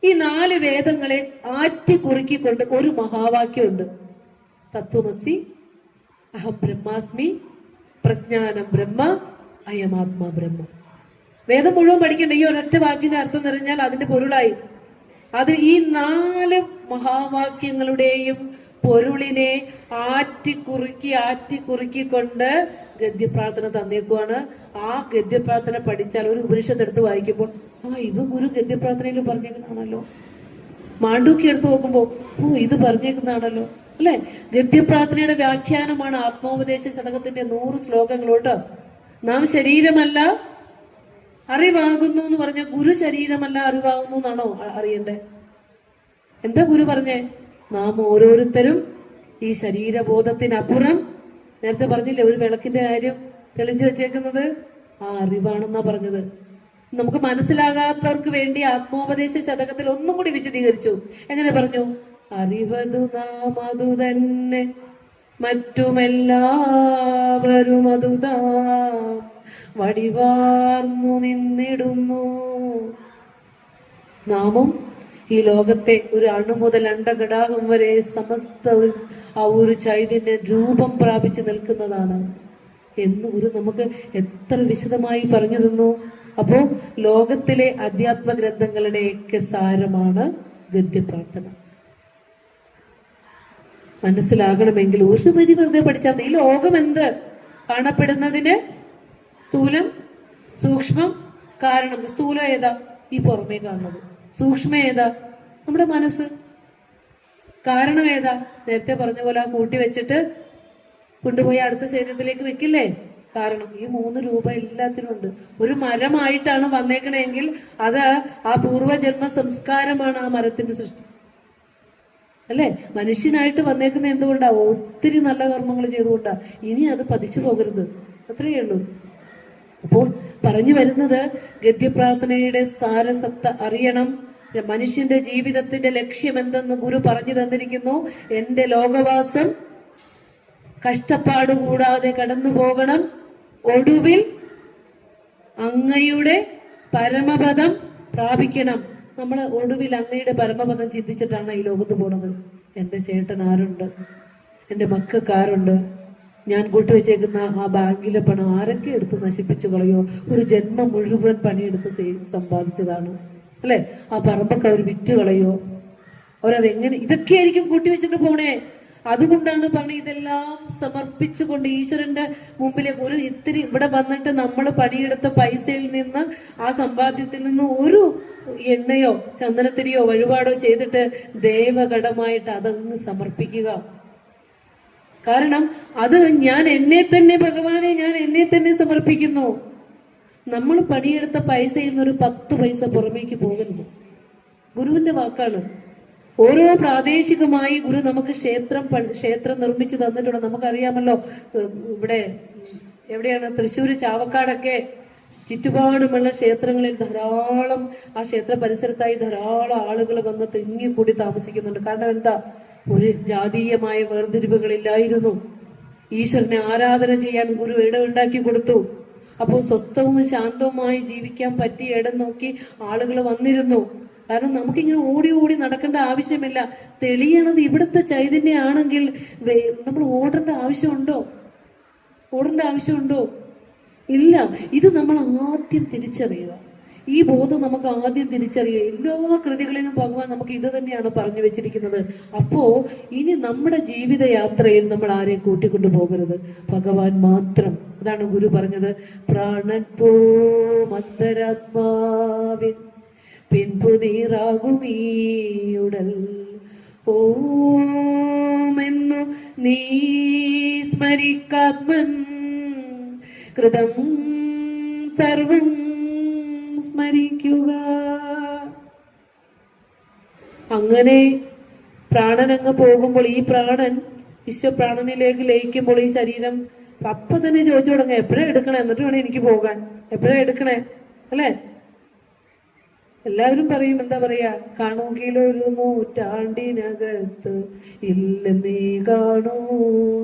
ഈ 4 വേദങ്ങളെ ആറ്റിക്കുറുക്കിക്കൊണ്ട് ഒരു മഹാവാക്യമുണ്ട്. തത്വമസി, അഹം ബ്രഹ്മാസ്മി, പ്രജ്ഞാനം ബ്രഹ്മ, അയമാത്മാ ബ്രഹ്മ. വേദം മുഴുവൻ പഠിക്കണ്ട. ഈ ഒരൊറ്റ വാക്കിന്റെ അർത്ഥം നിറഞ്ഞാൽ അതിന്റെ പൊരുളായി. അത് ഈ 4 മഹാവാക്യങ്ങളുടെയും പൊരുളിനെ ആറ്റിക്കുറുക്കിക്കൊണ്ട് ഗദ്യപ്രാർത്ഥന തന്നേക്കുവാണ്. ആ ഗദ്യപ്രാർത്ഥന പഠിച്ചാൽ ഒരു ഉപനിഷത്ത് എടുത്ത് വായിക്കുമ്പോൾ ഇത് ഗുരു ഗദ്യപ്രാർത്ഥനയിൽ പറഞ്ഞേക്കുന്നതാണല്ലോ. മാണ്ഡൂക്യം എടുത്ത് നോക്കുമ്പോൾ ഇത് പറഞ്ഞേക്കുന്നതാണല്ലോ അല്ലെ. ഗദ്യപ്രാർത്ഥനയുടെ വ്യാഖ്യാനമാണ് ആത്മോപദേശ ശതകത്തിന്റെ 100 ശ്ലോകങ്ങളോട്ട്. നാം ശരീരമല്ല അറിവാകുന്നു എന്ന് പറഞ്ഞ ഗുരു ശരീരമല്ല അറിവാകുന്നു എന്നാണോ അറിയണ്ടേ? എന്താ ഗുരു പറഞ്ഞേ? നാം ഓരോരുത്തരും ഈ ശരീരബോധത്തിനപ്പുറം, നേരത്തെ പറഞ്ഞില്ലേ ഒരു വിളക്കിന്റെ കാര്യം തെളിച്ചു വെച്ചേക്കുന്നത് ആ അറിവാണെന്നാ പറഞ്ഞത്. നമുക്ക് മനസ്സിലാകാത്തവർക്ക് വേണ്ടി ആത്മോപദേശ ശതകത്തിൽ ഒന്നും കൂടി വിശദീകരിച്ചു. എങ്ങനെ പറഞ്ഞു? അറിവതു നാം അതു തന്നെ, മറ്റുമെല്ലാവരും അതുതാ വടിവാർന്നു നിന്നിടുന്നു. നാമും ഈ ലോകത്തെ ഒരു അണു മുതൽ അണ്ടഘടാകം വരെ സമസ്ത ആ ഒരു ചൈതന്യ രൂപം പ്രാപിച്ചു നിൽക്കുന്നതാണ് എന്ന് ഗുരു നമുക്ക് എത്ര വിശദമായി പറഞ്ഞു തന്നു. അപ്പോ ലോകത്തിലെ അധ്യാത്മ ഗ്രന്ഥങ്ങളുടെയൊക്കെ സാരമാണ് ഗദ്യപ്രാർത്ഥന. മനസ്സിലാകണമെങ്കിൽ ഒരു വരി വെറുതെ പഠിച്ചാൽ മതി. ഈ ലോകം എന്ത്? കാണപ്പെടുന്നതിന് സ്ഥൂലം, സൂക്ഷ്മം, കാരണം. സ്ഥൂലം ഏതാ? ഈ പുറമേ കാണുന്നത്. സൂക്ഷ്മം ഏതാ? നമ്മുടെ മനസ്സ്. കാരണം ഏതാ? നേരത്തെ പറഞ്ഞ പോലെ ആ കൂട്ടി വെച്ചിട്ട് കൊണ്ടുപോയി അടുത്ത ശരീരത്തിലേക്ക് വെക്കില്ലേ? കാരണം ഈ 3 രൂപ എല്ലാത്തിനും ഉണ്ട്. ഒരു മരമായിട്ടാണ് വന്നേക്കണമെങ്കിൽ അത് ആ പൂർവജന്മ സംസ്കാരമാണ് ആ മരത്തിന്റെ സൃഷ്ടി അല്ലെ. മനുഷ്യനായിട്ട് വന്നേക്കുന്ന എന്തുകൊണ്ടാ? ഒത്തിരി നല്ല കർമ്മങ്ങൾ ചെയ്തുകൊണ്ടാ. ഇനി അത് പതിച്ചു പോകരുത്, അത്രയേ ഉള്ളൂ. അപ്പോൾ പറഞ്ഞു വരുന്നത് ഗദ്യപ്രാർത്ഥനയുടെ സാരസത്ത അറിയണം. മനുഷ്യന്റെ ജീവിതത്തിന്റെ ലക്ഷ്യം എന്തെന്ന് ഗുരു പറഞ്ഞു തന്നിരിക്കുന്നു. എന്റെ ലോകവാസം കഷ്ടപ്പാട് കൂടാതെ കടന്നു പോകണം. ഒടുവിൽ അങ്ങയുടെ പരമപദം പ്രാപിക്കണം. നമ്മൾ ഒടുവിൽ അങ്ങയുടെ പരമപദം ചിന്തിച്ചിട്ടാണ് ഈ ലോകത്ത് പോണത്. എന്റെ ചേട്ടൻ ആരുണ്ട്, എന്റെ മക്കൾക്ക് ആരുണ്ട്, ഞാൻ കൂട്ടുവെച്ചേക്കുന്ന ആ ബാങ്കിലെ പണം ആരൊക്കെ എടുത്ത് നശിപ്പിച്ചു കളയോ? ഒരു ജന്മം മുഴുവൻ പണിയെടുത്ത് സമ്പാദിച്ചതാണ് അല്ലെ. ആ പറമ്പൊക്കെ അവർ വിറ്റ് കളയോ? അവരതെങ്ങനെ? ഇതൊക്കെയായിരിക്കും കൂട്ടിവെച്ചിട്ട് പോണേ. അതുകൊണ്ടാണ് പറഞ്ഞത് ഇതെല്ലാം സമർപ്പിച്ചുകൊണ്ട് ഈശ്വരന്റെ മുമ്പിലേക്ക് ഒരു ഇത്തിരി ഇവിടെ വന്നിട്ട് നമ്മൾ പണിയെടുത്ത പൈസയിൽ നിന്ന് ആ സമ്പാദ്യത്തിൽ നിന്ന് ഒരു എണ്ണയോ ചന്ദനത്തിരിയോ വഴിപാടോ ചെയ്തിട്ട് ദേവകടമായിട്ട് അതങ്ങ് സമർപ്പിക്കുക. കാരണം അത് ഞാൻ എന്നെ തന്നെ, ഭഗവാനെ ഞാൻ എന്നെ തന്നെ സമർപ്പിക്കുന്നു. നമ്മൾ പണിയെടുത്ത പൈസയിൽ നിന്ന് ഒരു 10 പൈസ പുറമേക്ക് പോകരുത്. ഗുരുവിന്റെ വാക്കാണ്. ഓരോ പ്രാദേശികമായി ഗുരു നമുക്ക് ക്ഷേത്രം നിർമ്മിച്ചു തന്നിട്ടുണ്ട്. നമുക്കറിയാമല്ലോ, ഇവിടെ എവിടെയാണ്, തൃശ്ശൂര് ചാവക്കാടൊക്കെ ചുറ്റുപാടുമുള്ള ക്ഷേത്രങ്ങളിൽ ധാരാളം, ആ ക്ഷേത്ര പരിസരത്തായി ധാരാളം ആളുകൾ വന്ന് തിങ്ങിക്കൂടി താമസിക്കുന്നുണ്ട്. കാരണം എന്താ? ഒരു ജാതീയമായ വേർതിരിവുകളില്ലായിരുന്നു. ഈശ്വരനെ ആരാധന ചെയ്യാൻ ഗുരു ഇടമുണ്ടാക്കി കൊടുത്തു. അപ്പോൾ സ്വസ്ഥവും ശാന്തവുമായി ജീവിക്കാൻ പറ്റിയ ഇടം നോക്കി ആളുകൾ വന്നിരുന്നു. കാരണം നമുക്കിങ്ങനെ ഓടി ഓടി നടക്കേണ്ട ആവശ്യമില്ല. തെളിയണത് ഇവിടുത്തെ ചൈതന്യമാണെങ്കിൽ നമ്മൾ ഓടേണ്ട ആവശ്യമുണ്ടോ? ഇല്ല. ഇത് നമ്മൾ ആദ്യം തിരിച്ചറിയുക. ഈ ബോധം നമുക്ക് ആദ്യം തിരിച്ചറിയുക. എല്ലാ കൃതികളിലും ഭഗവാൻ നമുക്ക് ഇത് തന്നെയാണ് പറഞ്ഞു വെച്ചിരിക്കുന്നത്. അപ്പോ ഇനി നമ്മുടെ ജീവിതയാത്രയിൽ നമ്മൾ ആരെയും കൂട്ടിക്കൊണ്ടു പോകരുത്, ഭഗവാൻ മാത്രം. അതാണ് ഗുരു പറഞ്ഞത്, പ്രാണൻ പോ മന്ദരാത്മാവിൻ പിൻപുനീറാകുമീയുടൽ ഓമെന്നു നീ സ്മരിക്കാത്മൻ കൃതം സർവം സ്മരിക്കുക. അങ്ങനെ പ്രാണനങ്ങ് പോകുമ്പോൾ, ഈ പ്രാണൻ വിശ്വപ്രാണനിലേക്ക് ലയിക്കുമ്പോൾ ഈ ശരീരം അപ്പൊ തന്നെ ചോദിച്ചു തുടങ്ങുക, എപ്പോഴാ എടുക്കണേ, എന്നിട്ട് വേണം എനിക്ക് പോകാൻ, എപ്പോഴാ എടുക്കണേ, അല്ലേ? എല്ലാവരും പറയും, എന്താ പറയാ, കാണുകിലൊരു നൂറ്റാണ്ടിനകത്ത് ഇല്ലെന്നീ കാണൂ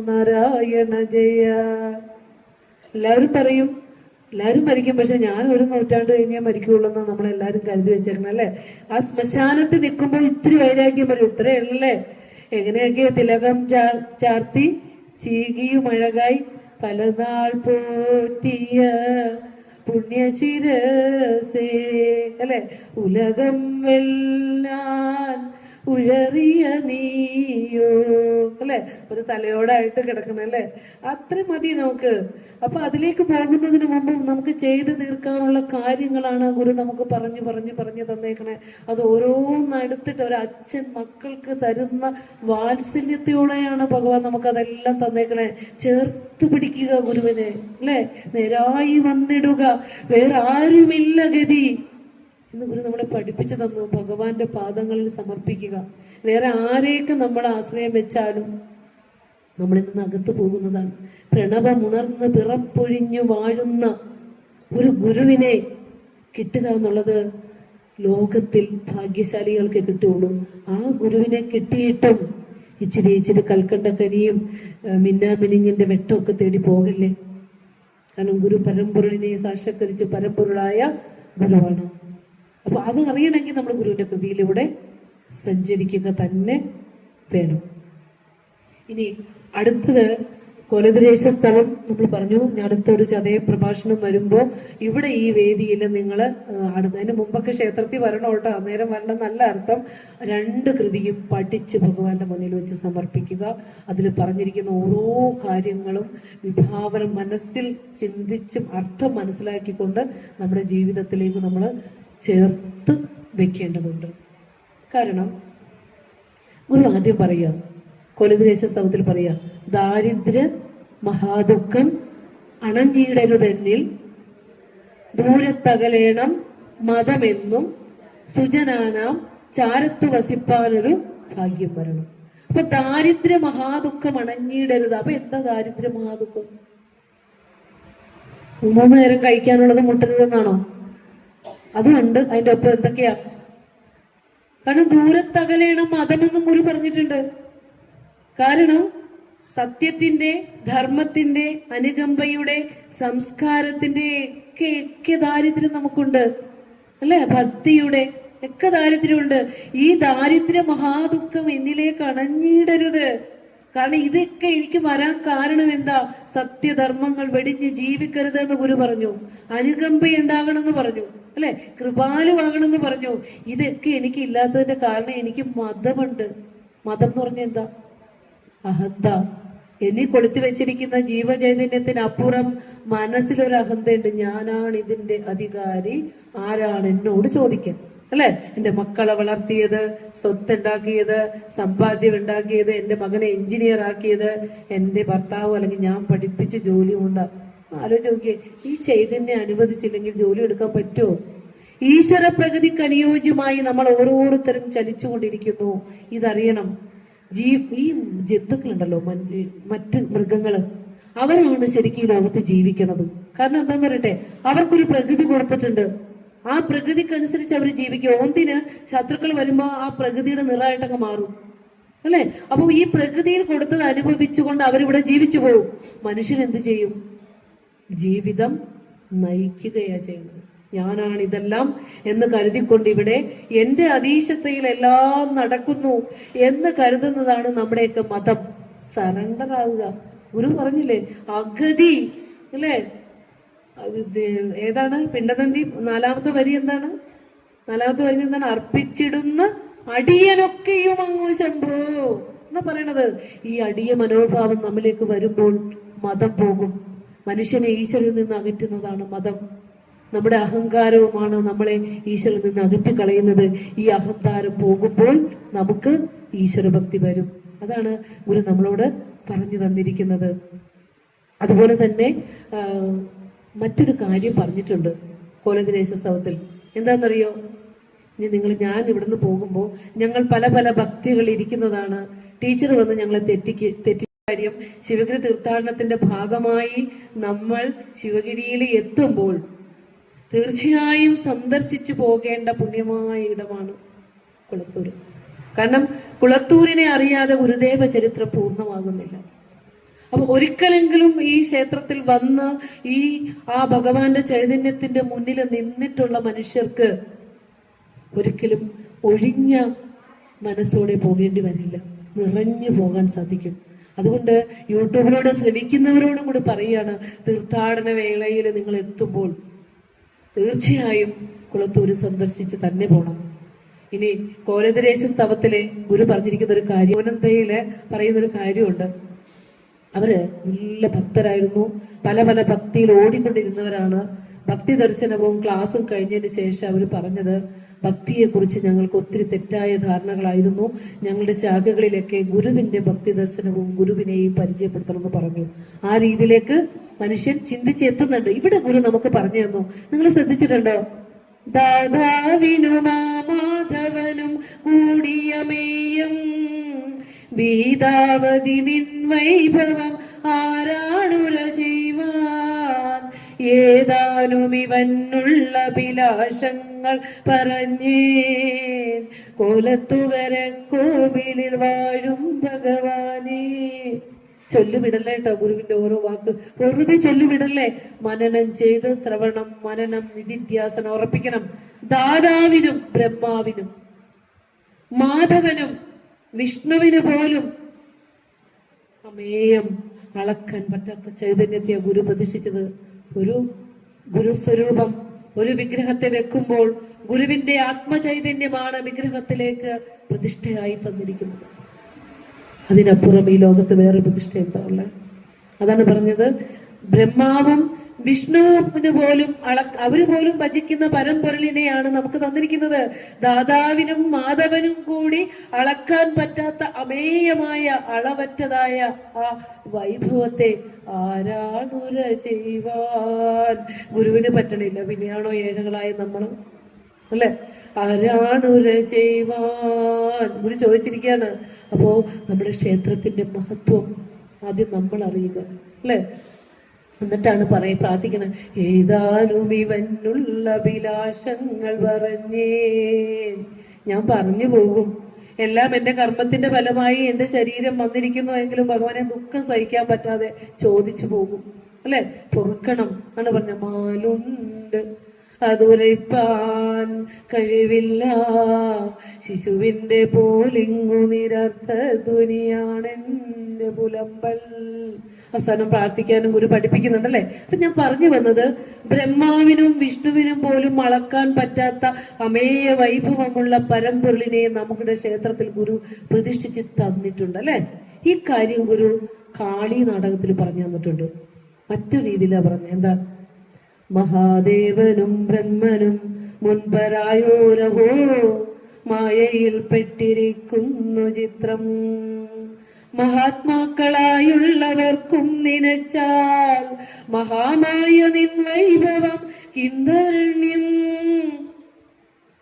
നാരായണ ജയ. എല്ലാവരും പറയും, എല്ലാവരും മരിക്കും, പക്ഷെ ഞാൻ 1 നൂറ്റാണ്ട് കഴിഞ്ഞാൽ മരിക്കുള്ളൂ എന്നാണ് നമ്മളെല്ലാരും കരുതി വെച്ചേക്കണം, അല്ലേ? ആ ശ്മശാനത്തിൽ നിൽക്കുമ്പോൾ ഇത്തിരി വൈരാഗ്യം വരും, ഇത്രേ ഉള്ളല്ലേ. എങ്ങനെയൊക്കെ തിലകം ചാർത്തി ചീകിയും അഴകായി പലനാൾ പോറ്റിയ പുണ്യശിരസേ, അല്ലെ? ഉലകം വെല്ലാൻ ഉഴറിയ നീയോ, അല്ലെ? ഒരു തലയോടായിട്ട് കിടക്കണം, അല്ലെ? അത്ര മതി നമുക്ക്. അപ്പൊ അതിലേക്ക് പോകുന്നതിന് മുമ്പ് നമുക്ക് ചെയ്തു തീർക്കാനുള്ള കാര്യങ്ങളാണ് ഗുരു നമുക്ക് പറഞ്ഞു തന്നേക്കണേ. അത് ഓരോന്നെടുത്തിട്ട് ഒരു അച്ഛൻ മക്കൾക്ക് തരുന്ന വാത്സല്യത്തോടെയാണ് ഭഗവാൻ നമുക്ക് അതെല്ലാം തന്നേക്കണേ. ചേർത്ത് പിടിക്കുക ഗുരുവിനെ, അല്ലെ? നേരായി വന്നിടുക, വേറെ ആരുമില്ല ഗതി എന്ന് ഗുരു നമ്മളെ പഠിപ്പിച്ചു തന്നു. ഭഗവാന്റെ പാദങ്ങളിൽ സമർപ്പിക്കുക. വേറെ ആരെയൊക്കെ നമ്മൾ ആശ്രയം വെച്ചാലും നമ്മളിൽ നിന്ന് അകത്ത് പോകുന്നതാണ്. പ്രണവമുണർന്ന് പിറപ്പൊഴിഞ്ഞു വാഴുന്ന ഒരു ഗുരുവിനെ കിട്ടുക എന്നുള്ളത് ലോകത്തിൽ ഭാഗ്യശാലികൾക്ക് കിട്ടുള്ളൂ. ആ ഗുരുവിനെ കിട്ടിയിട്ടും ഇച്ചിരി കൽക്കണ്ട കരിയും മിന്നാമിനിങ്ങിന്റെ വെട്ടമൊക്കെ തേടി പോകല്ലേ. കാരണം ഗുരു പരമ്പൊരുളിനെ സാക്ഷാത്കരിച്ച് പരമ്പൊരുളായ ഗുരുവാണ്. അപ്പൊ അത് അറിയണമെങ്കിൽ നമ്മൾ ഗുരുവിന്റെ കൃതിയിലൂടെ സഞ്ചരിക്കുക തന്നെ വേണം. ഇനി അടുത്തത് കൊലദ്രേശ സ്ഥലം നമ്മൾ പറഞ്ഞു. അടുത്തൊരു ചതയ പ്രഭാഷണം വരുമ്പോൾ ഇവിടെ ഈ വേദിയിൽ നിങ്ങൾ അതിന് മുമ്പൊക്കെ ക്ഷേത്രത്തിൽ വരണം കേട്ടോ, അന്നേരം വരണം നല്ല അർത്ഥം. 2 കൃതിയും പഠിച്ച് ഭഗവാന്റെ മുന്നിൽ വെച്ച് സമർപ്പിക്കുക. അതിൽ പറഞ്ഞിരിക്കുന്ന ഓരോ കാര്യങ്ങളും വിഭാവനം മനസ്സിൽ ചിന്തിച്ചും അർത്ഥം മനസ്സിലാക്കിക്കൊണ്ട് നമ്മുടെ ജീവിതത്തിലേക്ക് നമ്മൾ ചേർത്ത് വെക്കേണ്ടതുണ്ട്. കാരണം ഗുരു ആദ്യം പറയുക, കൊലദ്രേശ സ്ഥലത്തിൽ പറയുക, ദാരിദ്ര്യ മഹാദുഃഖം അണഞ്ഞിടരുതെന്നിൽ ദൂരത്തകലേണം മതമെന്നും സുജനാനാം ചാരത്തു വസിപ്പാനൊരു ഭാഗ്യം വരണം. അപ്പൊ ദാരിദ്ര്യ മഹാദുഃഖം അണഞ്ഞിടരുത്. അപ്പൊ എന്താ ദാരിദ്ര്യ മഹാദുഃഖം? 3 നേരം കഴിക്കാനുള്ളത് മുട്ടരുതെന്നാണോ? അതുകൊണ്ട് അതിന്റെ ഒപ്പം എന്തൊക്കെയാ? കാരണം ദൂരത്തകലേണം മതമെന്നും ഗുരു പറഞ്ഞിട്ടുണ്ട്. കാരണം സത്യത്തിന്റെ, ധർമ്മത്തിന്റെ, അനുകമ്പയുടെ, സംസ്കാരത്തിന്റെ ഒക്കെ ദാരിദ്ര്യം നമുക്കുണ്ട്, അല്ലെ? ഭക്തിയുടെ ഒക്കെ ദാരിദ്ര്യമുണ്ട്. ഈ ദാരിദ്ര്യ മഹാദുഃഖം എന്നിലേക്ക് അണഞ്ഞിടരുത്. കാരണം ഇതൊക്കെ എനിക്ക് വരാൻ കാരണം എന്താ? സത്യധർമ്മങ്ങൾ വെടിഞ്ഞ് ജീവിക്കരുത് എന്ന് ഗുരു പറഞ്ഞു. അനുകമ്പയുണ്ടാകണമെന്ന് പറഞ്ഞു, അല്ലെ? കൃപാലുവാകണമെന്ന് പറഞ്ഞു. ഇതൊക്കെ എനിക്ക് ഇല്ലാത്തതിന്റെ കാരണം എനിക്ക് മതമുണ്ട്. മതം എന്ന് പറഞ്ഞ എന്താ? അഹന്ത. എന്നീ കൊളുത്തി വെച്ചിരിക്കുന്ന ജീവചൈതന്യത്തിനപ്പുറം മനസ്സിലൊരു അഹന്തയുണ്ട്. ഞാനാണ് ഇതിന്റെ അധികാരി, ആരാണ് എന്നോട് ചോദിക്കാൻ? അല്ലെ? എൻ്റെ മക്കളെ വളർത്തിയത്, സ്വത്തുണ്ടാക്കിയത്, സമ്പാദ്യം ഉണ്ടാക്കിയത്, എൻ്റെ മകനെ എഞ്ചിനീയർ ആക്കിയത് എൻ്റെ ഭർത്താവ് അല്ലെങ്കിൽ ഞാൻ പഠിപ്പിച്ച ജോലി കൊണ്ടാണ്. ആലോചിച്ച് നോക്കിയേ, ഈ ചൈതന്യം അനുവദിച്ചില്ലെങ്കിൽ ജോലി എടുക്കാൻ പറ്റുമോ? ഈശ്വര പ്രകൃതിക്ക് അനുയോജ്യമായി നമ്മൾ ഓരോരുത്തരും ചലിച്ചുകൊണ്ടിരിക്കുന്നു. ഇതറിയണം. ഈ ജന്തുക്കളുണ്ടല്ലോ, മറ്റ് മൃഗങ്ങള്, അവരാണ് ശരിക്കും ഈ ലോകത്ത് ജീവിക്കണത്. കാരണം എന്താന്ന് പറയട്ടെ, അവർക്കൊരു പ്രകൃതി കൊടുത്തിട്ടുണ്ട്. ആ പ്രകൃതിക്കനുസരിച്ച് അവർ ജീവിക്കും. ഓന്തിന് ശത്രുക്കൾ വരുമ്പോ ആ പ്രകൃതിയുടെ നിറമായിട്ടങ്ങ് മാറും, അല്ലെ? അപ്പൊ ഈ പ്രകൃതിയിൽ കൊടുത്തത് അനുഭവിച്ചുകൊണ്ട് അവരിവിടെ ജീവിച്ചു പോകും. മനുഷ്യൻ എന്ത് ചെയ്യും? ജീവിതം നയിക്കുകയാ ചെയ്യുന്നത്. ഞാനാണ് ഇതെല്ലാം എന്ന് കരുതിക്കൊണ്ട് ഇവിടെ എന്റെ അതീശതയിൽ എല്ലാം നടക്കുന്നു എന്ന് കരുതുന്നതാണ് നമ്മുടെയൊക്കെ മതം. സറണ്ടർ ആവുക. ഗുരു പറഞ്ഞില്ലേ, അഗതി, അല്ലേ? ഏതാണ് പിണ്ടനന്ദി? നാലാമത്തെ വരി എന്താണ്? അർപ്പിച്ചിടുന്ന അടിയനൊക്കെയും അങ്ങു ശംഭോ എന്ന് പറയണത്. ഈ അടിയ മനോഭാവം നമ്മിലേക്ക് വരുമ്പോൾ മതം പോകും. മനുഷ്യനെ ഈശ്വരനിൽ നിന്ന് അകറ്റുന്നതാണ് മതം. നമ്മുടെ അഹങ്കാരവുമാണ് നമ്മളെ ഈശ്വരനിൽ നിന്ന് അകറ്റി കളയുന്നത്. ഈ അഹങ്കാരം പോകുമ്പോൾ നമുക്ക് ഈശ്വരഭക്തി വരും. അതാണ് ഗുരു നമ്മളോട് പറഞ്ഞു തന്നിരിക്കുന്നത്. അതുപോലെ തന്നെ മറ്റൊരു കാര്യം പറഞ്ഞിട്ടുണ്ട് കോലദിനേശ സ്തവത്തിൽ. എന്താണെന്നറിയോ? ഞാൻ ഇവിടുന്ന് പോകുമ്പോൾ ഞങ്ങൾ പല പല ഭക്തികൾ ഇരിക്കുന്നതാണ്. ടീച്ചർ വന്ന് ഞങ്ങളെ തെറ്റി കാര്യം, ശിവഗിരി തീർത്ഥാടനത്തിന്റെ ഭാഗമായി നമ്മൾ ശിവഗിരിയിൽ എത്തുമ്പോൾ തീർച്ചയായും സന്ദർശിച്ചു പോകേണ്ട പുണ്യമായ ഇടമാണ് കുളത്തൂർ. കാരണം കുളത്തൂരിനെ അറിയാതെ ഗുരുദേവ ചരിത്രം പൂർണ്ണമാകുന്നില്ല. അപ്പൊ ഒരിക്കലെങ്കിലും ഈ ക്ഷേത്രത്തിൽ വന്ന് ആ ഭഗവാന്റെ ചൈതന്യത്തിന്റെ മുന്നിൽ നിന്നിട്ടുള്ള മനുഷ്യർക്ക് ഒരിക്കലും ഒഴിഞ്ഞ മനസ്സോടെ പോകേണ്ടി വരില്ല, നിറഞ്ഞു പോകാൻ സാധിക്കും. അതുകൊണ്ട് യൂട്യൂബിലൂടെ ശ്രമിക്കുന്നവരോടും കൂടി പറയുകയാണ്, തീർത്ഥാടന വേളയിൽ നിങ്ങൾ എത്തുമ്പോൾ തീർച്ചയായും കുളത്തൂര് സന്ദർശിച്ച് തന്നെ പോകണം. ഇനി കോലദിനേശ സ്തവത്തിലെ ഗുരു പറഞ്ഞിരിക്കുന്ന ഒരു കാര്യം, ഓനന്തയില് പറയുന്നൊരു കാര്യമുണ്ട്. അവര് നല്ല ഭക്തരായിരുന്നു, പല പല ഭക്തിയിൽ ഓടിക്കൊണ്ടിരുന്നവരാണ്. ഭക്തി ദർശനവും ക്ലാസ്സും കഴിഞ്ഞതിന് ശേഷം അവർ പറഞ്ഞത്, ഭക്തിയെക്കുറിച്ച് ഞങ്ങൾക്ക് ഒത്തിരി തെറ്റായ ധാരണകളായിരുന്നു. ഞങ്ങളുടെ ശാഖകളിലൊക്കെ ഗുരുവിന്റെ ഭക്തി ദർശനവും ഗുരുവിനെയും പരിചയപ്പെടുത്തണമെന്ന് പറഞ്ഞു. ആ രീതിയിലേക്ക് മനുഷ്യൻ ചിന്തിച്ചെത്തുന്നുണ്ട്. ഇവിടെ ഗുരു നമുക്ക് പറഞ്ഞു തന്നു. നിങ്ങൾ ശ്രദ്ധിച്ചിട്ടുണ്ടോ? ദാതാവിനും മാധവനും കൂടിയമേയം വീതാവതി നിൻ വൈഭവം ആരാണുര ചെയ്യുവാൻ ഏതാനും ഇവനുള്ള അഭിലാഷങ്ങൾ പറഞ്ഞേൻ കോലത്തുകര കോവിലിൽ വാഴും ഭഗവാനേ. ചൊല്ലുവിടല്ലേ കേട്ടോ, ഗുരുവിന്റെ ഓരോ വാക്ക് വെറുതെ ചൊല്ലുവിടല്ലേ. മനനം ചെയ്ത് ശ്രവണം, മനനം, നിധിധ്യാസനം ഉറപ്പിക്കണം. ദാതാവിനും ബ്രഹ്മാവിനും മാധവനും വിഷ്ണുവിന് പോലും അമേയം അളക്കാൻ പറ്റാത്ത ചൈതന്യത്തെ ഗുരു പ്രതിഷ്ഠിച്ചത്. ഒരു ഗുരുസ്വരൂപം ഒരു വിഗ്രഹത്തെ വെക്കുമ്പോൾ ഗുരുവിന്റെ ആത്മചൈതന്യമാണ് വിഗ്രഹത്തിലേക്ക് പ്രതിഷ്ഠയായി തന്നിരിക്കുന്നത്. അതിനപ്പുറം ഈ ലോകത്ത് വേറെ പ്രതിഷ്ഠ എന്താ ഉള്ളത്? അതാണ് പറഞ്ഞത്, ബ്രഹ്മാവും വിഷ്ണുവിന് പോലും അവര് പോലും ഭജിക്കുന്ന പരമ്പൊരുളിനെയാണ് നമുക്ക് തന്നിരിക്കുന്നത്. ദാതാവിനും മാധവനും കൂടി അളക്കാൻ പറ്റാത്ത അമേയമായ അളവറ്റതായ ആ വൈഭവത്തെ ആരാണുര ചെയ്യുവാൻ? ഗുരുവിന് പറ്റണില്ല, പിന്നെയാണോ ഏഴകളായ നമ്മള്, അല്ലെ? ആരാണുര ചെയ്യുവാൻ ഗുരു ചോദിച്ചിരിക്കുകയാണ്. അപ്പോ നമ്മുടെ ക്ഷേത്രത്തിന്റെ മഹത്വം ആദ്യം നമ്മൾ അറിയുക, അല്ലെ? എന്നിട്ടാണ് പ്രാർത്ഥിക്കുന്നത്, ഏതാനും ഇവനുള്ള അഭിലാഷങ്ങൾ പറഞ്ഞേ. ഞാൻ പറഞ്ഞു പോകും, എല്ലാം എന്റെ കർമ്മത്തിന്റെ ഫലമായി എന്റെ ശരീരം വന്നിരിക്കുന്നു എങ്കിലും ഭഗവാനെ ദുഃഖം സഹിക്കാൻ പറ്റാതെ ചോദിച്ചു പോകും, അല്ലെ? പൊറുക്കണം ആണ് പറഞ്ഞ. മാലുണ്ട് അതുരയ്പ്പാൻ കഴിവില്ല ശിശുവിന്റെ പോലിങ്ങു നിരർത്ഥ ധ്വനിയാണെന്റെ പുലമ്പൽ. അവസാനം പ്രാർത്ഥിക്കാനും ഗുരു പഠിപ്പിക്കുന്നുണ്ടല്ലേ. അപ്പൊ ഞാൻ പറഞ്ഞു വന്നത്, ബ്രഹ്മാവിനും വിഷ്ണുവിനും പോലും അളക്കാൻ പറ്റാത്ത അമേയ വൈഭവമുള്ള പരമ്പൊരുളിനെ നമ്മുടെ ക്ഷേത്രത്തിൽ ഗുരു പ്രതിഷ്ഠിച്ച് തന്നിട്ടുണ്ട്, അല്ലെ? ഈ കാര്യം ഗുരു കാളി നാടകത്തിൽ പറഞ്ഞു തന്നിട്ടുണ്ട്. മറ്റൊരു രീതിയിലാ പറഞ്ഞത്. എന്താ? മഹാദേവനും ബ്രഹ്മനും മുൻപരായോരഹോ മായയിൽ പെട്ടിരിക്കുന്നു ചിത്രം. മഹാത്മാക്കളായുള്ളവർക്കും നനച്ചാൽ മഹാമായ നിൻ വൈഭവം കിന്തരണ്യം.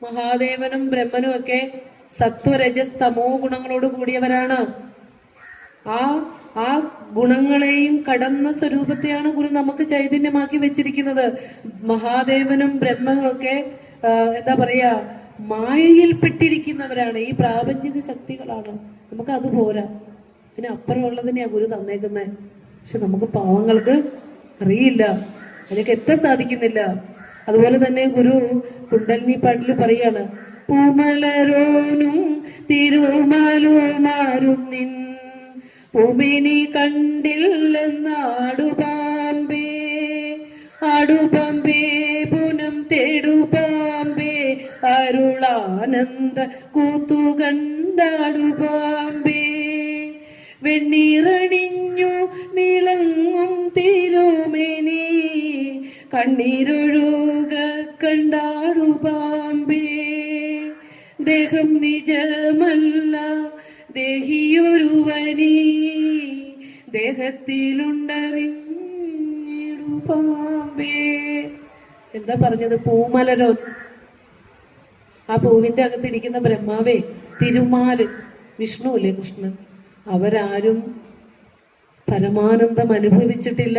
മഹാദേവനും ബ്രഹ്മനും ഒക്കെ സത്വരജസ് തമോ ഗുണങ്ങളോട് കൂടിയവരാണ്. ആ ഗുണങ്ങളെയും കടന്ന സ്വരൂപത്തെയാണ് ഗുരു നമുക്ക് ചൈതന്യമാക്കി വെച്ചിരിക്കുന്നത്. മഹാദേവനും ബ്രഹ്മനും ഒക്കെ എന്താ പറയാ, മായയിൽ പെട്ടിരിക്കുന്നവരാണ്. ഈ പ്രാപഞ്ചിക ശക്തികളാണ്. നമുക്ക് അത് പോരാ, പിന്നെ അപ്പുറമുള്ളതിനെയാ ഗുരു തന്നേക്കുന്നത്. പക്ഷെ നമുക്ക് പാവങ്ങൾക്ക് അറിയില്ല, അതിലേക്ക് എത്താൻ സാധിക്കുന്നില്ല. അതുപോലെ തന്നെ ഗുരു കുണ്ടലിനി പാട്ടിൽ പറയാണ്, പൂമലരോനും തിരുമാലുമാരും നിൻ പൂമിനി കണ്ടില്ലെന്നാടുപാമ്പേ, ആടുപാമ്പേ പുനം തേടുപാമ്പേ, അരുളാനന്ദ കൂത്തുകണ്ടാടുപാമ്പേ. വെണ്ണീറണിഞ്ഞു വിളങ്ങും തിരുമേനി കണ്ണീരൊഴുക കണ്ടാടുപാമ്പേ. ദേഹം നിജമല്ല ദേഹിയൊരുവനീ, ദേഹത്തിലുണ്ടറിഞ്ഞിടുപാമ്പേ. എന്താ പറഞ്ഞത്? പൂമലരോ, ആ പൂവിന്റെ അകത്തിരിക്കുന്ന ബ്രഹ്മാവേ, തിരുമാല് വിഷ്ണു അല്ലേ കൃഷ്ണൻ, അവരാരും പരമാനന്ദം അനുഭവിച്ചിട്ടില്ല.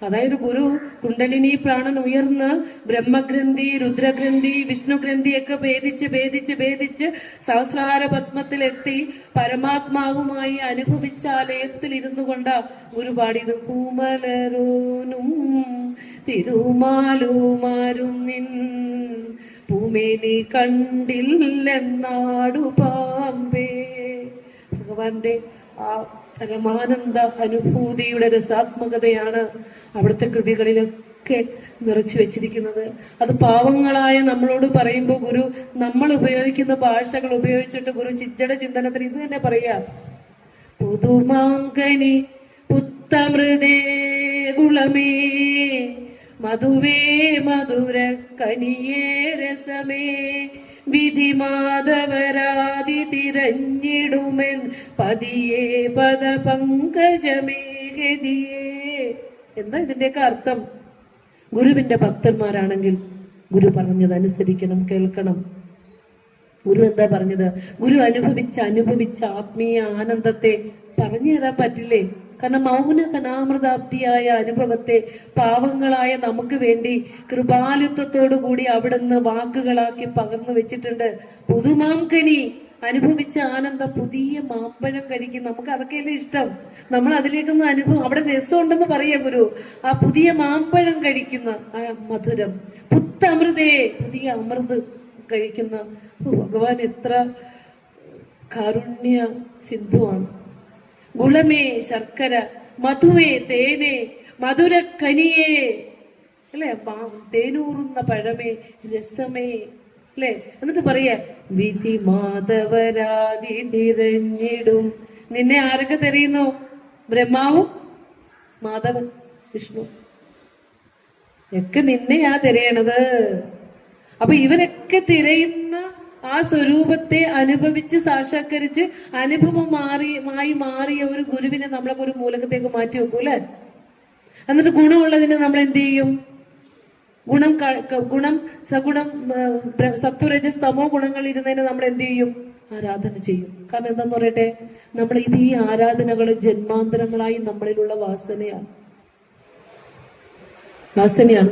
അതായത് ഗുരു കുണ്ടലിനി പ്രാണൻ ഉയർന്ന് ബ്രഹ്മഗ്രന്ഥി, രുദ്രഗ്രന്ഥി, വിഷ്ണുഗ്രന്ഥിയൊക്കെ ഭേദിച്ച് സഹസ്രാര പത്മത്തിലെത്തി പരമാത്മാവുമായി അനുഭവിച്ച ആലയത്തിൽ ഇരുന്നു കൊണ്ട ഗുരു പാടിയത്, പൂമലരോനും തിരുമാലുമാരും നിൻ പൂമേനി കണ്ടില്ലെന്നാടുപാമ്പേ. ഭഗവാന്റെ ആ പരമാനന്ദ അനുഭൂതിയുടെ രസാത്മകതയാണ് അവിടുത്തെ കൃതികളിലൊക്കെ നിറച്ചു വെച്ചിരിക്കുന്നത്. അത് പാവങ്ങളായ നമ്മളോട് പറയുമ്പോൾ ഗുരു നമ്മൾ ഉപയോഗിക്കുന്ന ഭാഷകൾ ഉപയോഗിച്ചിട്ട് ഗുരു ചിജ്ജട ചിന്തനത്തിൽ ഇത് തന്നെ പറയാ, പുതുമാങ്കനി പുത്തമൃതേ ഗുളമേ മധുവേ മധുര കനിയേ രസമേ വിധി മാധവരാതി തിരഞ്ഞിടുമെൻ പതിയേ പദ പങ്കജമേ ഗതിയേ. എന്താ ഇതിന്റെയൊക്കെ അർത്ഥം? ഗുരുവിന്റെ ഭക്തന്മാരാണെങ്കിൽ ഗുരു പറഞ്ഞത് അനുസരിക്കണം, കേൾക്കണം. ഗുരു എന്താ പറഞ്ഞത്? ഗുരു അനുഭവിച്ച ആത്മീയ ആനന്ദത്തെ പറഞ്ഞു തരാൻ പറ്റില്ലേ? കാരണം മൗന കനാമൃതാബ്ദിയായ അനുഭവത്തെ പാവങ്ങളായ നമുക്ക് വേണ്ടി കൃപാലുത്വത്തോടു കൂടി അവിടുന്ന് വാക്കുകളാക്കി പകർന്നു വെച്ചിട്ടുണ്ട്. പുതുമാംകനി, അനുഭവിച്ച ആനന്ദം, പുതിയ മാമ്പഴം കഴിക്കും. നമുക്ക് അതൊക്കെയല്ലേ ഇഷ്ടം. നമ്മൾ അതിലേക്കൊന്ന് അനുഭവം, അവിടെ രസമുണ്ടെന്ന് പറയാ ഗുരു. ആ പുതിയ മാമ്പഴം കഴിക്കുന്ന ആ മധുരം, പുത്തമൃതേ, പുതിയ അമൃത് കഴിക്കുന്ന ഭഗവാൻ എത്ര കാരുണ്യ സിന്ധുവാണ്. ഗുളമേ ശർക്കര, മധുവേ തേനേ, മധുരക്കനിയേ അല്ലെ, തേനൂറുന്ന പഴമേ, രസമേ അല്ലെ. എന്നിട്ട് പറയാ, വിധി മാധവരാതി തിരഞ്ഞിടും. നിന്നെ ആരൊക്കെ തെരയുന്നു? ബ്രഹ്മാവും മാധവൻ വിഷ്ണു ഒക്കെ നിന്നെയാ തിരയണത്. അപ്പൊ ഇവരൊക്കെ തിരയുന്ന ആ സ്വരൂപത്തെ അനുഭവിച്ച് സാക്ഷാത്കരിച്ച് അനുഭവമായി മാറിയ ഒരു ഗുരുവിനെ നമ്മളൊക്കെ ഒരു മൂലകത്തേക്ക് മാറ്റി വെക്കും അല്ലെ. എന്നിട്ട് ഗുണമുള്ളതിന് നമ്മൾ എന്ത് ചെയ്യും? ഗുണം സഗുണം സത്വരജസ് തമോ ഗുണങ്ങൾ ഇരുന്നതിന് നമ്മൾ എന്ത് ചെയ്യും? ആരാധന ചെയ്യും. കാരണം എന്താന്ന് പറയട്ടെ, നമ്മൾ ഈ ആരാധനകൾ ജന്മാന്തരങ്ങളായി നമ്മളിലുള്ള വാസനയാണ്.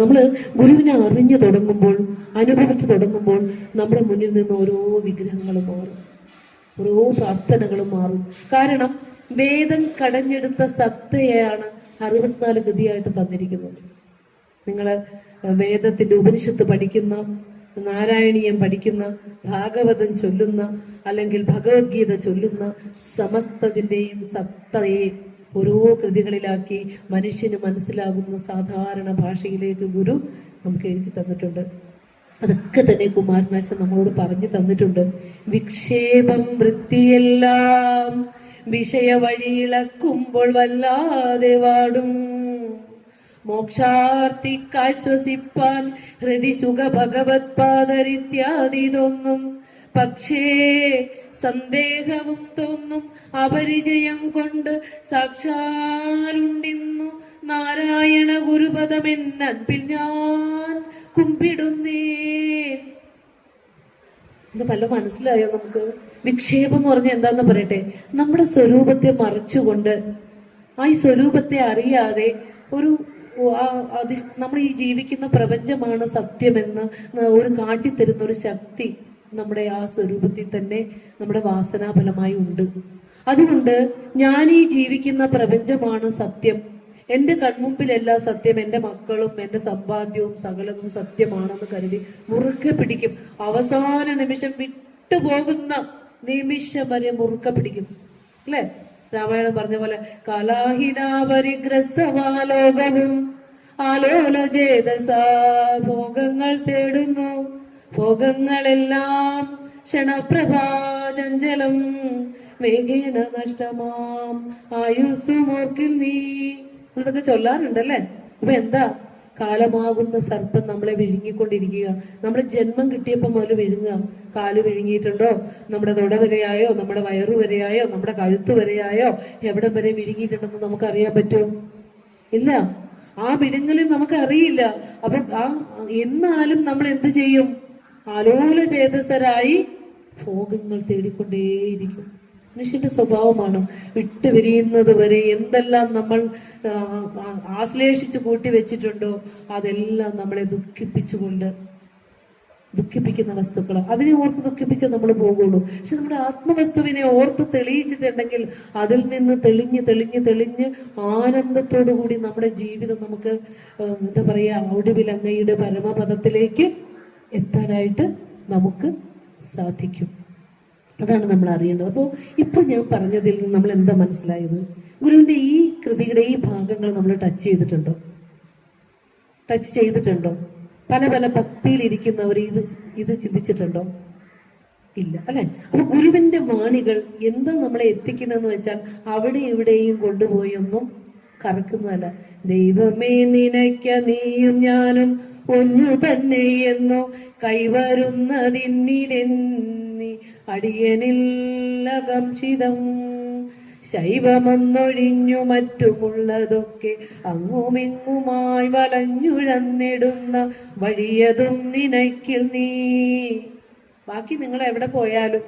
നമ്മൾ ഗുരുവിനെ അറിഞ്ഞു തുടങ്ങുമ്പോൾ, അനുഭവിച്ചു തുടങ്ങുമ്പോൾ നമ്മുടെ മുന്നിൽ നിന്ന് ഓരോ വിഗ്രഹങ്ങൾ മാറും, ഓരോ പ്രാർത്ഥനകളും മാറും. കാരണം വേദം കടഞ്ഞെടുത്ത സത്തയാണ് 64 ഗതിയായിട്ട് തന്നിരിക്കുന്നത്. നിങ്ങൾ വേദത്തിന്റെ ഉപനിഷത്ത് പഠിക്കുന്ന, നാരായണീയം പഠിക്കുന്ന, ഭാഗവതം ചൊല്ലുന്ന, അല്ലെങ്കിൽ ഭഗവത്ഗീത ചൊല്ലുന്ന സമസ്തതിന്റെയും സത്തയെ ഓരോ കൃതികളിലാക്കി മനുഷ്യന് മനസ്സിലാകുന്ന സാധാരണ ഭാഷയിലേക്ക് ഗുരു നമുക്ക് എഴുതി തന്നിട്ടുണ്ട്. അതൊക്കെ തന്നെ കുമാരനാശൻ നമ്മളോട് പറഞ്ഞു തന്നിട്ടുണ്ട്. വിക്ഷേപം വൃത്തിയെല്ലാം വിഷയ വഴിയിളക്കുമ്പോൾ വല്ലാതെ വാടും, മോക്ഷാർത്ഥിക്കാശ്വസിപ്പാൻ ഹൃദി സുഖ ഭഗവത് പാദരിത്യാദിതൊന്നും പക്ഷേ സന്ദേഹവും തോന്നും അപരിചയം കൊണ്ട് സാക്ഷാലുണ്ടിന്നു നാരായണ ഗുരുപദമെന്നൻപിൽ ഞാൻ കുമ്പിടുന്നേൻ. ഇത് പല മനസ്സിലായോ നമുക്ക്? വിക്ഷേപം എന്ന് പറഞ്ഞാൽ എന്താന്ന് പറയട്ടെ, നമ്മുടെ സ്വരൂപത്തെ മറച്ചുകൊണ്ട് ആ ഈ സ്വരൂപത്തെ അറിയാതെ ഒരു നമ്മൾ ഈ ജീവിക്കുന്ന പ്രപഞ്ചമാണ് സത്യമെന്ന് ഒരു കാട്ടിത്തരുന്ന ഒരു ശക്തി നമ്മുടെ ആ സ്വരൂപത്തിൽ തന്നെ നമ്മുടെ വാസനാഫലമായി ഉണ്ട്. അതുകൊണ്ട് ഞാൻ ഈ ജീവിക്കുന്ന പ്രപഞ്ചമാണ് സത്യം, എൻ്റെ കൺമുമ്പിലെല്ലാം സത്യം, എൻ്റെ മക്കളും എൻ്റെ സമ്പാദ്യവും സകലതും സത്യമാണെന്ന് കരുതി മുറുക്കെ പിടിക്കും. അവസാന നിമിഷം വിട്ടുപോകുന്ന നിമിഷം വരെ മുറുക്കെ പിടിക്കും. അല്ലേ? രാമായണം പറഞ്ഞ പോലെ കലാഹിനാപരിഗ്രസ്തവാലോകവും ആലോലചേതസാ ഭോഗങ്ങൾ തേടുന്നു, ഭോഗങ്ങളെല്ലാം ക്ഷണപ്രഭാചഞ്ചലം വേഗേന നഷ്ടമാം ആയുസ്സുമോർക്കിൽ നീ. ഇതൊക്കെ ചൊല്ലാറുണ്ടല്ലേ? അപ്പൊ എന്താ? കാലമാകുന്ന സർപ്പം നമ്മളെ വിഴുങ്ങിക്കൊണ്ടിരിക്കുക. നമ്മുടെ ജന്മം കിട്ടിയപ്പോൾ മുതൽ വിഴുങ്ങുക. കാല് വിഴുങ്ങിയിട്ടുണ്ടോ? നമ്മുടെ തുട വരെയായോ, നമ്മുടെ വയറു വരെയായോ, നമ്മുടെ കഴുത്ത് വരെയായോ, എവിടം വരെ വിഴുങ്ങിയിട്ടുണ്ടെന്ന് നമുക്ക് അറിയാൻ പറ്റുമോ? ഇല്ല. ആ വിഴുങ്ങലും നമുക്ക് അറിയില്ല. അപ്പൊ എന്നാലും നമ്മൾ എന്ത് ചെയ്യും? ആലോല ചേതസരായി ഭോഗങ്ങൾ തേടിക്കൊണ്ടേയിരിക്കും. മനുഷ്യന്റെ സ്വഭാവമാണ്. വിട്ടുപിരിയുന്നത് വരെ എന്തെല്ലാം നമ്മൾ ആശ്ലേഷിച്ച് കൂട്ടി വെച്ചിട്ടുണ്ടോ അതെല്ലാം നമ്മളെ ദുഃഖിപ്പിക്കുന്ന വസ്തുക്കൾ. അതിനെ ഓർത്ത് ദുഃഖിപ്പിച്ച് നമ്മൾ പോകുള്ളൂ. പക്ഷെ നമ്മുടെ ആത്മവസ്തുവിനെ ഓർത്ത് തെളിയിച്ചിട്ടുണ്ടെങ്കിൽ അതിൽ നിന്ന് തെളിഞ്ഞ് ആനന്ദത്തോടു കൂടി നമ്മുടെ ജീവിതം നമുക്ക് എന്താ പറയാ, ഒടുവിൽ അങ്ങയുടെ പരമപദത്തിലേക്ക് എത്താനായിട്ട് നമുക്ക് സാധിക്കും. അതാണ് നമ്മൾ അറിയേണ്ടത്. അപ്പോൾ ഇപ്പൊ ഞാൻ പറഞ്ഞതിൽ നിന്ന് നമ്മൾ എന്താ മനസ്സിലായത്? ഗുരുവിന്റെ ഈ കൃതിയുടെ ഈ ഭാഗങ്ങൾ നമ്മൾ ടച്ച് ചെയ്തിട്ടുണ്ടോ? പല ഭക്തിയിലിരിക്കുന്നവർ ഇത് ചിന്തിച്ചിട്ടുണ്ടോ? ഇല്ല, അല്ലെ? അപ്പൊ ഗുരുവിന്റെ വാണികൾ എന്താ നമ്മളെ എത്തിക്കുന്നതെന്ന് വെച്ചാൽ അവിടെ ഇവിടെയും കൊണ്ടുപോയൊന്നും കറക്കുന്നതല്ല. ദൈവമേ നിനയ്ക്ക നീയും ഞാനും ഒന്നു തന്നെ എന്നോ കൈവരുന്നതിന്നിലെന്നി അടിയനില്ലകംഷിതം ശൈവമെന്നൊഴിഞ്ഞു മറ്റുമുള്ളതൊക്കെ അങ്ങുമിങ്ങുമായി വലഞ്ഞുഴന്നിടുന്ന വഴിയതും നിനയ്ക്കിൽ നീ. ബാക്കി നിങ്ങൾ എവിടെ പോയാലും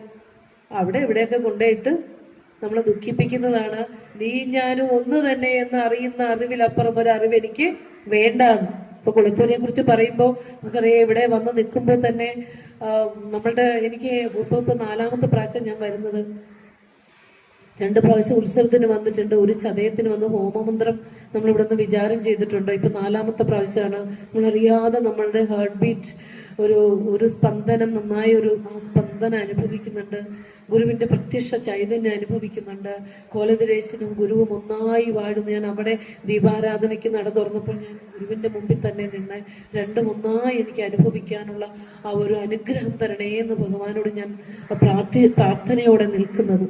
അവിടെ എവിടെയൊക്കെ കൊണ്ടുപോയിട്ട് നമ്മളെ ദുഃഖിപ്പിക്കുന്നതാണ്. നീ ഞാനും ഒന്ന് തന്നെ എന്ന് അറിയുന്ന അറിവിലപ്പുറം ഒരു അറിവ് എനിക്ക് വേണ്ടാന്ന്. ഇപ്പൊ കുളത്തൂരിനെ കുറിച്ച് പറയുമ്പോൾ നമുക്കറിയാം, ഇവിടെ വന്ന് നിൽക്കുമ്പോൾ തന്നെ എനിക്ക് ഇപ്പൊ 4ാമത്തെ പ്രാവശ്യം ഞാൻ വരുന്നത്. 2 പ്രാവശ്യം ഉത്സവത്തിന് വന്നിട്ടുണ്ട്, ഒരു ചതയത്തിന് വന്ന് ഹോമമന്ത്രം നമ്മൾ ഇവിടെ നിന്ന് വിചാരം ചെയ്തിട്ടുണ്ട്. ഇപ്പൊ 4ാമത്തെ പ്രാവശ്യമാണ്. നമ്മളറിയാതെ നമ്മളുടെ ഹാർട്ട് ബീറ്റ് ഒരു സ്പന്ദനം, നന്നായി ആ സ്പന്ദനം അനുഭവിക്കുന്നുണ്ട്. ഗുരുവിന്റെ പ്രത്യക്ഷ ചൈതന്യം അനുഭവിക്കുന്നുണ്ട്. കോലദിരേശനും ഗുരുവും ഒന്നായി വാഴുന്നു. ഞാൻ അവിടെ ദീപാരാധനയ്ക്ക് നട തുറന്നപ്പോൾ ഞാൻ ഗുരുവിന്റെ മുമ്പിൽ തന്നെ നിന്ന് രണ്ടും ഒന്നായി എനിക്ക് അനുഭവിക്കാനുള്ള ആ ഒരു അനുഗ്രഹം തരണേ എന്ന് ഭഗവാനോട് ഞാൻ പ്രാർത്ഥനയോടെ നിൽക്കുന്നത്.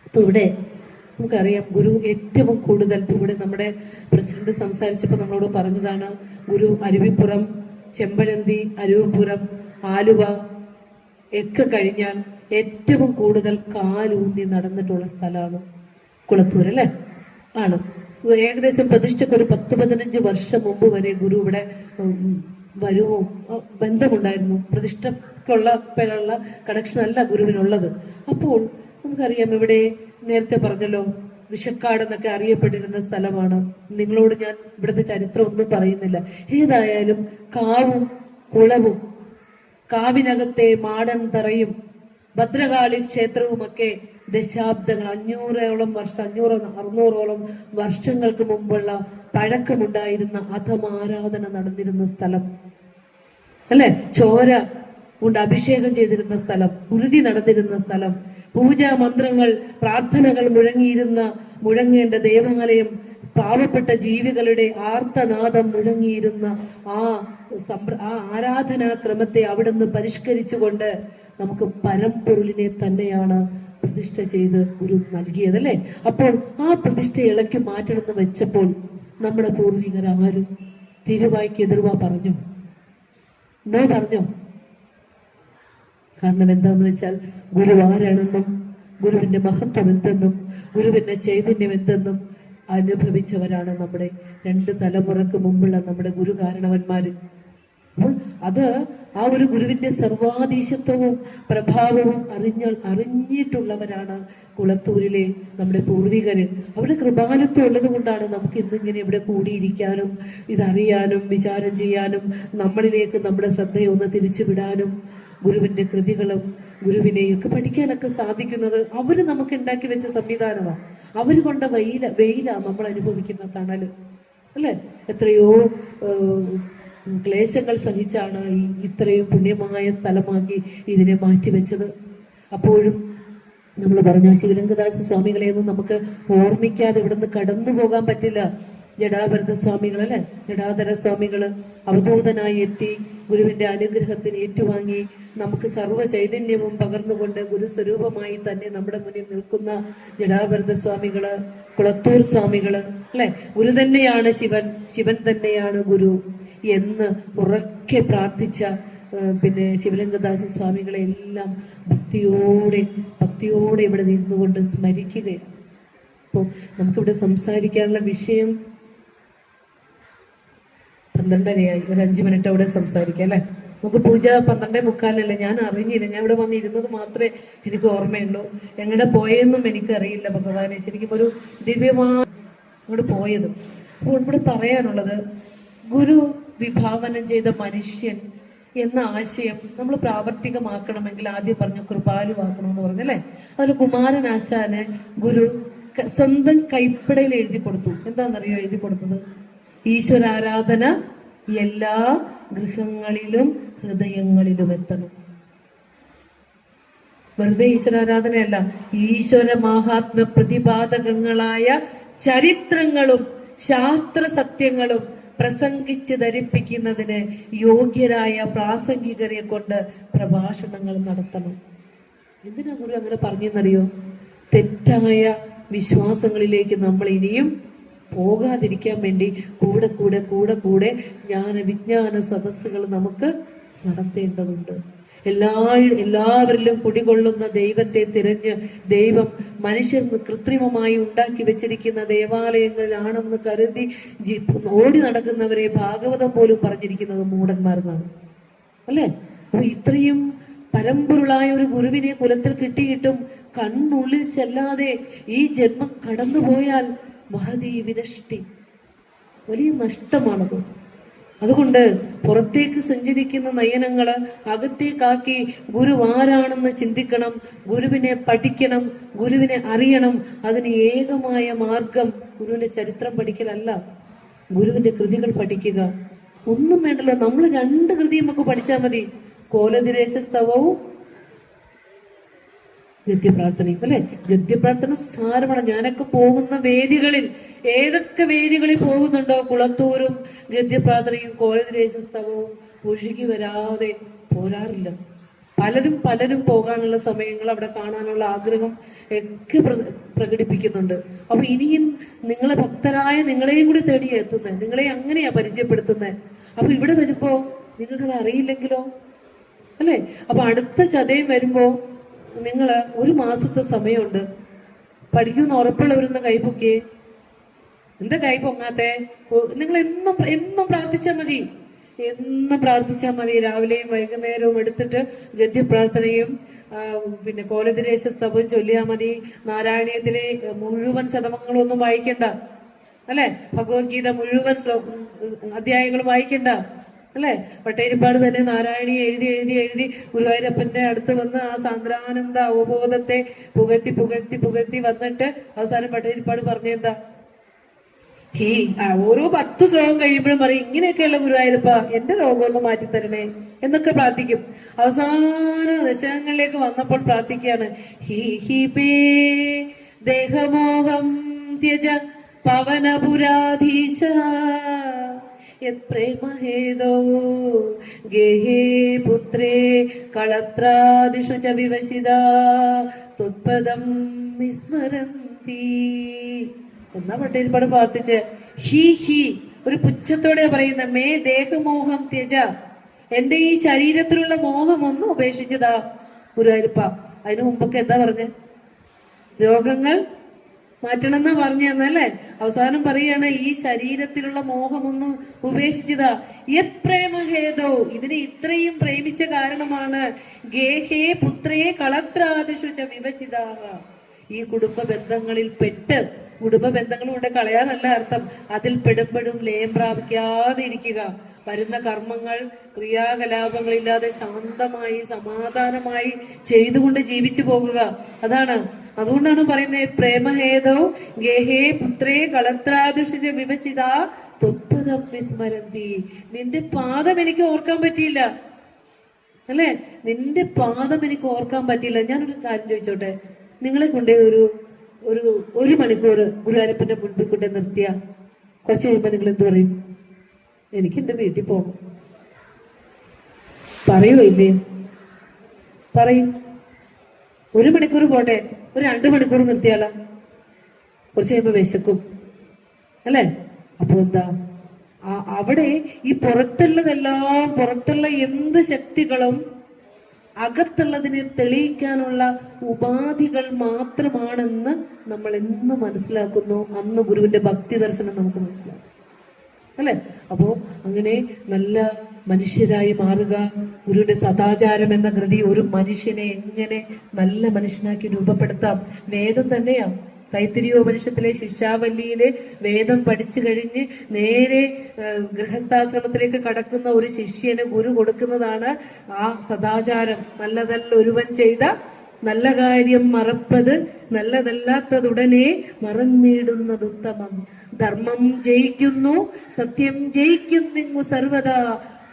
അപ്പൊ ഇവിടെ നമുക്കറിയാം, ഗുരു ഏറ്റവും കൂടുതൽ ഇവിടെ നമ്മുടെ പ്രസിഡന്റ് സംസാരിച്ചപ്പോൾ നമ്മളോട് പറഞ്ഞതാണ്, ഗുരു അരുവിപ്പുറം, ചെമ്പഴന്തി, അരുവിപ്പുറം, ആലുവ ഒക്കെ കഴിഞ്ഞാൽ ഏറ്റവും കൂടുതൽ കാലൂന്നി നടന്നിട്ടുള്ള സ്ഥലമാണ് കുളത്തൂർ, അല്ലേ? ആണ്. ഏകദേശം പ്രതിഷ്ഠയ്ക്ക് ഒരു 10-15 വർഷം മുമ്പ് വരെ ഗുരു ഇവിടെ വരുവും ബന്ധമുണ്ടായിരുന്നു. പ്രതിഷ്ഠക്കുള്ള കണക്ഷൻ അല്ല ഗുരുവിനുള്ളത്. അപ്പോൾ നമുക്കറിയാം, ഇവിടെ നേരത്തെ പറഞ്ഞല്ലോ, വിഷക്കാട് എന്നൊക്കെ അറിയപ്പെട്ടിരുന്ന സ്ഥലമാണ്. നിങ്ങളോട് ഞാൻ ഇവിടുത്തെ ചരിത്രം ഒന്നും പറയുന്നില്ല. ഏതായാലും കാവും കുളവും കാവിനകത്തെ മാടൻ തറയും ഭദ്രകാളി ക്ഷേത്രവുമൊക്കെ ദശാബ്ദങ്ങൾ 500-600 വർഷങ്ങൾക്ക് മുമ്പുള്ള പഴക്കമുണ്ടായിരുന്ന അധമാരാധന നടന്നിരുന്ന സ്ഥലം, അല്ലെ? ചോര കൊണ്ട് അഭിഷേകം ചെയ്തിരുന്ന സ്ഥലം, ഉരുതി നടന്നിരുന്ന സ്ഥലം, പൂജാ മന്ത്രങ്ങൾ, പ്രാർത്ഥനകൾ മുഴങ്ങേണ്ട ദേവാലയം, പാവപ്പെട്ട ജീവികളുടെ ആർത്തനാദം മുഴങ്ങിയിരുന്ന ആ ആരാധനാക്രമത്തെ അവിടുന്ന് പരിഷ്കരിച്ചുകൊണ്ട് നമുക്ക് പരമ്പൊരുളിനെ തന്നെയാണ് പ്രതിഷ്ഠ ചെയ്ത് ഗുരു നൽകിയത്, അല്ലേ? അപ്പോൾ ആ പ്രതിഷ്ഠ ഇളക്കി മാറ്റണമെന്ന് വെച്ചപ്പോൾ നമ്മുടെ പൂർവികർ ആരും തിരുവായ്ക്ക് എതിർവാ പറഞ്ഞു? നോ പറഞ്ഞോ? കാരണം എന്താന്ന് വെച്ചാൽ ഗുരു ആരാണെന്നും ഗുരുവിന്റെ മഹത്വം എന്തെന്നും ഗുരുവിന്റെ ചൈതന്യം എന്തെന്നും അനുഭവിച്ചവരാണ് നമ്മുടെ 2 തലമുറക്ക് മുമ്പുള്ള നമ്മുടെ ഗുരു കാരണവന്മാര്. അപ്പോൾ അത് ആ ഒരു ഗുരുവിന്റെ സർവാധീശത്വവും പ്രഭാവവും അറിഞ്ഞിട്ടുള്ളവരാണ് കുളത്തൂരിലെ നമ്മുടെ പൂർവികര്. അവരുടെ കൃപാലുത്വം ഉള്ളത് കൊണ്ടാണ് നമുക്ക് ഇന്നിങ്ങനെ ഇവിടെ കൂടിയിരിക്കാനും ഇതറിയാനും വിചാരം ചെയ്യാനും നമ്മളിലേക്ക് നമ്മുടെ ശ്രദ്ധയെ ഒന്ന് തിരിച്ചുവിടാനും ഗുരുവിന്റെ കൃതികളും ഗുരുവിനെയൊക്കെ പഠിക്കാനൊക്കെ സാധിക്കുന്നത്. അവര് നമുക്ക് ഉണ്ടാക്കി വെച്ച സംവിധാനമാണ്. അവര് കൊണ്ട വെയിലാ നമ്മൾ അനുഭവിക്കുന്ന തണല്, അല്ലെ? എത്രയോ ക്ലേശങ്ങൾ സഹിച്ചാണ് ഇത്രയും പുണ്യമായ സ്ഥലമാക്കി ഇതിനെ മാറ്റിവെച്ചത്. അപ്പോഴും നമ്മൾ പറഞ്ഞു, ശിവലിംഗദാസ സ്വാമികളെയൊന്നും നമുക്ക് ഓർമ്മിക്കാതെ ഇവിടുന്ന് കടന്നു പോകാൻ പറ്റില്ല. ജഡാഭരത സ്വാമികൾ, അല്ലെ? ജഡാധര സ്വാമികള് അവധൂതനായി എത്തി ഗുരുവിന്റെ അനുഗ്രഹത്തിന് ഏറ്റുവാങ്ങി നമുക്ക് സർവ്വ ചൈതന്യവും പകർന്നുകൊണ്ട് ഗുരുസ്വരൂപമായി തന്നെ നമ്മുടെ മുന്നിൽ നിൽക്കുന്ന ജഡാഭരത സ്വാമികള്, കുളത്തൂർ സ്വാമികള്, അല്ലെ? ഗുരു തന്നെയാണ് ശിവൻ, ശിവൻ തന്നെയാണ് ഗുരു എന്ന് ഉറക്കെ പ്രാർത്ഥിച്ച പിന്നെ ശിവലിംഗദാസ സ്വാമികളെ എല്ലാം ഭക്തിയോടെ ഇവിടെ നിന്നുകൊണ്ട് സ്മരിക്കുകയാണ്. അപ്പോൾ നമുക്കിവിടെ സംസാരിക്കാനുള്ള വിഷയം 12:30 ഒരു 5 മിനിറ്റ് അവിടെ സംസാരിക്കാം, അല്ലെ? നമുക്ക് പൂജ 12:45 ഞാൻ അറിഞ്ഞില്ല. ഞാൻ ഇവിടെ വന്നിരുന്നത് മാത്രമേ എനിക്ക് ഓർമ്മയുള്ളൂ. എങ്ങടെ പോയെന്നും എനിക്കറിയില്ല. ഭഗവാനെ, ശരിക്കും ഒരു ദിവ്യമായ അങ്ങോട്ട് പോയത്. അപ്പോൾ ഇവിടെ പറയാനുള്ളത്, ഗുരു വിഭാവനം ചെയ്ത മനുഷ്യൻ എന്ന ആശയം നമ്മൾ പ്രാവർത്തികമാക്കണമെങ്കിൽ ആദ്യം പറഞ്ഞു കൃപാലുവാക്കണമെന്ന് പറഞ്ഞു, അല്ലെ? അതിൽ കുമാരനാശാന് ഗുരു സ്വന്തം കൈപ്പടയിൽ എഴുതി കൊടുത്തു. എന്താണെന്നറിയോ എഴുതി കൊടുത്തത്? ഈശ്വരാരാധന എല്ലാ ഗൃഹങ്ങളിലും ഹൃദയങ്ങളിലും എത്തണം. വെറുതെ ഈശ്വരാരാധനയല്ല, ഈശ്വര മഹാത്മ പ്രതിപാദകങ്ങളായ ചരിത്രങ്ങളും ശാസ്ത്ര സത്യങ്ങളും പ്രസംഗിച്ച് ധരിപ്പിക്കുന്നതിന് യോഗ്യരായ പ്രാസംഗികരെ കൊണ്ട് പ്രഭാഷണങ്ങൾ നടത്തണം. എന്തിനാ ഗുരു അങ്ങനെ പറഞ്ഞെന്നറിയോ? തെറ്റായ വിശ്വാസങ്ങളിലേക്ക് നമ്മൾ ഇനിയും പോകാതിരിക്കാൻ വേണ്ടി കൂടെ വിജ്ഞാന സദസ്സുകൾ നമുക്ക് നടത്തേണ്ടതുണ്ട്. എല്ലാവരിലും കുടികൊള്ളുന്ന ദൈവത്തെ തിരഞ്ഞ് ദൈവം മനുഷ്യർ കൃത്രിമമായി ഉണ്ടാക്കി വെച്ചിരിക്കുന്ന ദേവാലയങ്ങളിലാണെന്ന് കരുതി ഓടി നടക്കുന്നവരെ ഭാഗവതം പോലും പറഞ്ഞിരിക്കുന്നത് മൂഢന്മാരെന്നാണ്, അല്ലെ? അപ്പൊ ഇത്രയും പരമ്പൊരുളായ ഒരു ഗുരുവിനെ കുലത്തിൽ കിട്ടിയിട്ടും കണ്ണുള്ളിൽ ചെല്ലാതെ ഈ ജന്മം കടന്നുപോയാൽ മഹതീ വിനഷ്ടി, വലിയ നഷ്ടമാണത്. അതുകൊണ്ട് പുറത്തേക്ക് സഞ്ചരിക്കുന്ന നയനങ്ങള് അകത്തേക്കാക്കി ഗുരു ആരാണെന്ന് ചിന്തിക്കണം, ഗുരുവിനെ പഠിക്കണം, ഗുരുവിനെ അറിയണം. അതിന് ഏകമായ മാർഗം ഗുരുവിന്റെ ചരിത്രം പഠിക്കലല്ല, ഗുരുവിന്റെ കൃതികൾ പഠിക്കുക. ഒന്നും വേണ്ടല്ലോ, നമ്മൾ 2 കൃതി നമുക്ക് പഠിച്ചാൽ മതി. കോലദിരേശസ്തവവും ഗദ്യപ്രാർത്ഥനയും, അല്ലെ? ഗദ്യപ്രാർത്ഥന സാരമാണ്. ഞാനൊക്കെ പോകുന്ന വേദികളിൽ, ഏതൊക്കെ വേദികളിൽ പോകുന്നുണ്ടോ, കുളത്തൂരും ഗദ്യപ്രാർത്ഥനയും കോലദിരേശസ്തവവും ഒഴുകി വരാതെ പോരാറില്ല. പലരും പോകാനുള്ള സമയങ്ങൾ, അവിടെ കാണാനുള്ള ആഗ്രഹം ഒക്കെ പ്രകടിപ്പിക്കുന്നുണ്ട്. അപ്പൊ ഇനിയും നിങ്ങളെ ഭക്തരായ നിങ്ങളെയും കൂടി തേടി എത്തുന്നത്, നിങ്ങളെ അങ്ങനെയാ പരിചയപ്പെടുത്തുന്നത്. അപ്പൊ ഇവിടെ വരുമ്പോ നിങ്ങൾക്കത് അറിയില്ലെങ്കിലോ, അല്ലെ? അപ്പൊ അടുത്ത ചതയം വരുമ്പോ നിങ്ങൾ 1 മാസത്തെ സമയമുണ്ട്. പഠിക്കുന്ന ഉറപ്പുള്ളവരൊന്ന് കൈപ്പൊക്കെ. എന്താ കൈ പൊങ്ങാത്തെ? നിങ്ങൾ എന്നും പ്രാർത്ഥിച്ചാൽ മതി, എന്നും പ്രാർത്ഥിച്ചാൽ മതി. രാവിലെയും വൈകുന്നേരവും എടുത്തിട്ട് ഗദ്യപ്രാർത്ഥനയും പിന്നെ കോലദിരേശസ്തവവും ചൊല്ലിയാൽ മതി. നാരായണീയത്തിലെ മുഴുവൻ ശതകങ്ങളൊന്നും വായിക്കണ്ട, അല്ലെ? ഭഗവത്ഗീത മുഴുവൻ അധ്യായങ്ങളും വായിക്കണ്ട, അല്ലെ? പട്ടേരിപ്പാട് തന്നെ നാരായണീയ എഴുതി ഗുരുവായൂരപ്പന്റെ അടുത്ത് വന്ന് ആ സാന്ദ്രാനന്ദ അവബോധത്തെ പുകഴ്ത്തി വന്നിട്ട് അവസാനം പട്ടേരിപ്പാട് പറഞ്ഞെന്താ? ഓരോ 10 ശ്ലോകം കഴിയുമ്പോഴും പറയും, ഇങ്ങനെയൊക്കെയുള്ള ഗുരുവായൂരപ്പ എന്റെ രോഗമൊന്ന് മാറ്റിത്തരണേ എന്നൊക്കെ പ്രാർത്ഥിക്കും. അവസാന ദശകങ്ങളിലേക്ക് വന്നപ്പോൾ പ്രാർത്ഥിക്കുകയാണ്, ദേഹമോഹം ത്യജ പവനപുരാധീശ യത്പ്രേമഹേതോ ഗേഹേ പുത്രേ കളത്രാദിഷു ച വിവശിതാ ത്വത്പദം വിസ്മരന്തി. എന്നാ പട്ടേരിപ്പാട് പ്രാർത്ഥിച്ച് ഹി ഒരു പുച്ഛത്തോടെ പറയുന്ന മേ ദേഹമോഹം ത്യജ, എന്റെ ഈ ശരീരത്തിലുള്ള മോഹം ഒന്നും ഉപേക്ഷിച്ചതാ ഗുരുവായൂരപ്പ. അതിനു മുമ്പൊക്കെ എന്താ പറഞ്ഞ്? രോഗങ്ങൾ മാറ്റണം എന്നാ പറഞ്ഞു തന്നല്ലേ. അവസാനം പറയാണ് ഈ ശരീരത്തിലുള്ള മോഹമൊന്നും ഉപേക്ഷിച്ചതാ. യത് പ്രേമഹേതോ, ഇതിനെ ഇത്രയും പ്രേമിച്ച കാരണമാണ് ഗേഹേ പുത്രേ കളത്രാദിഷു ച വിവശിതാഹ, ഈ കുടുംബ ബന്ധങ്ങളിൽ പെട്ട്, കുടുംബ ബന്ധങ്ങൾ കൊണ്ട് കളയാനല്ല അർത്ഥം, അതിൽ പെടുമ്പോഴും ലയം പ്രാപിക്കാതെ ഇരിക്കുക, വരുന്ന കർമ്മങ്ങൾ ക്രിയാകലാപങ്ങളില്ലാതെ ശാന്തമായി സമാധാനമായി ചെയ്തുകൊണ്ട് ജീവിച്ചു പോകുക. അതാണ്, അതുകൊണ്ടാണ് പറയുന്നത് പ്രേമഹേതോ ഗേഹേ പുത്രേ കളത്രാദുഷിച്ച വിവശിത ത്വത്പദം വിസ്മരന്തി. നിന്റെ പാദം എനിക്ക് ഓർക്കാൻ പറ്റിയില്ല അല്ലെ, നിന്റെ പാദം എനിക്ക് ഓർക്കാൻ പറ്റിയില്ല. ഞാനൊരു കാര്യം ചോദിച്ചോട്ടെ, നിങ്ങളെ കൊണ്ടേ ഒരു മണിക്കൂർ ഗുരുവായൂരപ്പന്റെ മുൻപിൽ കൊണ്ടേ നിർത്തിയ കുറച്ച് കഴിയുമ്പോ നിങ്ങൾ എന്ത് പറയും? എനിക്ക് എന്റെ വീട്ടിൽ പോകണം പറയോ ഇല്ലേ? പറയും. ഒരു മണിക്കൂർ പോട്ടെ, ഒരു 2 മണിക്കൂർ നിർത്തിയാലോ? കുറച്ച് കഴിയുമ്പോ വിശക്കും അല്ലെ. അപ്പൊ എന്താ അവിടെ ഈ പുറത്തുള്ള എന്ത് ശക്തികളും അകത്തുള്ളതിനെ തെളിയിക്കാനുള്ള ഉപാധികൾ മാത്രമാണെന്ന് നമ്മൾ എന്ന് മനസ്സിലാക്കുന്നു, അന്ന് ഗുരുവിന്റെ ഭക്തി ദർശനം നമുക്ക് മനസ്സിലാക്കും അല്ലെ. അപ്പോ അങ്ങനെ നല്ല മനുഷ്യരായി മാറുക. ഗുരുവിന്റെ സദാചാരം എന്ന കൃതി ഒരു മനുഷ്യനെ എങ്ങനെ നല്ല മനുഷ്യനാക്കി രൂപപ്പെടുത്താം. വേദം തന്നെയാ. തൈത്തിരീയോപനിഷത്തിലെ ശിക്ഷാവല്ലിയിലെ വേദം പഠിച്ചു കഴിഞ്ഞ് നേരെ ഗൃഹസ്ഥാശ്രമത്തിലേക്ക് കടക്കുന്ന ഒരു ശിഷ്യന് ഗുരു കൊടുക്കുന്നതാണ് ആ സദാചാരം. നല്ലതല്ല ഒരുവൻ ചെയ്ത നല്ല കാര്യം മറപ്പത്, നല്ലതല്ലാത്തതുടനെ മറന്നിടുന്നത് ഉത്തമം. ധർമ്മം ജയിക്കുന്നു, സത്യം ജയിക്കുന്നിങ്ങു സർവദാ,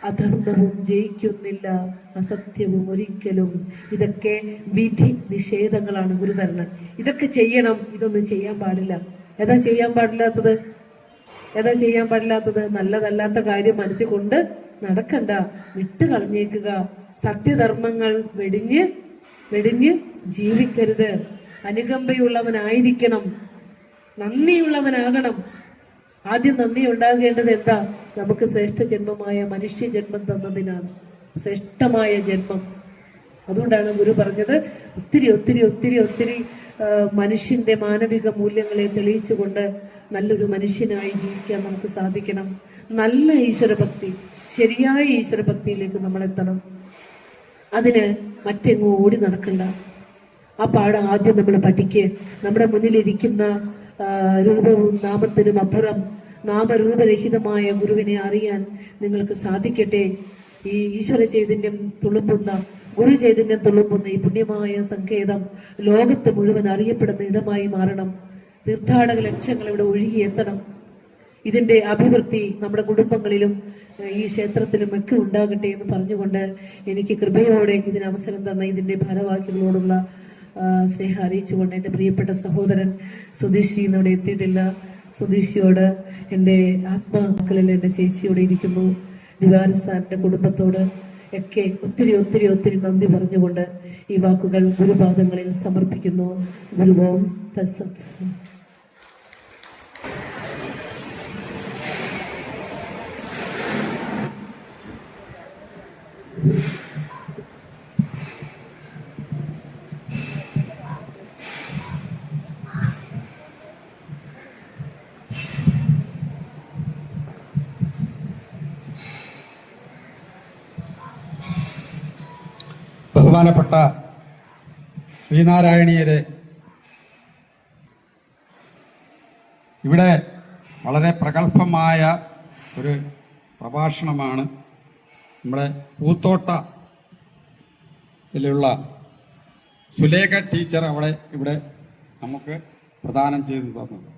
അധർമ്മവും ജയിക്കുന്നില്ല, അസത്യവും ഒരിക്കലും. ഇതൊക്കെ വിധി നിഷേധങ്ങളാണ് ഗുരുതരണം. ഇതൊക്കെ ചെയ്യണം, ഇതൊന്നും ചെയ്യാൻ പാടില്ല. ഏതാ ചെയ്യാൻ പാടില്ലാത്തത്? നല്ലതല്ലാത്ത കാര്യം മനസ്സിൽ കൊണ്ട് നടക്കണ്ട, വിട്ട് കളഞ്ഞേക്കുക. സത്യധർമ്മങ്ങൾ വെടിഞ്ഞ് ജീവിക്കരുത്. അനുകമ്പയുള്ളവനായിരിക്കണം, നന്ദിയുള്ളവനാകണം. ആദ്യം നന്ദി ഉണ്ടാകേണ്ടത് എന്താ? നമുക്ക് ശ്രേഷ്ഠ ജന്മമായ മനുഷ്യ ജന്മം തന്നതിനാണ്, ശ്രേഷ്ഠമായ ജന്മം. അതുകൊണ്ടാണ് ഗുരു പറഞ്ഞത് ഒത്തിരി മനുഷ്യന്റെ മാനവിക മൂല്യങ്ങളെ തെളിയിച്ചുകൊണ്ട് നല്ലൊരു മനുഷ്യനായി ജീവിക്കാൻ നമുക്ക് സാധിക്കണം. നല്ല ഈശ്വരഭക്തി, ശരിയായ ഈശ്വരഭക്തിയിലേക്ക് നമ്മൾ എത്തണം. അതിന് മറ്റെങ്ങും ഓടി നടക്കണ്ട. ആ പാഠം ആദ്യം നമ്മൾ പഠിക്കുക. നമ്മുടെ മുന്നിലിരിക്കുന്ന രൂപവും നാമത്തിനും അപ്പുറം നാമരൂപരഹിതമായ ഗുരുവിനെ അറിയാൻ നിങ്ങൾക്ക് സാധിക്കട്ടെ. ഈ ഈശ്വര ചൈതന്യം തുളുമ്പുന്ന, ഗുരു ചൈതന്യം തുളുമ്പുന്ന ഈ പുണ്യമായ സങ്കേതം ലോകത്ത് മുഴുവൻ അറിയപ്പെടുന്ന ഇടമായി മാറണം. തീർത്ഥാടക ലക്ഷ്യങ്ങൾ ഇവിടെ ഒഴുകിയെത്തണം. ഇതിന്റെ അഭിവൃദ്ധി നമ്മുടെ കുടുംബങ്ങളിലും ഈ ക്ഷേത്രത്തിലും ഒക്കെ ഉണ്ടാകട്ടെ എന്ന് പറഞ്ഞുകൊണ്ട് എനിക്ക് കൃപയോടെ ഇതിന് അവസരം തന്ന ഇതിന്റെ ഭാരവാഹികളോടുള്ള സ്നേഹം അറിയിച്ചുകൊണ്ട് എൻ്റെ പ്രിയപ്പെട്ട സഹോദരൻ സുധീഷ് ഇവിടെ എത്തിയിട്ടില്ല. സുധീഷിയോട്, എൻ്റെ ആത്മാക്കളിൽ എൻ്റെ ചേച്ചിയോടെ ഇരിക്കുന്നു, ദിവാരി സാറിൻ്റെ കുടുംബത്തോട് ഒക്കെ ഒത്തിരി നന്ദി പറഞ്ഞുകൊണ്ട് ഈ വാക്കുകൾ ഗുരുപാദങ്ങളിൽ സമർപ്പിക്കുന്നു. ഗുരുവോം തത്സത്. ബഹുമാനപ്പെട്ട ശ്രീനാരായണീയരെ, ഇവിടെ വളരെ പ്രഗത്ഭമായ ഒരു പ്രഭാഷണമാണ് നമ്മുടെ പൂത്തോട്ടയിലുള്ള സുലേഖ ടീച്ചർ ഇവിടെ നമുക്ക് പ്രദാനം ചെയ്തു തന്നത്.